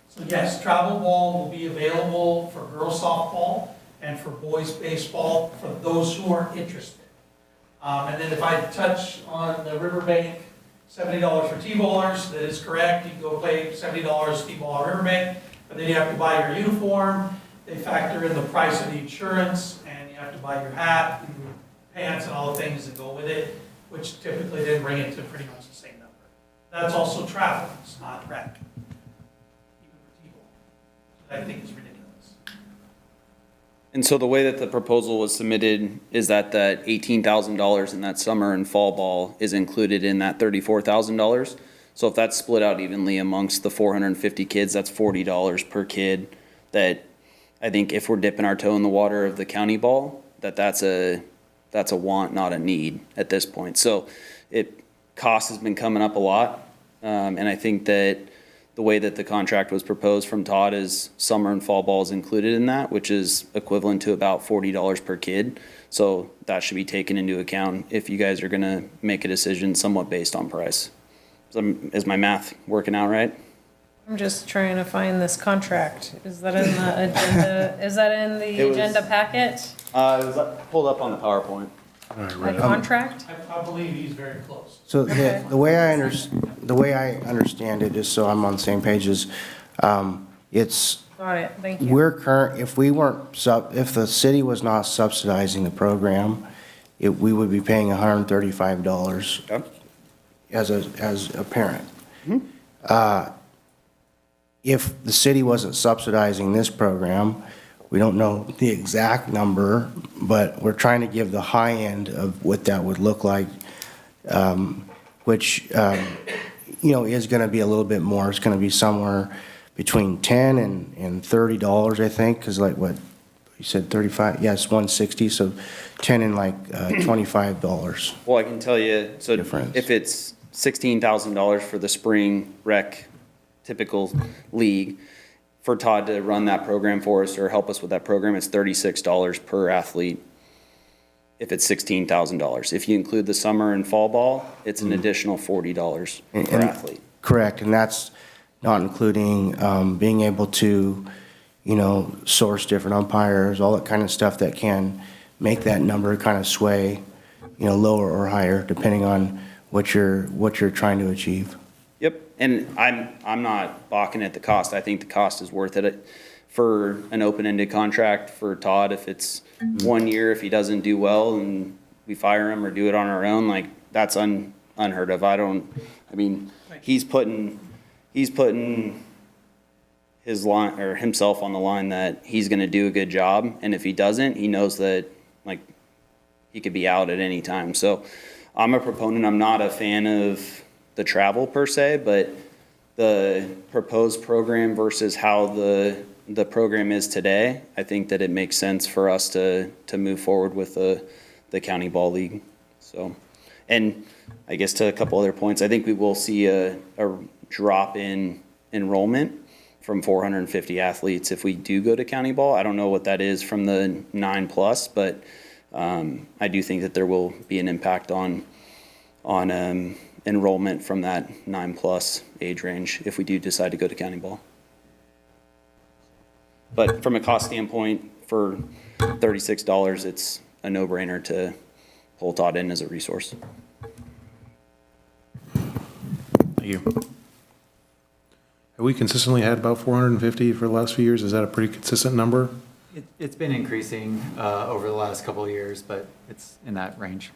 So yes, travel ball will be available for girls softball and for boys baseball for those who are interested. And then if I touch on the Riverbank, $70 for T-ballers, that is correct. You can go play $70 T-ball at Riverbank, but then you have to buy your uniform. They factor in the price of the insurance, and you have to buy your hat and your pants and all the things that go with it, which typically then bring it to pretty much the same number. That's also travel, it's not rec, even for T-ball. I think is ridiculous. And so the way that the proposal was submitted is that that $18,000 in that summer and fall ball is included in that $34,000. So if that's split out evenly amongst the 450 kids, that's $40 per kid. That I think if we're dipping our toe in the water of the county ball, that's a want, not a need at this point. So cost has been coming up a lot. And I think that the way that the contract was proposed from Todd is summer and fall ball is included in that, which is equivalent to about $40 per kid. So that should be taken into account if you guys are going to make a decision somewhat based on price. Is my math working out right? I'm just trying to find this contract. Is that in the agenda? Is that in the agenda packet? It was pulled up on the PowerPoint. The contract? I believe he's very close. So the way I understand it, just so I'm on the same page, is it's, Got it, thank you. if the city was not subsidizing the program, we would be paying $135 as a parent. If the city wasn't subsidizing this program, we don't know the exact number, but we're trying to give the high end of what that would look like, which, you know, is going to be a little bit more. It's going to be somewhere between $10 and $30, I think, because like what you said, 35, yes, 160, so 10 and like $25. Well, I can tell you, so if it's $16,000 for the spring rec typical league, for Todd to run that program for us or help us with that program, it's $36 per athlete if it's $16,000. If you include the summer and fall ball, it's an additional $40 per athlete. Correct, and that's not including being able to, you know, source different umpires, all that kind of stuff that can make that number kind of sway, you know, lower or higher, depending on what you're trying to achieve. Yep, and I'm not balking at the cost. I think the cost is worth it for an open-ended contract for Todd. If it's 1 year, if he doesn't do well and we fire him or do it on our own, like that's unheard of. He's putting his line or himself on the line that he's going to do a good job, and if he doesn't, he knows that like he could be out at any time. So I'm a proponent. I'm not a fan of the travel per se, but the proposed program versus how the program is today, I think that it makes sense for us to move forward with the county ball league. So, and I guess to a couple other points, I think we will see a drop in enrollment from 450 athletes if we do go to county ball. I don't know what that is from the 9+, but I do think that there will be an impact on enrollment from that 9+ age range if we do decide to go to county ball. But from a cost standpoint, for $36, it's a no-brainer to pull Todd in as a resource. Thank you. Have we consistently had about 450 for the last few years? Is that a pretty consistent number? It's been increasing over the last couple of years, but it's in that range.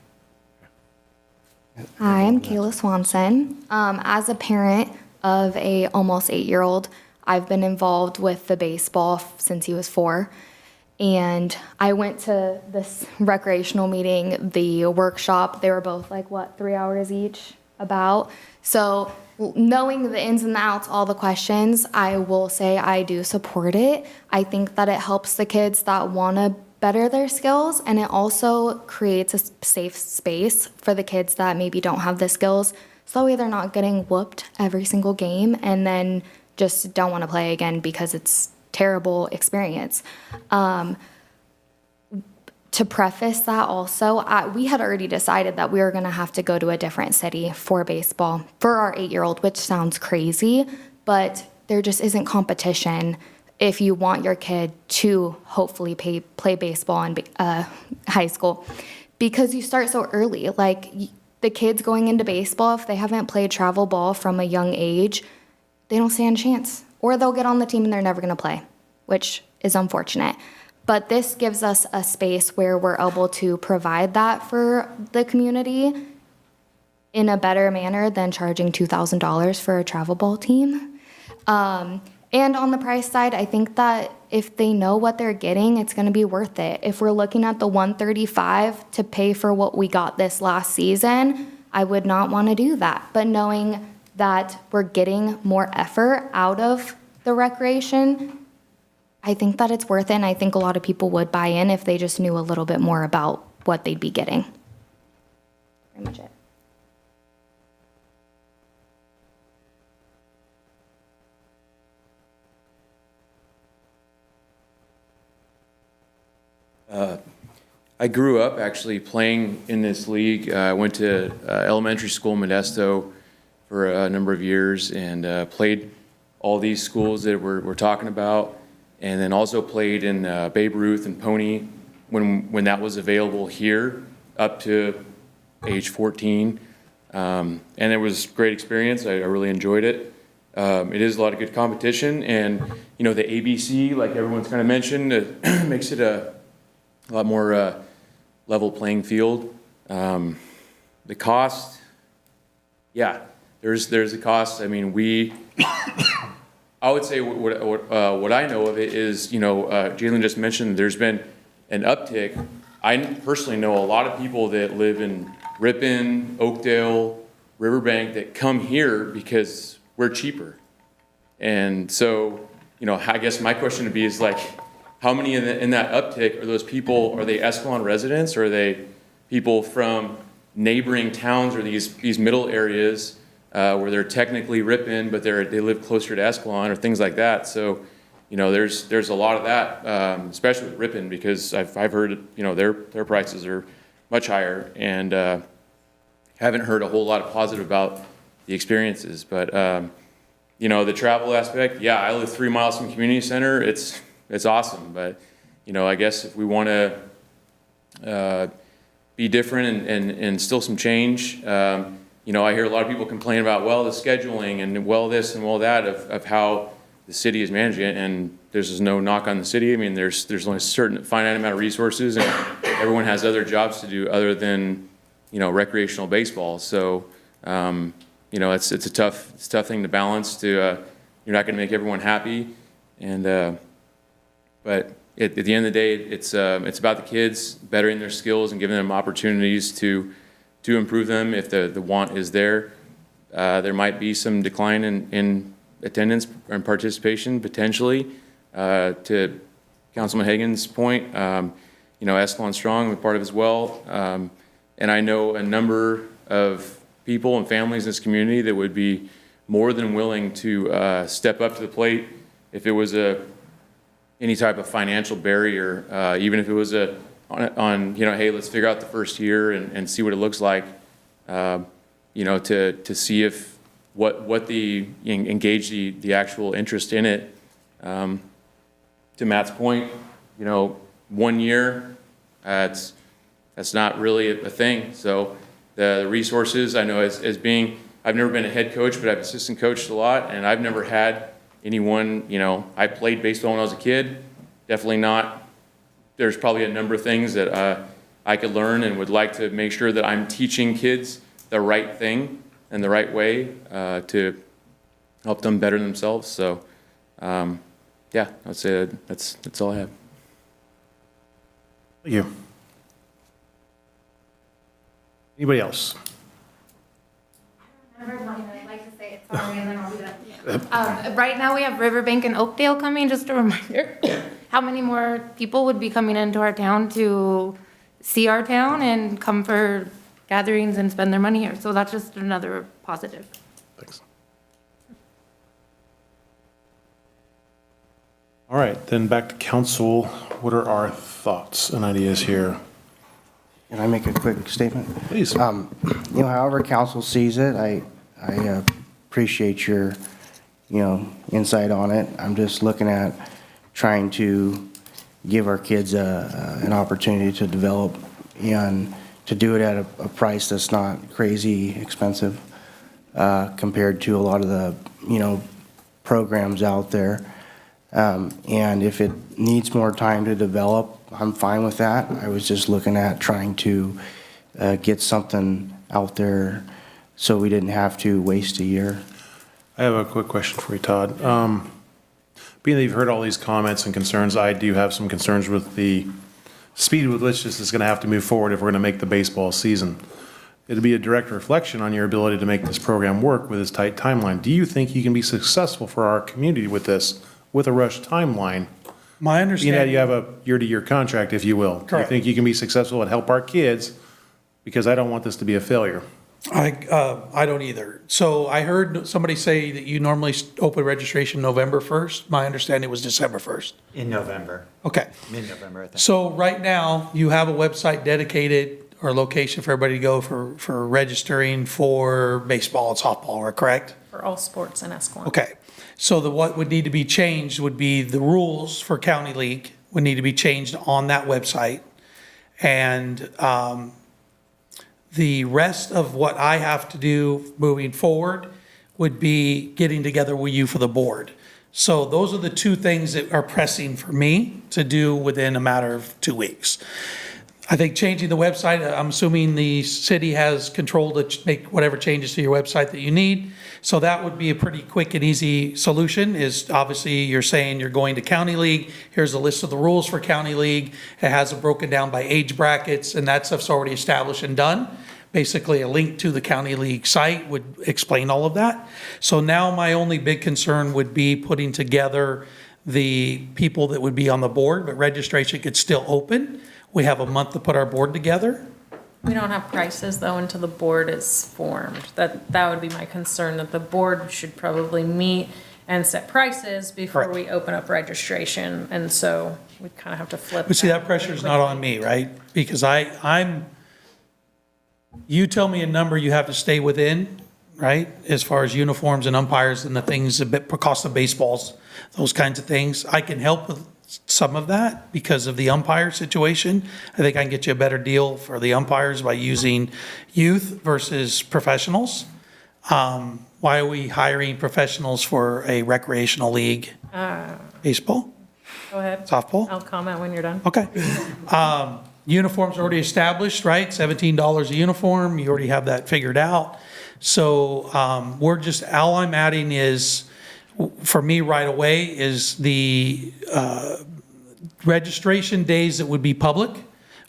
Hi, I'm Kayla Swanson. As a parent of a almost 8-year-old, I've been involved with the baseball since he was 4. And I went to this recreational meeting, the workshop. They were both like, 3 hours each about. So knowing the ins and outs, all the questions, I will say I do support it. I think that it helps the kids that want to better their skills, and it also creates a safe space for the kids that maybe don't have the skills, so that way they're not getting whooped every single game and then just don't want to play again because it's terrible experience. To preface that also, we had already decided that we were going to have to go to a different city for baseball for our 8-year-old, which sounds crazy, but there just isn't competition if you want your kid to hopefully play baseball in high school, because you start so early. Like, the kids going into baseball, if they haven't played travel ball from a young age, they don't stand a chance. Or they'll get on the team and they're never going to play, which is unfortunate. But this gives us a space where we're able to provide that for the community in a better manner than charging $2,000 for a travel ball team. And on the price side, I think that if they know what they're getting, it's going to be worth it. If we're looking at the $135 to pay for what we got this last season, I would not want to do that. But knowing that we're getting more effort out of the recreation, I think that it's worth it, and I think a lot of people would buy in if they just knew a little bit more about what they'd be getting. Pretty much it. I grew up actually playing in this league. I went to elementary school in Modesto for a number of years and played all these schools that we're talking about, and then also played in Babe Ruth and Pony when that was available here up to age 14. And it was a great experience. I really enjoyed it. It is a lot of good competition, and you know, the ABC, like everyone's kind of mentioned, it makes it a lot more level playing field. The cost, yeah, there's a cost. I mean, I would say what I know of it is, you know, Jalen just mentioned there's been an uptick. I personally know a lot of people that live in Ripon, Oakdale, Riverbank that come here because we're cheaper. And so, you know, I guess my question would be is like, how many in that uptick are those people? Are they Escalon residents, or are they people from neighboring towns or these middle areas where they're technically Ripon, but they live closer to Escalon or things like that? So, you know, there's a lot of that, especially with Ripon, because I've heard, you know, their prices are much higher, and haven't heard a whole lot of positive about the experiences. But you know, the travel aspect, yeah, I live 3 miles from community center. It's awesome, but you know, I guess if we want to be different and instill some change, you know, I hear a lot of people complain about, well, the scheduling and well this and well that of how the city is managing it, and there's no knock on the city. I mean, there's only a certain finite amount of resources, and everyone has other jobs to do other than, you know, recreational baseball. So, you know, it's a tough thing to balance. You're not going to make everyone happy, and but at the end of the day, it's about the kids bettering their skills and giving them opportunities to improve them. If the want is there, there might be some decline in attendance and participation potentially. To Councilman Hagan's point, you know, Escalon Strong, I'm a part of as well, and I know a number of people and families in this community that would be more than willing to step up to the plate if it was any type of financial barrier, even if it was on, you know, hey, let's figure out the first year and see what it looks like, you know, to see if what engage the actual interest in it. To Matt's point, you know, 1 year, that's not really a thing. So the resources, I know as being, I've never been a head coach, but I've assistant coached a lot, and I've never had anyone, you know, I played baseball when I was a kid, definitely not. There's probably a number of things that I could learn and would like to make sure that I'm teaching kids the right thing and the right way to help them better themselves. So, yeah, I'd say that's all I have. Thank you. Anybody else? I'd like to say it, sorry, and then I'll do that. Right now, we have Riverbank and Oakdale coming, just a reminder. How many more people would be coming into our town to see our town and come for gatherings and spend their money here? So that's just another positive. Thanks. All right, then back to council. What are our thoughts and ideas here? Can I make a quick statement? Please. However council sees it, I appreciate your, insight on it. I'm just looking at trying to give our kids an opportunity to develop and to do it at a price that's not crazy expensive compared to a lot of the, programs out there. And if it needs more time to develop, I'm fine with that. I was just looking at trying to get something out there so we didn't have to waste a year. I have a quick question for you, Todd. Being that you've heard all these comments and concerns, I do have some concerns with the speed with which this is going to have to move forward if we're going to make the baseball season. It'll be a direct reflection on your ability to make this program work with this tight timeline. Do you think you can be successful for our community with this, with a rush timeline? My Being understanding. that you have a year-to-year contract, if you will. Do you Correct. think you can be successful and help our kids? Because I don't want this to be a failure. I don't either. So I heard somebody say that you normally open registration November 1st. My understanding was December 1st. In November, Okay. mid-November, I think. So right now, you have a website dedicated or location for everybody to go for registering for baseball and softball, correct? For all sports in Escalon. Okay. So what would need to be changed would be the rules for county league would need to be changed on that website. And the rest of what I have to do moving forward would be getting together with you for the board. So those are the two things that are pressing for me to do within a matter of 2 weeks. I think changing the website, I'm assuming the city has control to make whatever changes to your website that you need. So that would be a pretty quick and easy solution, is obviously you're saying you're going to county league. Here's a list of the rules for county league. It has it broken down by age brackets, and that stuff's already established and done. Basically, a link to the county league site would explain all of that. So now my only big concern would be putting together the people that would be on the board, but registration could still open. We have a month to put our board together. We don't have prices though until the board is formed. That would be my concern, that the board should probably meet and set prices before Correct. we open up registration. And so we kind of have to flip. But see, that pressure's not on me, right? Because you tell me a number you have to stay within, right? As far as uniforms and umpires and the things, a bit cost of baseballs, those kinds of things. I can help with some of that because of the umpire situation. I think I can get you a better deal for the umpires by using youth versus professionals. Why are we hiring professionals for a recreational league? Baseball? Go ahead. Softball? I'll comment when you're done. Okay. Uniforms already established, right? $17 a uniform. You already have that figured out. So all I'm adding is, for me right away, is the registration days that would be public,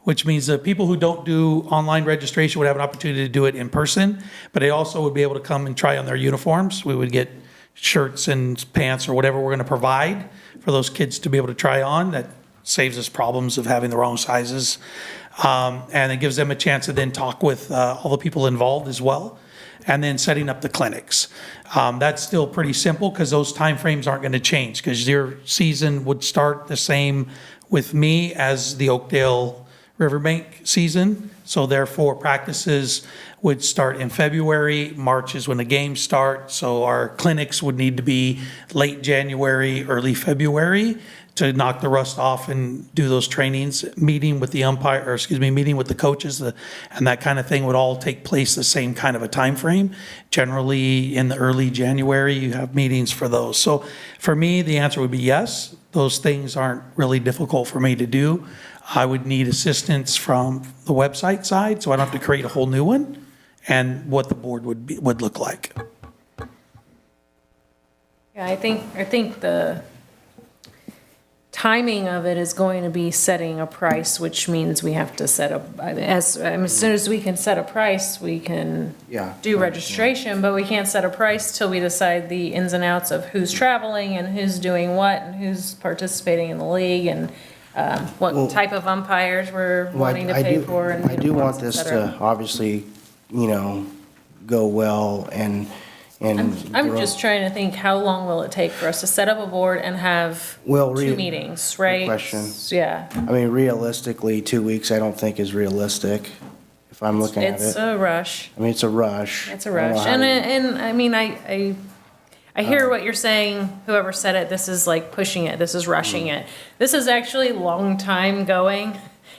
which means that people who don't do online registration would have an opportunity to do it in person, but they also would be able to come and try on their uniforms. We would get shirts and pants or whatever we're going to provide for those kids to be able to try on. That saves us problems of having the wrong sizes. And it gives them a chance to then talk with all the people involved as well. And then setting up the clinics. That's still pretty simple because those timeframes aren't going to change, because your season would start the same with me as the Oakdale Riverbank season. So therefore, practices would start in February. March is when the games start. So our clinics would need to be late January, early February to knock the rust off and do those trainings. Meeting with meeting with the coaches, and that kind of thing would all take place the same kind of a time frame. Generally, in the early January, you have meetings for those. So for me, the answer would be yes. Those things aren't really difficult for me to do. I would need assistance from the website side, so I don't have to create a whole new one, and what the board would look like. Yeah, I think the timing of it is going to be setting a price, which means we have to set as soon as we can set a price, we can do registration, but we can't set a price till we decide the ins and outs of who's traveling and who's doing what and who's participating in the league and what type of umpires we're wanting to pay for. And I do want uniforms, this et cetera. to obviously, go well, and I'm just trying to think, how long will it take for us to set up a board and have Well, two meetings, right? question. Yeah. I mean, realistically, 2 weeks I don't think is realistic, if I'm looking at It's it. a rush. I mean, it's a rush. It's a I don't know rush. how And I mean, I hear what you're saying, whoever said it, this is like pushing it, this is rushing it. This is actually a long time going.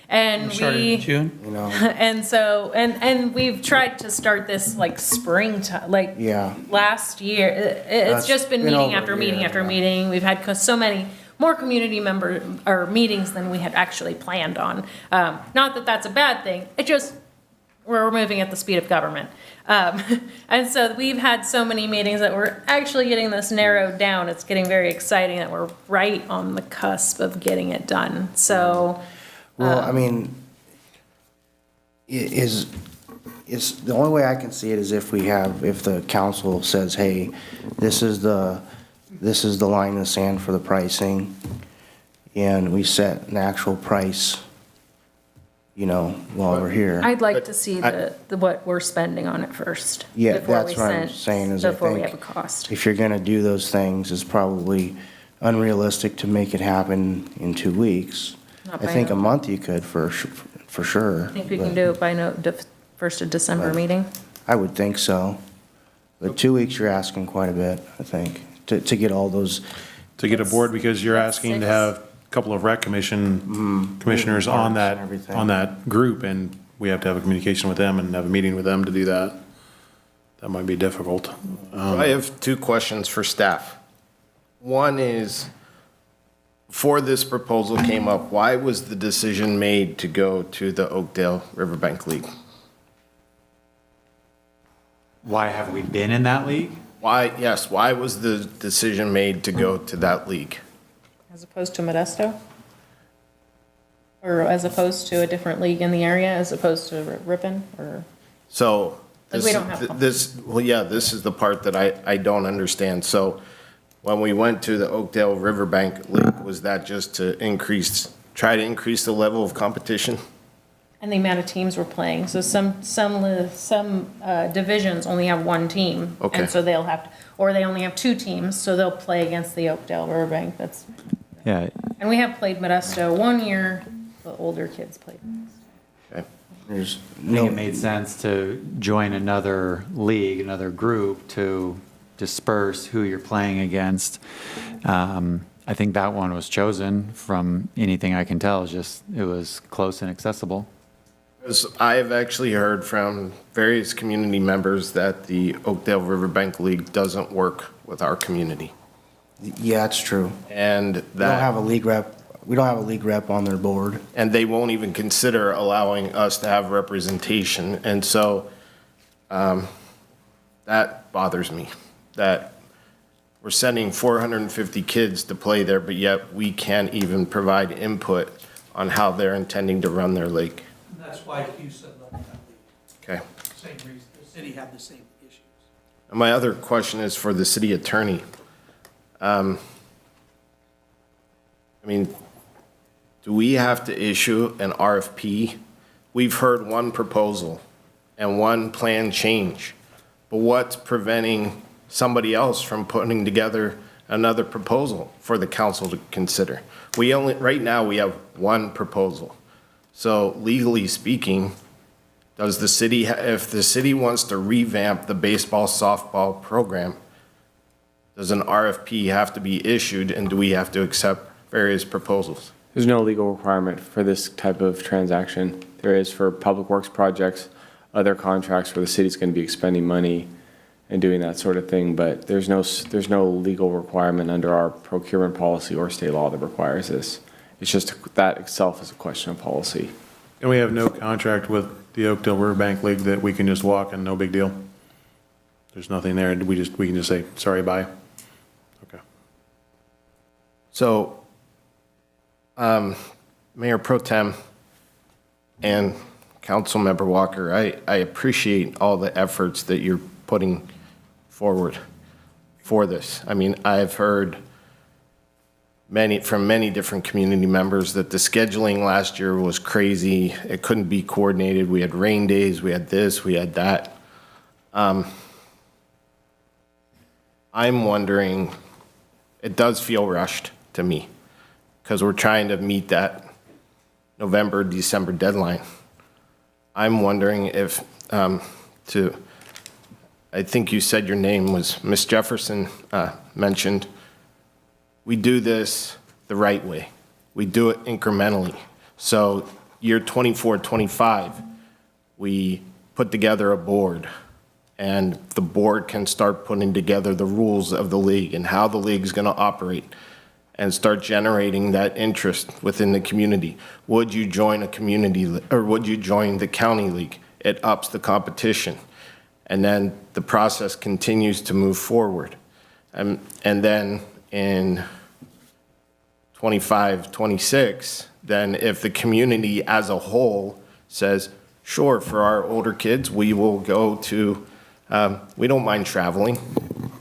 And Started in June? You know, and so, and we've tried to start this like springtime, like yeah. last year. It's That's just been been meeting over a after year, meeting after yeah. meeting. We've had so many more community member or meetings than we had actually planned on. Not that that's a bad thing. It just, we're moving at the speed of government. And so we've had so many meetings that we're actually getting this narrowed down. It's getting very exciting that we're right on the cusp of getting it done. So, Well, I mean, is the only way I can see it is if the council says, hey, this is the line in the sand for the pricing, and we set an actual price, you know, while we're here. I'd like to see what we're spending on it first. Yeah, before that's we what I'm send- saying is I Before we think have a cost. if you're gonna do those things, it's probably unrealistic to make it happen in 2 weeks. Not I by think a no- month you could for sure. I think we can but do it by first of December meeting. I would think so. But 2 weeks, you're asking quite a bit, I think, to get all those. To get a board, because you're asking to have a couple of rec commissioners on that group, and we have to have a communication with them and have a meeting with them to do that. That might be difficult. I have 2 questions for staff. One is, before this proposal came up, why was the decision made to go to the Oakdale Riverbank League? Why have we been in that league? Why was the decision made to go to that league? As opposed to Modesto? Or as opposed to a different league in the area, as opposed to Ripon, or? So, Like, we don't have- this is the part that I don't understand. So, when we went to the Oakdale Riverbank League, was that just to try to increase the level of competition? And the amount of teams we're playing. So some divisions only have one team. Okay. And so they'll have, or they only have 2 teams, so they'll play against the Oakdale Riverbank. Yeah, And we have played Modesto one year, the older kids played. I think it made sense to join another league, another group to disperse who you're playing against. I think that one was chosen from anything I can tell, it was close and accessible. Because I have actually heard from various community members that the Oakdale Riverbank League doesn't work with our community. Yeah, that's true. And We don't that, have a league rep, on their board. and they won't even consider allowing us to have representation. And so, that bothers me, that we're sending 450 kids to play there, but yet we can't even provide input on how they're intending to run their league. That's why Houston left that league. Okay. Same reason, the city had the same issues. And my other question is for the city attorney. I mean, do we have to issue an RFP? We've heard one proposal and one plan change, but what's preventing somebody else from putting together another proposal for the council to consider? Right now, we have one proposal. So legally speaking, does the city, if the city wants to revamp the baseball, softball program, does an RFP have to be issued, and do we have to accept various proposals? There's no legal requirement for this type of transaction. There is for public works projects, other contracts where the city's going to be expending money and doing that sort of thing, but there's no legal requirement under our procurement policy or state law that requires this. It's just that itself is a question of policy. And we have no contract with the Oakdale Riverbank League that we can just walk and no big deal? There's nothing there, we can just say, sorry, bye? Okay. So, Mayor Pro Tem and Councilmember Walker, I appreciate all the efforts that you're putting forward for this. I mean, I've heard from many different community members that the scheduling last year was crazy. It couldn't be coordinated. We had rain days, we had this, we had that. I'm wondering, it does feel rushed to me, because we're trying to meet that November, December deadline. I'm wondering if, I think you said your name was Miss Jefferson, mentioned, we do this the right way. We do it incrementally. So year 24, 25, we put together a board, and the board can start putting together the rules of the league and how the league is going to operate, and start generating that interest within the community. Would you join a community, or would you join the county league? It ups the competition. And then the process continues to move forward. And then in 25, 26, then if the community as a whole says, sure, for our older kids, we will go to, we don't mind traveling.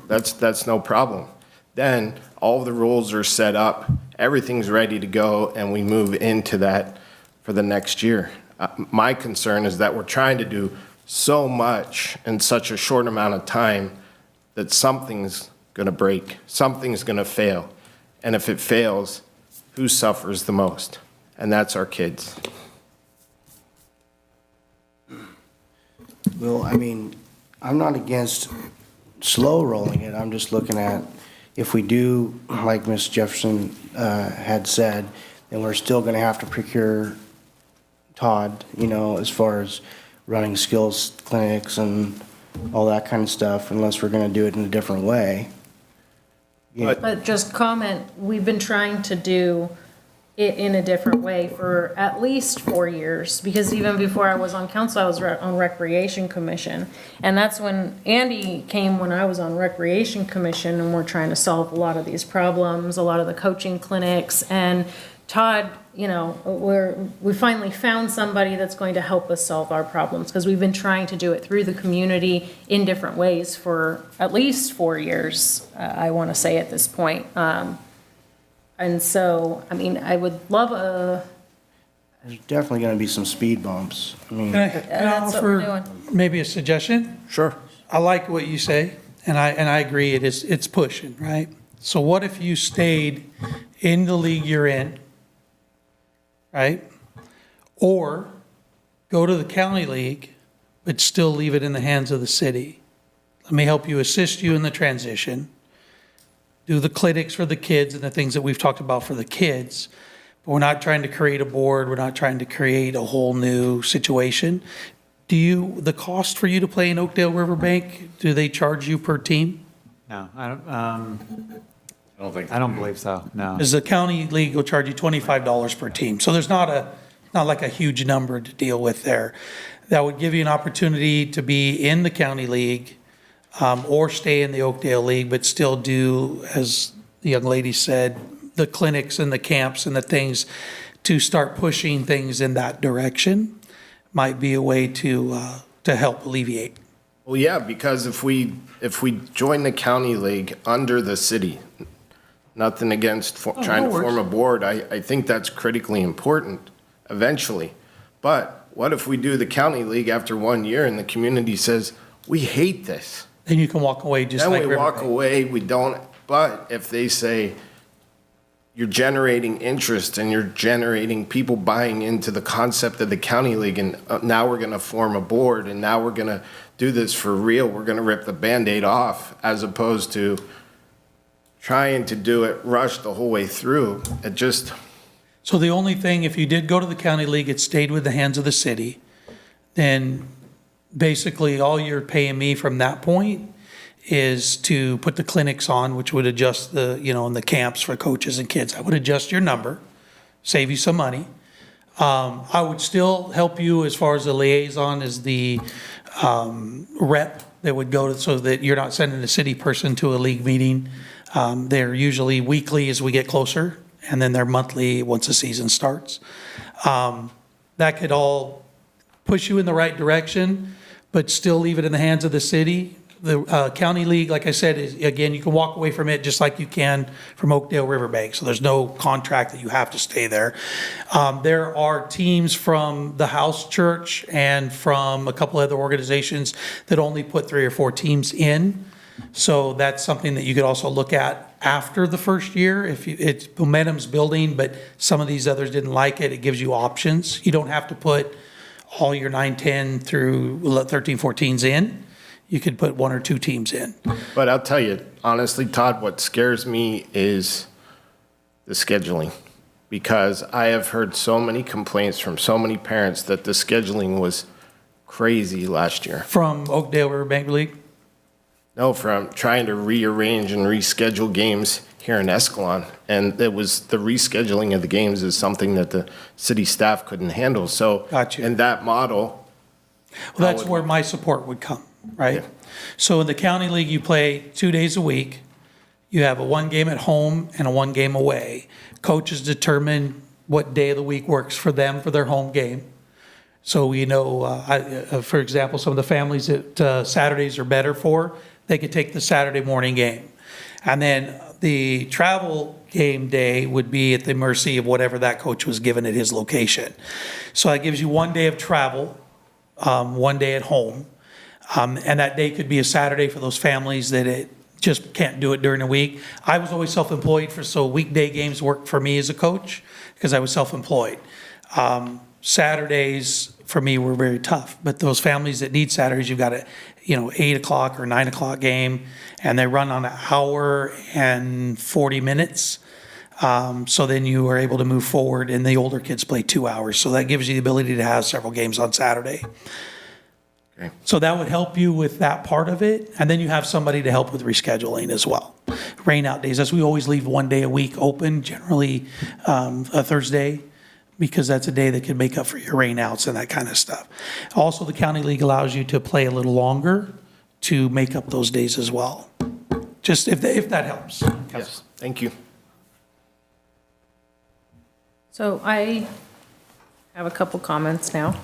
That's no problem. Then all of the rules are set up, everything's ready to go, and we move into that for the next year. My concern is that we're trying to do so much in such a short amount of time that something's going to break, something's going to fail. And if it fails, who suffers the most? And that's our kids. Well, I mean, I'm not against slow rolling it. I'm just looking at, if we do, like Ms. Jefferson had said, then we're still going to have to procure Todd, you know, as far as running skills clinics and all that kind of stuff, unless we're going to do it in a different way. But just comment, we've been trying to do it in a different way for at least 4 years, because even before I was on council, I was on Recreation Commission. And that's when Andy came, when I was on Recreation Commission, and we're trying to solve a lot of these problems, a lot of the coaching clinics. And Todd, you know, we finally found somebody that's going to help us solve our problems, because we've been trying to do it through the community in different ways for at least 4 years, I want to say at this point. And so, I mean, I would love There's definitely going to be some speed bumps. I mean, Can I That's what we're offer maybe a suggestion? Sure. I like what you say, and I agree, it's pushing, right? So what if you stayed in the league you're in, right? Or go to the county league, but still leave it in the hands of the city? Let me help you, assist you in the transition, do the clinics for the kids and the things that we've talked about for the kids. But we're not trying to create a board, we're not trying to create a whole new situation. The cost for you to play in Oakdale Riverbank, do they charge you per team? No, I don't believe so, no. Because the county league will charge you $25 per team. So there's not like a huge number to deal with there. That would give you an opportunity to be in the county league, or stay in the Oakdale League, but still do, as the young lady said, the clinics and the camps and the things to start pushing things in that direction might be a way to help alleviate. Well, yeah, because if we join the county league under the city, nothing against trying to form a board, I think that's critically important eventually. But what if we do the county league after 1 year and the community says, we hate this? Then you can walk away just like Then we walk Riverbank. away, we don't, but if they say, you're generating interest and you're generating people buying into the concept of the county league, and now we're gonna form a board, and now we're gonna do this for real, we're gonna rip the Band-Aid off, as opposed to trying to do it rushed the whole way through, it just. So the only thing, if you did go to the county league, it stayed with the hands of the city, then basically all you're paying me from that point is to put the clinics on, which would adjust the, and the camps for coaches and kids. I would adjust your number, save you some money. I would still help you as far as the liaison as the rep that would go to, so that you're not sending a city person to a league meeting. They're usually weekly as we get closer, and then they're monthly once the season starts. That could all push you in the right direction, but still leave it in the hands of the city. The county league, like I said, is, again, you can walk away from it just like you can from Oakdale Riverbank. So there's no contract that you have to stay there. There are teams from the house church and from a couple other organizations that only put 3 or 4 teams in. So that's something that you could also look at after the first year. If it's momentum's building, but some of these others didn't like it, it gives you options. You don't have to put all your 9, 10 through 13, 14s in. You could put 1 or 2 teams in. But I'll tell you, honestly, Todd, what scares me is the scheduling. Because I have heard so many complaints from so many parents that the scheduling was crazy last year. From Oakdale Riverbank League? No, from trying to rearrange and reschedule games here in Escalon. And it was the rescheduling of the games is something that the city staff couldn't handle. So in that model. Well, that's where my support would come, right? Yeah. So in the county league, you play 2 days a week. You have a 1 game at home and a 1 game away. Coaches determine what day of the week works for them for their home game. So we know, for example, some of the families that Saturdays are better for, they could take the Saturday morning game. And then the travel game day would be at the mercy of whatever that coach was given at his location. So that gives you 1 day of travel, 1 day at home. And that day could be a Saturday for those families that it just can't do it during the week. I was always self-employed so weekday games worked for me as a coach because I was self-employed. Saturdays for me were very tough, but those families that need Saturdays, you've got a 8 o'clock or 9 o'clock game, and they run on an hour and 40 minutes. So then you are able to move forward, and the older kids play 2 hours. So that gives you the ability to have several games on Saturday. Okay. So that would help you with that part of it. And then you have somebody to help with rescheduling as well. Rain out days, as we always leave 1 day a week open, generally a Thursday, because that's a day that can make up for your rain outs and that kind of stuff. Also, the county league allows you to play a little longer to make up those days as well. Just if that helps. Yes, thank you. So I have a couple comments now.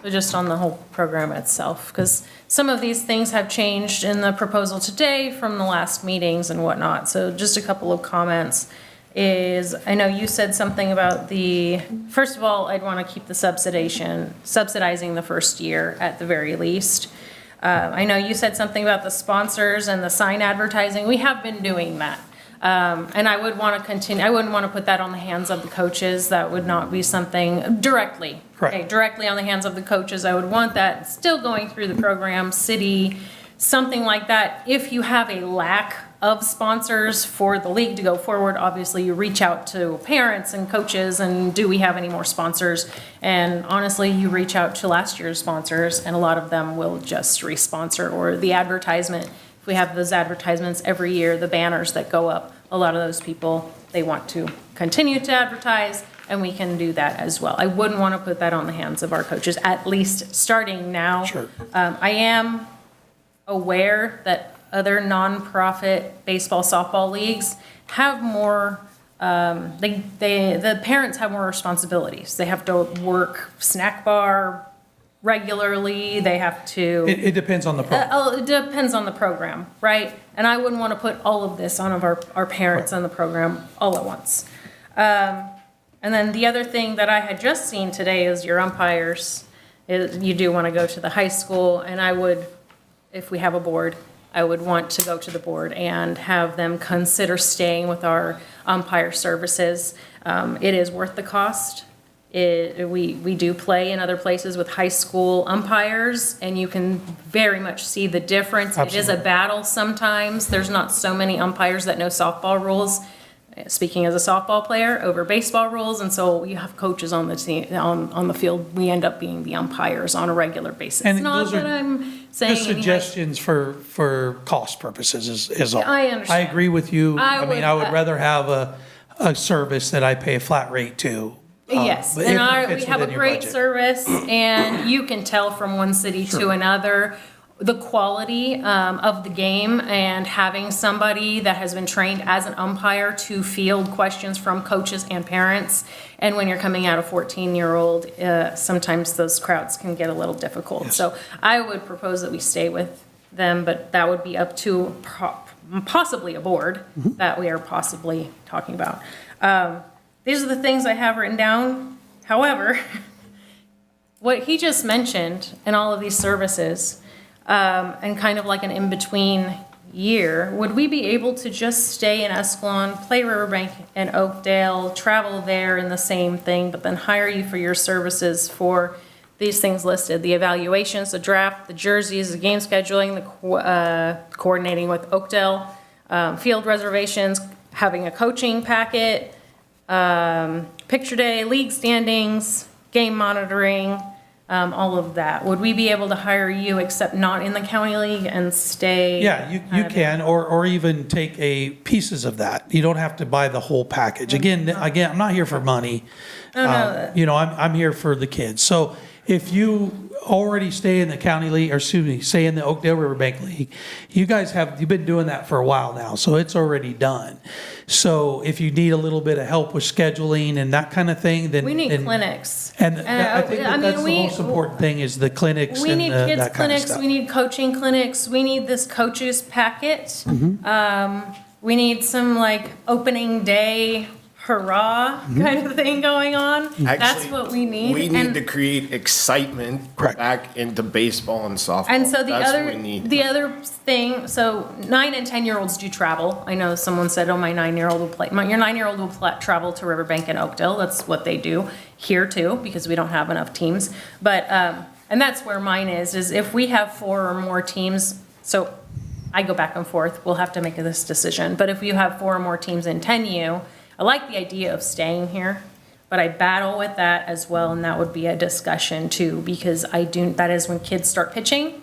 So just on the whole program itself, because some of these things have changed in the proposal today from the last meetings and whatnot. So just a couple of comments is, I know you said something about first of all, I'd want to keep the subsidizing the first year at the very least. I know you said something about the sponsors and the sign advertising. We have been doing that. And I would want to continue, I wouldn't want to put that on the hands of the coaches. That would not be something directly. Correct. Okay, directly on the hands of the coaches. I would want that still going through the program, city, something like that. If you have a lack of sponsors for the league to go forward, obviously you reach out to parents and coaches and do we have any more sponsors? And honestly, you reach out to last year's sponsors and a lot of them will just re-sponsor, or the advertisement. We have those advertisements every year, the banners that go up. A lot of those people, they want to continue to advertise, and we can do that as well. I wouldn't want to put that on the hands of our coaches, at least starting now. Sure. I am aware that other nonprofit baseball, softball leagues have more, the parents have more responsibilities. They have to work snack bar regularly, they have to. It depends on the program. It depends on the program, right? And I wouldn't want to put all of this on our parents and the program all at once. And then the other thing that I had just seen today is your umpires. You do want to go to the high school, and I would, if we have a board, I would want to go to the board and have them consider staying with our umpire services. It is worth the cost. We do play in other places with high school umpires, and you can very much see the difference. Absolutely. It is a battle sometimes. There's not so many umpires that know softball rules, speaking as a softball player, over baseball rules, and so you have coaches on the team, on the field. We end up being the umpires on a regular basis. And Not those that are I'm saying just suggestions for cost purposes is all. I understand. I agree with you. I I would would, rather have a service that I pay a flat rate to. Yes, but and if it we fits have a within your great budget. service, and you can tell from one city to Sure. another the quality of the game, and having somebody that has been trained as an umpire to field questions from coaches and parents. And when you're coming out a 14-year-old, sometimes those crowds can get a little difficult. Yes. So I would propose that we stay with them, but that would be up to possibly a board that we are possibly talking about. These are the things I have written down. However, what he just mentioned in all of these services, and kind of like an in-between year, would we be able to just stay in Escalon, play Riverbank and Oakdale, travel there in the same thing, but then hire you for your services for these things listed, the evaluations, the draft, the jerseys, the game scheduling, the coordinating with Oakdale, field reservations, having a coaching packet, picture day, league standings, game monitoring, all of that? Would we be able to hire you, except not in the county league, and stay? Yeah, you can, or even take pieces of that. You don't have to buy the whole package. Again, I'm not here for money. No. You know, I'm here for the kids. So if you already stay in the county league, or excuse me, stay in the Oakdale Riverbank League, you've been doing that for a while now, so it's already done. So if you need a little bit of help with scheduling and that kind of thing, then We need clinics. And I think that's the most important thing is the clinics We and need that kids kind of clinics, stuff. we need coaching clinics, we need this coaches packet. Mm-hmm. We need some like opening day hurrah Mm-hmm. kind of thing going on. That's Actually, what we need. We need And- to create excitement back into baseball and softball. And so That's what we need. the other thing, so 9 and 10-year-olds do travel. I know someone said, "Oh, my 9-year-old will play." Your 9-year-old will travel to Riverbank and Oakdale. That's what they do here too, because we don't have enough teams. But and that's where mine is if we have 4 or more teams. So I go back and forth. We'll have to make this decision. But if you have 4 or more teams in 10U, I like the idea of staying here. But I battle with that as well, and that would be a discussion too, because that is when kids start pitching.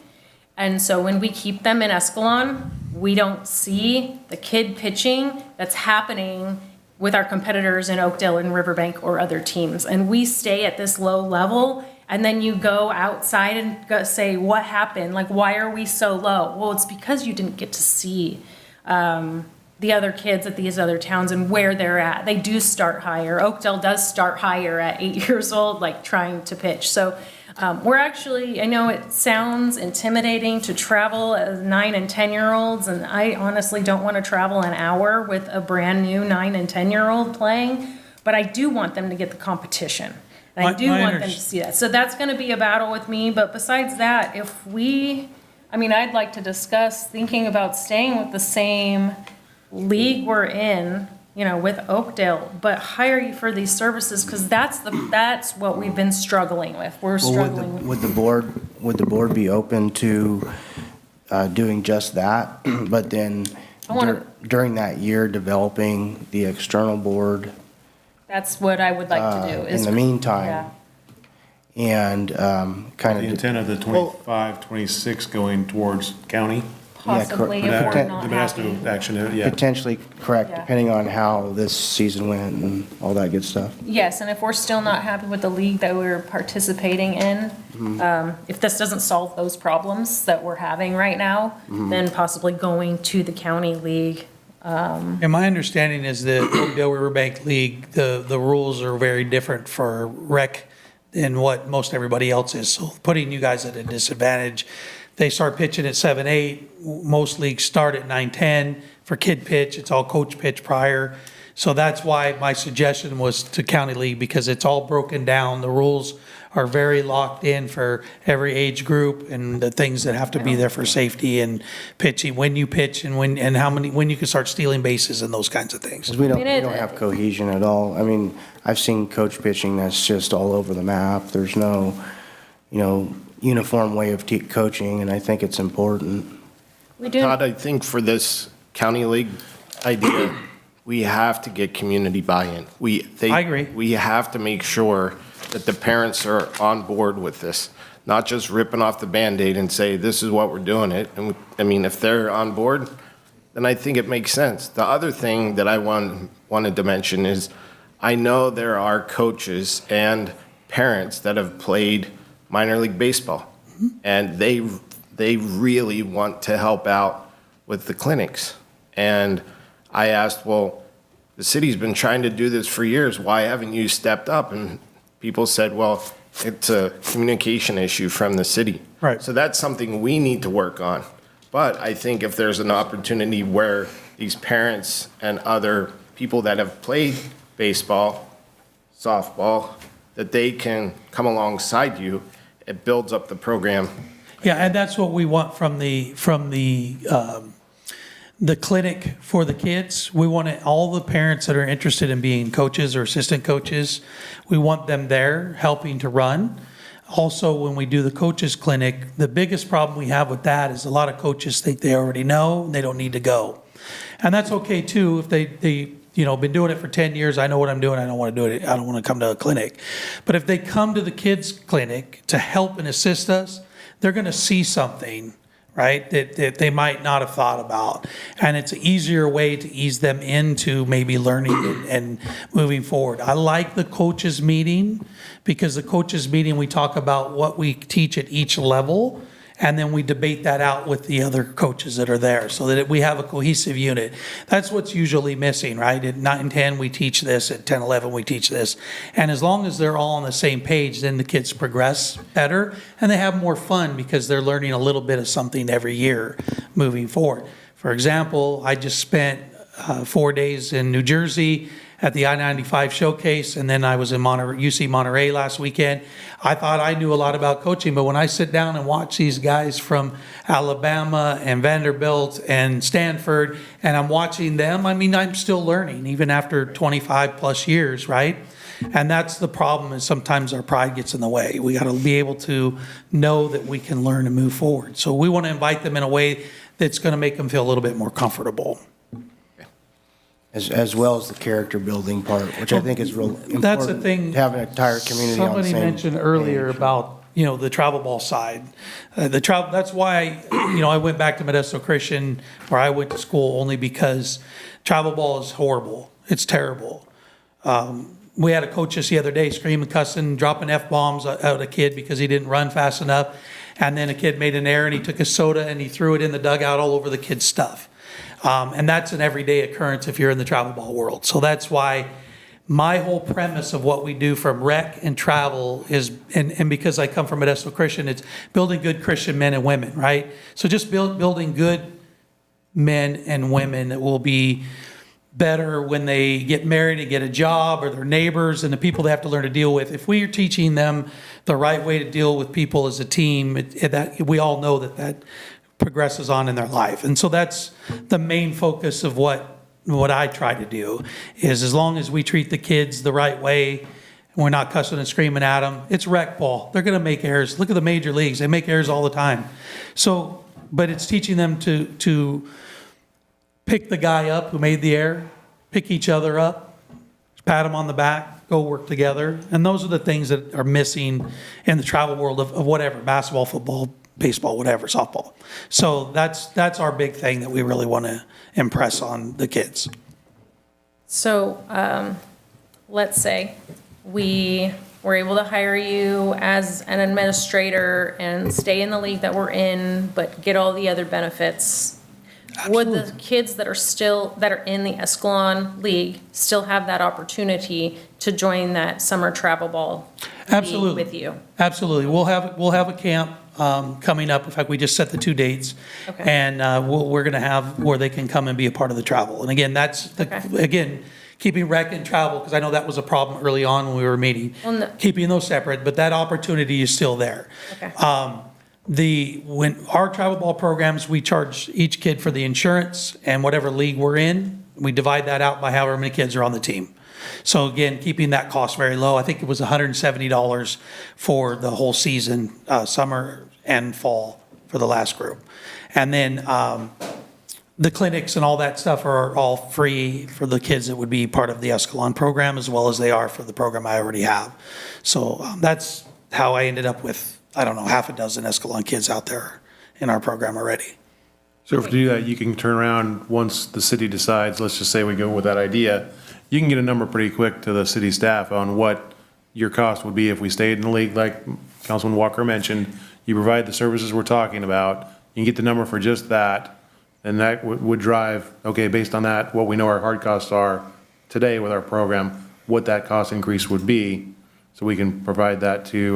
And so when we keep them in Escalon, we don't see the kid pitching that's happening with our competitors in Oakdale and Riverbank or other teams. And we stay at this low level, and then you go outside and say, what happened? Like, why are we so low? Well, it's because you didn't get to see the other kids at these other towns and where they're at. They do start higher. Oakdale does start higher at 8 years old, like trying to pitch. So we're actually, I know it sounds intimidating to travel as 9 and 10-year-olds, and I honestly don't want to travel an hour with a brand new 9 and 10-year-old playing, but I do want them to get the competition. And I do want them to see that. So that's going to be a battle with me. But besides that, I'd like to discuss thinking about staying with the same league we're in, with Oakdale, but hire you for these services, because that's what we've been struggling with. We're struggling with. Would the board be open to doing just that, but then during that year, developing the external board? That's what I would like to do. In the meantime, and kind of the intent of the 25, 26 going towards county. Possibly, if we're not happy. Potentially correct, Yeah. depending on how this season went and all that good stuff. Yes, and if we're still not happy with the league that we're participating in, if this doesn't solve those problems that we're having right now, then possibly going to the county league. And my understanding is the Oakdale Riverbank League, the rules are very different for rec than what most everybody else is. So putting you guys at a disadvantage. They start pitching at 7, 8. Most leagues start at 9, 10. For kid pitch, it's all coach pitch prior. So that's why my suggestion was to county league, because it's all broken down. The rules are very locked in for every age group and the things that have to be there for safety and pitching, when you pitch and when you can start stealing bases and those kinds of things. 'Cause we don't have cohesion at all. I mean, I've seen coach pitching that's just all over the map. There's no, uniform way of coaching, and I think it's important. We do. Todd, I think for this county league idea, we have to get community buy-in. I agree. We have to make sure that the parents are on board with this, not just ripping off the Band-Aid and say, this is what we're doing it. And if they're on board, then I think it makes sense. The other thing that I wanted to mention is I know there are coaches and parents that have played minor league baseball, and they really want to help out with the clinics. And I asked, well, the city's been trying to do this for years. Why haven't you stepped up? And people said, well, it's a communication issue from the city. Right. So that's something we need to work on. But I think if there's an opportunity where these parents and other people that have played baseball, softball, that they can come alongside you, it builds up the program Yeah, and that's what we want from the clinic for the kids. We want all the parents that are interested in being coaches or assistant coaches, we want them there helping to run. Also, when we do the coaches clinic, the biggest problem we have with that is a lot of coaches think they already know, and they don't need to go. And that's okay too, if they been doing it for 10 years, I know what I'm doing, I don't want to do it, I don't want to come to a clinic. But if they come to the kids clinic to help and assist us, they're going to see something, right, that they might not have thought about. And it's an easier way to ease them into maybe learning and moving forward. I like the coaches meeting, because the coaches meeting, we talk about what we teach at each level, and then we debate that out with the other coaches that are there so that we have a cohesive unit. That's what's usually missing, right? At 9 and 10, we teach this. At 10, 11, we teach this. And as long as they're all on the same page, then the kids progress better and they have more fun because they're learning a little bit of something every year moving forward. For example, I just spent 4 days in New Jersey at the I-95 showcase, and then I was in UC Monterey last weekend. I thought I knew a lot about coaching, but when I sit down and watch these guys from Alabama and Vanderbilt and Stanford, and I'm watching them, I mean, I'm still learning, even after 25 plus years, right? And that's the problem, is sometimes our pride gets in the way. We got to be able to know that we can learn and move forward. So we want to invite them in a way that's going to make them feel a little bit more comfortable. As well as the character building part, which I think is real important. That's the thing. To have an entire community on the same. Somebody mentioned earlier page. about, the travel ball side. That's why, I went back to Modesto Christian, where I went to school, only because travel ball is horrible. It's terrible. We had a coach just the other day screaming, cussing, dropping F-bombs at a kid because he didn't run fast enough. And then a kid made an error and he took a soda and he threw it in the dugout all over the kid's stuff. And that's an everyday occurrence if you're in the travel ball world. So that's why my whole premise of what we do from rec and travel is, and because I come from Modesto Christian, it's building good Christian men and women, right? So just building good men and women that will be better when they get married and get a job, or their neighbors and the people they have to learn to deal with. If we are teaching them the right way to deal with people as a team, that we all know that progresses on in their life. And so that's the main focus of what I try to do, is as long as we treat the kids the right way, and we're not cussing and screaming at them, it's rec ball. They're going to make errors. Look at the major leagues. They make errors all the time. So, but it's teaching them to pick the guy up who made the error, pick each other up, pat them on the back, go work together. And those are the things that are missing in the travel world of whatever, basketball, football, baseball, whatever, softball. So that's our big thing that we really want to impress on the kids. So let's say we were able to hire you as an administrator and stay in the league that we're in, but get all the other benefits. Absolutely. Would the kids that are in the Escalon League still have that opportunity to join that summer travel ball league with you? Absolutely. We'll have a camp coming up. In fact, we just set the 2 dates. Okay. And we're going to have where they can come and be a part of the travel. And again, that's keeping rec and travel, because I know that was a problem early on when we were meeting. Well, no. Keeping those separate, but that opportunity is still there. Okay. When our travel ball programs, we charge each kid for the insurance and whatever league we're in. We divide that out by however many kids are on the team. So again, keeping that cost very low. I think it was $170 for the whole season, summer and fall, for the last group. And then the clinics and all that stuff are all free for the kids that would be part of the Escalon program, as well as they are for the program I already have. So that's how I ended up with, I don't know, half a dozen Escalon kids out there in our program already. So if you do that, you can turn around once the city decides, let's just say we go with that idea, you can get a number pretty quick to the city staff on what your cost would be if we stayed in the league, like Councilman Walker mentioned. You provide the services we're talking about, you can get the number for just that, and that would drive, okay, based on that, what we know our hard costs are today with our program, what that cost increase would be, so we can provide that to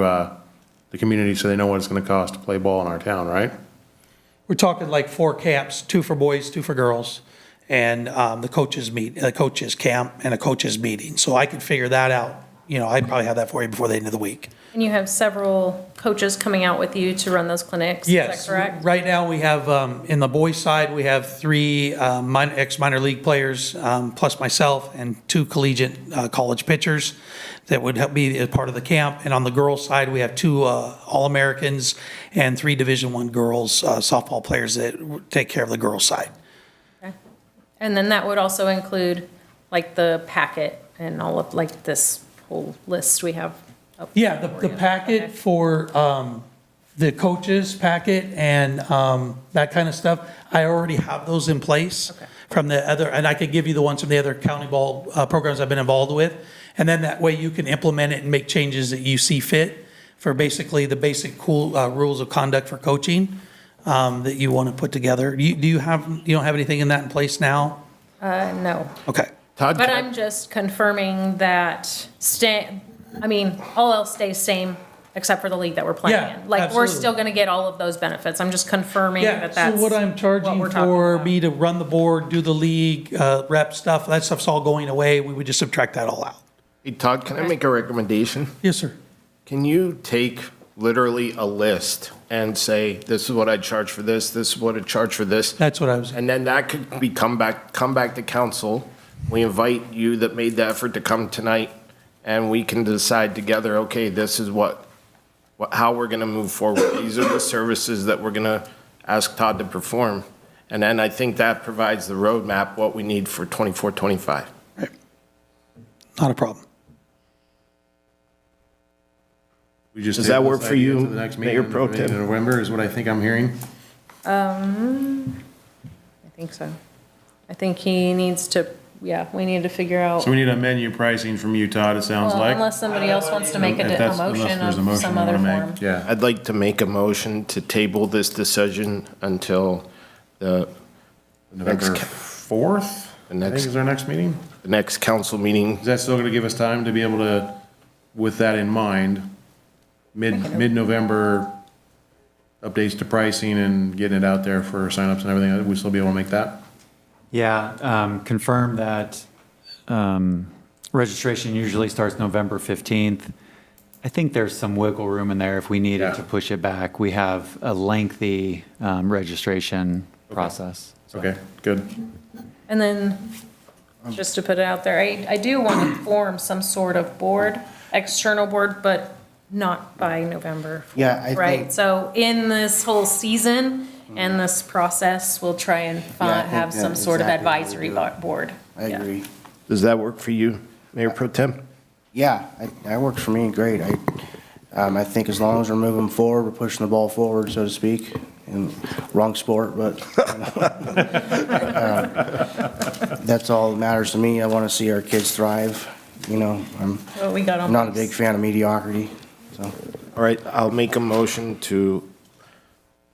the community so they know what it's going to cost to play ball in our town, right? We're talking like 4 camps, 2 for boys, 2 for girls, and the coaches camp and a coaches meeting. So I could figure that out I'd probably have that for you before the end of the week. And you have several coaches coming out with you to run those clinics, is Yes. that correct? Right now, we have, in the boys' side, we have 3 ex-minor league players, plus myself, and 2 collegiate college pitchers that would help be a part of the camp. And on the girls' side, we have 2 All-Americans and 3 Division I girls softball players that take care of the girls' side. Okay. And then that would also include like the packet and all of like this whole list we have. up Yeah, for the you. packet Okay. for the coaches packet and that kind of stuff, I already have those in place from the other, and I could give you the ones from the other county ball programs I've been involved with. And then that way you can implement it and make changes that you see fit for basically the basic rules of conduct for coaching that you want to put together. You don't have anything in that in place now? No. Okay. Todd, But I'm just confirming that all else stays same except for the league that we're playing Yeah, in. Like, we're absolutely. still gonna get all of those benefits. I'm just confirming Yeah, that that's so what I'm charging we're talking for about. me to run the board, do the league, rep stuff, that stuff's all going away. We would just subtract that all out. hey, Todd, can I make a recommendation? Yes, sir. Can you take literally a list and say, this is what I charge for this is what I charge for this? That's what I was, And then that could be come back to council. We invite you that made the effort to come tonight, and we can decide together, okay, this is how we're gonna move forward. These are the services that we're gonna ask Todd to perform. And then I think that provides the roadmap, what we need for 24, 25. not a problem. We just Does that table work this for idea you, to the next meeting Mayor Pro in Tem? November is what I think I'm hearing. I think so. I think he needs to, we need to figure out. So we need a menu pricing from you, Todd, it sounds Well, like. unless somebody else wants to make If a that's- unless motion there's a of motion some we other wanna form. make. Yeah. I'd like to make a motion to table this decision until the November next, 4th, the I think next, is our next meeting. the next council meeting. Is that still gonna give us time to be able to, with that in mind, mid-November, updates to pricing and getting it out there for signups and everything, we still be able to make that? Yeah, confirm that registration usually starts November 15th. I think there's some wiggle room in there if we needed to push it back. We have a lengthy registration process. so. Okay, good. And then, just to put it out there, I do want to form some sort of board, external board, but not by November. Yeah, I Right, think- so in this whole season and this process, we'll try and Yeah, I think have some that's sort of exactly what advisory we'll do. board. I Yeah. agree. Does that work for you, Mayor Pro Tem? Yeah, that works for me, great. I think as long as we're moving forward, we're pushing the ball forward, so to speak, in wrong sport, but that's all that matters to me. I want to see our kids thrive, I'm Well, we got I'm not a almost- big fan of mediocrity, so. All right, I'll make a motion to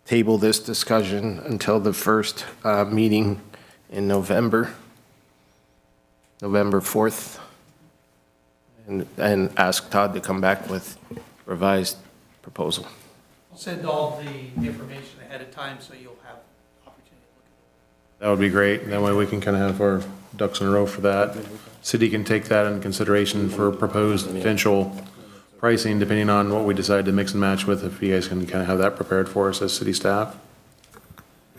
table this discussion until the first meeting in November 4th, and ask Todd to come back with revised proposal. I'll send all the information ahead of time so you'll have opportunity to look That would be great. That way we can kind of have our ducks in a row for that. City can take that in consideration for proposed potential pricing, depending on what we decide to mix and match with, if you guys can kind of have that prepared for us as city staff.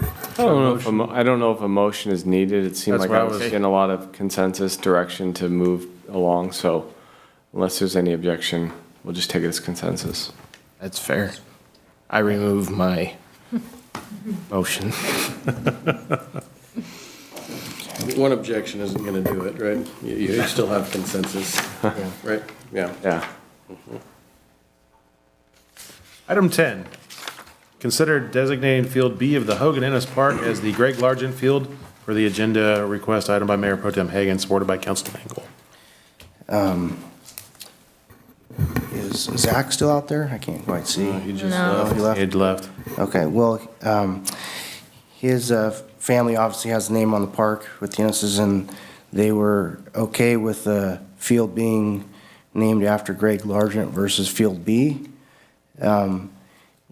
I don't know if a motion is needed. It seemed That's like what I I was was- getting a lot of consensus direction to move along, so unless there's any objection, we'll just take it as consensus. That's fair. I remove my motion. One objection isn't going to do it, right? You still have consensus, right? Yeah. Yeah. Item 10, consider designating Field B of the Hogan Ennis Park as the Greg Largent Field for the agenda request item by Mayor Pro Tem Hagan, supported by Councilman Engel. Is Zach still out there? I can't quite see. He just No. He left? He'd left. Okay, well, his family obviously has the name on the park with the Ennis's, and they were okay with the field being named after Greg Largent versus Field B.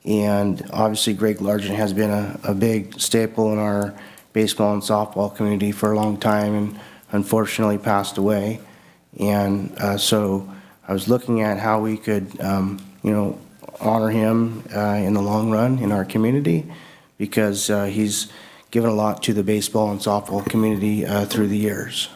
And obviously Greg Largent has been a big staple in our baseball and softball community for a long time and unfortunately passed away. And so I was looking at how we could, honor him in the long run in our community, because he's given a lot to the baseball and softball community through the years.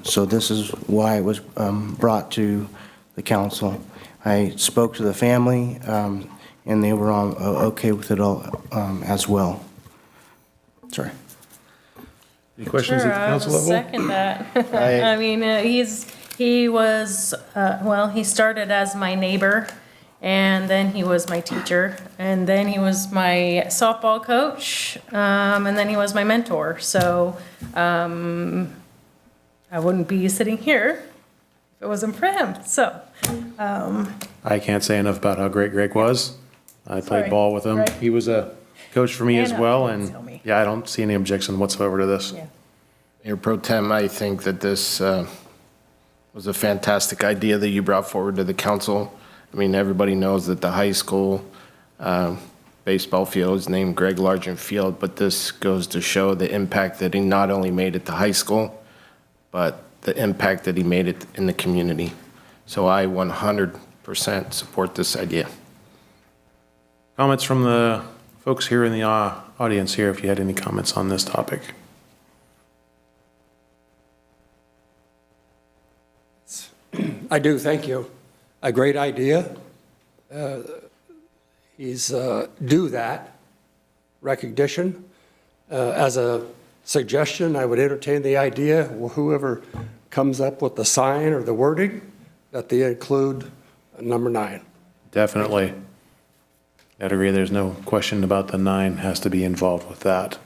So this is why it was brought to the council. I spoke to the family, and they were okay with it all as well. Sorry. Any questions at the council level? Second that. I mean, he started as my neighbor, and then he was my teacher, and then he was my softball coach, and then he was my mentor. So I wouldn't be sitting here if it wasn't for him. So I can't say enough about how great Greg was. I played Sorry, ball with him. Greg. He was a coach for me I as know, well, don't and tell me. yeah, I don't see any objection whatsoever to this. Yeah. Mayor Pro Tem, I think that this was a fantastic idea that you brought forward to the council. I mean, everybody knows that the high school baseball field is named Greg Largent Field, but this goes to show the impact that he not only made at the high school, but the impact that he made it in the community. So I 100% support this idea. Comments from the folks here in the audience here, if you had any comments on this topic. I do, thank you. A great idea. He's due that recognition. As a suggestion, I would entertain the idea, whoever comes up with the sign or the wording, that they include number 9. Definitely. I'd agree, there's no question about the 9 has to be involved with that.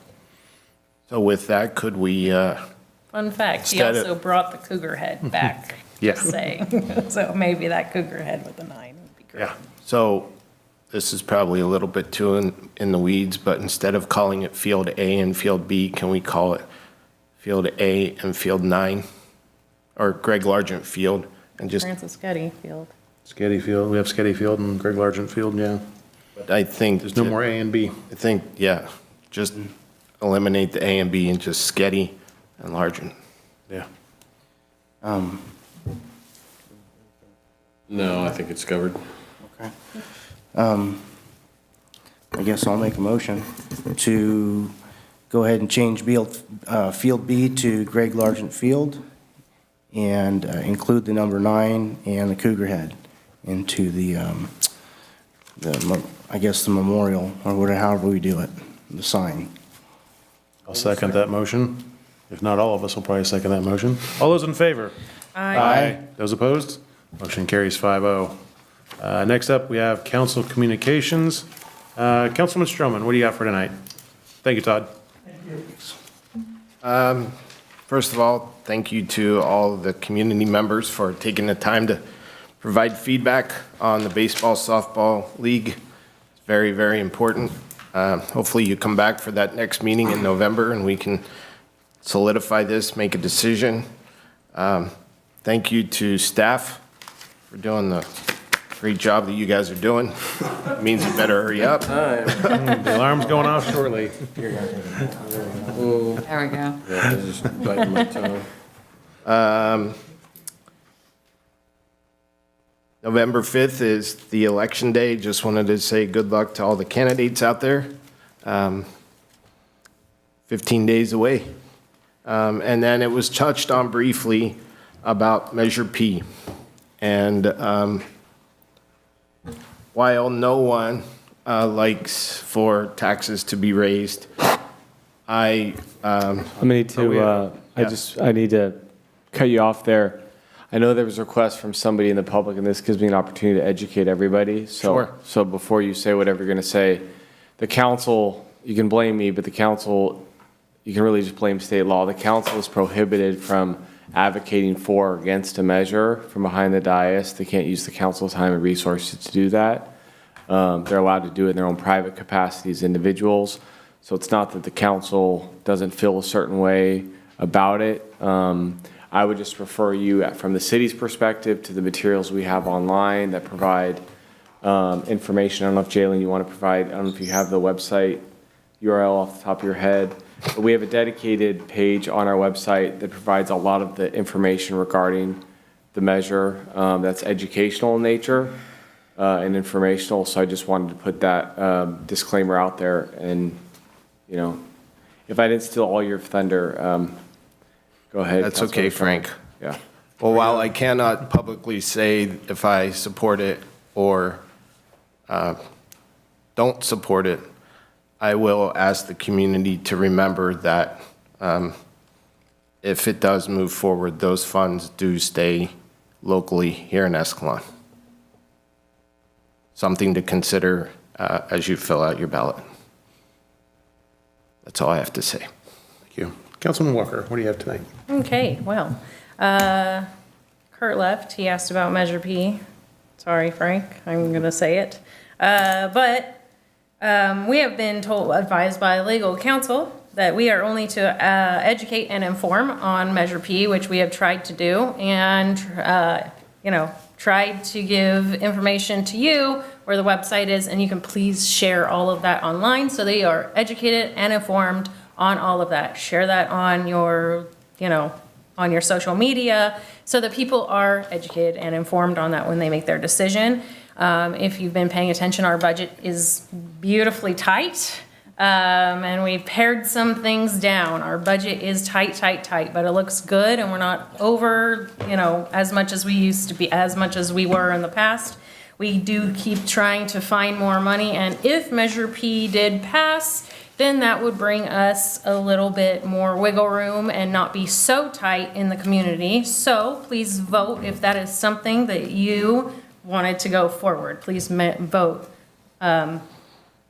So with that, could we, Fun fact, he Instead of- also brought the cougar head back. Yeah. Just saying. So maybe that cougar head with the 9 would be great. Yeah. so this is probably a little bit too in the weeds, but instead of calling it Field A and Field B, can we call it Field A and Field 9? Or Greg Largent Field, and just, Francis Getty Field. Sketty Field, we have Sketty Field and Greg Largent Field, yeah. I think. There's no more A and B. I think, yeah, just eliminate the A and B and just Sketty and Largent. Yeah. No, I think it's covered. Okay. I guess I'll make a motion to go ahead and change Field B to Greg Largent Field, and include the number 9 and the cougar head into the memorial, or whatever, however we do it, the sign. I'll second that motion. If not, all of us will probably second that motion. All those in favor? Aye. Those opposed? Motion carries 5-0. Next up, we have council communications. Councilman Stroman, what do you got for tonight? Thank you, Todd. First of all, thank you to all the community members for taking the time to provide feedback on the baseball, softball league. It's very, very important. Hopefully you come back for that next meeting in November and we can solidify this, make a decision. Thank you to staff for doing the great job that you guys are doing. It means you better hurry up. The alarm's going off shortly. There we go. Yeah, it's just biting my tongue. November 5th is the election day. Just wanted to say good luck to all the candidates out there. 15 days away. And then it was touched on briefly about Measure P. And while no one likes for taxes to be raised, I need to cut you off there. I know there was a request from somebody in the public, and this gives me an opportunity to educate everybody. So before you say whatever you're going to say, the council, you can blame me, but the council, you can really just blame state law. The council is prohibited from advocating for or against a measure from behind the dais. They can't use the council's time and resources to do that. They're allowed to do it in their own private capacity as individuals. So it's not that the council doesn't feel a certain way about it. I would just refer you from the city's perspective to the materials we have online that provide information. I don't know if Jalen, you want to provide, I don't know if you have the website URL off the top of your head, but we have a dedicated page on our website that provides a lot of the information regarding the measure that's educational in nature and informational. So I just wanted to put that disclaimer out there. And, you know, if I didn't steal all your thunder, go ahead. That's okay, Frank. Yeah. Well, while I cannot publicly say if I support it or don't support it, I will ask the community to remember that if it does move forward, those funds do stay locally here in Escalon. Something to consider as you fill out your ballot. That's all I have to say. Thank you. Councilman Walker, what do you have tonight? Okay, well, Kurt left. He asked about Measure P. Sorry, Frank, I'm going to say it. But we have been advised by legal counsel that we are only to educate and inform on Measure P, which we have tried to do, and, tried to give information to you where the website is, and you can please share all of that online so they are educated and informed on all of that. Share that on your, on your social media so that people are educated and informed on that when they make their decision. If you've been paying attention, our budget is beautifully tight. And we've pared some things down. Our budget is tight, but it looks good, and we're not over, as much as we used to be, as much as we were in the past. We do keep trying to find more money, and if Measure P did pass, then that would bring us a little bit more wiggle room and not be so tight in the community. So please vote if that is something that you wanted to go forward. Please vote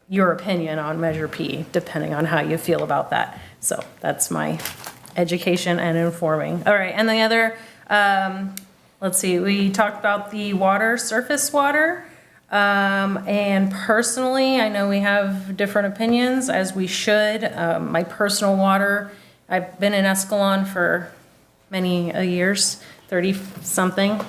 your opinion on Measure P, depending on how you feel about that. So that's my education and informing. All right, and the other, let's see, we talked about the water, surface water. And personally, I know we have different opinions, as we should. My personal water, I've been in Escalon for many years, 30-something,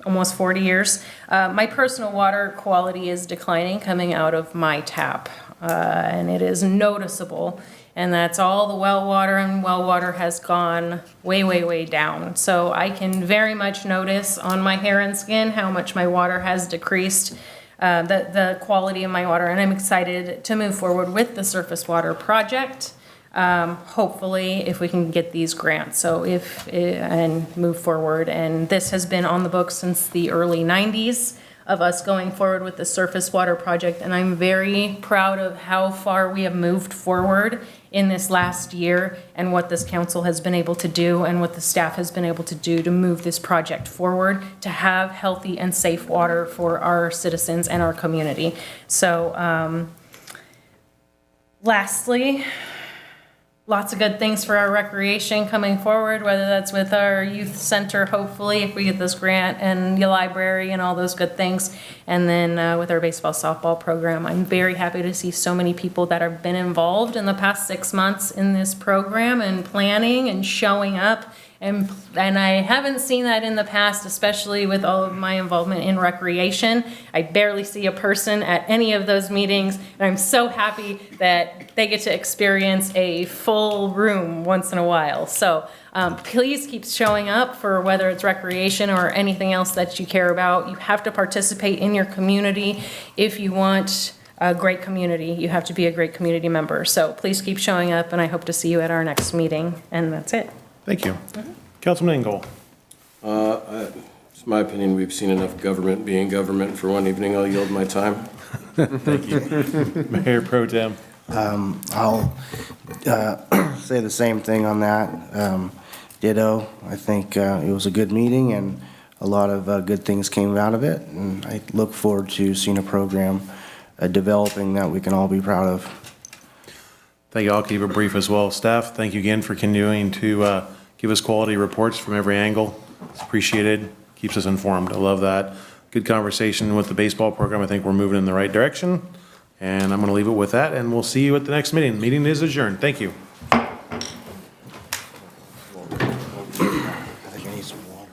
almost 40 years. My personal water quality is declining coming out of my tap, and it is noticeable. And that's all the well water, and well water has gone way down. So I can very much notice on my hair and skin how much my water has decreased, the quality of my water, and I'm excited to move forward with the surface water project. Hopefully, if we can get these grants, and move forward. And this has been on the books since the early 90s of us going forward with the surface water project. And I'm very proud of how far we have moved forward in this last year, and what this council has been able to do, and what the staff has been able to do to move this project forward, to have healthy and safe water for our citizens and our community. So, lastly, lots of good things for our recreation coming forward, whether that's with our youth center, hopefully, if we get this grant, and the library and all those good things. And then with our baseball, softball program, I'm very happy to see so many people that have been involved in the past 6 months in this program and planning and showing up. And I haven't seen that in the past, especially with all of my involvement in recreation. I barely see a person at any of those meetings, and I'm so happy that they get to experience a full room once in a while. So please keep showing up for whether it's recreation or anything else that you care about. You have to participate in your community if you want a great community. You have to be a great community member. So please keep showing up, and I hope to see you at our next meeting. And that's it. Thank you. Councilman Engel. It's my opinion, we've seen enough government being government for one evening. I'll yield my time. Thank you. Mayor Pro Tem. I'll say the same thing on that. Ditto. I think it was a good meeting, and a lot of good things came out of it. And I look forward to seeing a program developing that we can all be proud of. Thank you. I'll keep it brief as well. Staff, thank you again for continuing to give us quality reports from every angle. It's appreciated. Keeps us informed. I love that. Good conversation with the baseball program. I think we're moving in the right direction. And I'm going to leave it with that, and we'll see you at the next meeting. Meeting is adjourned. Thank you. I think I need some water.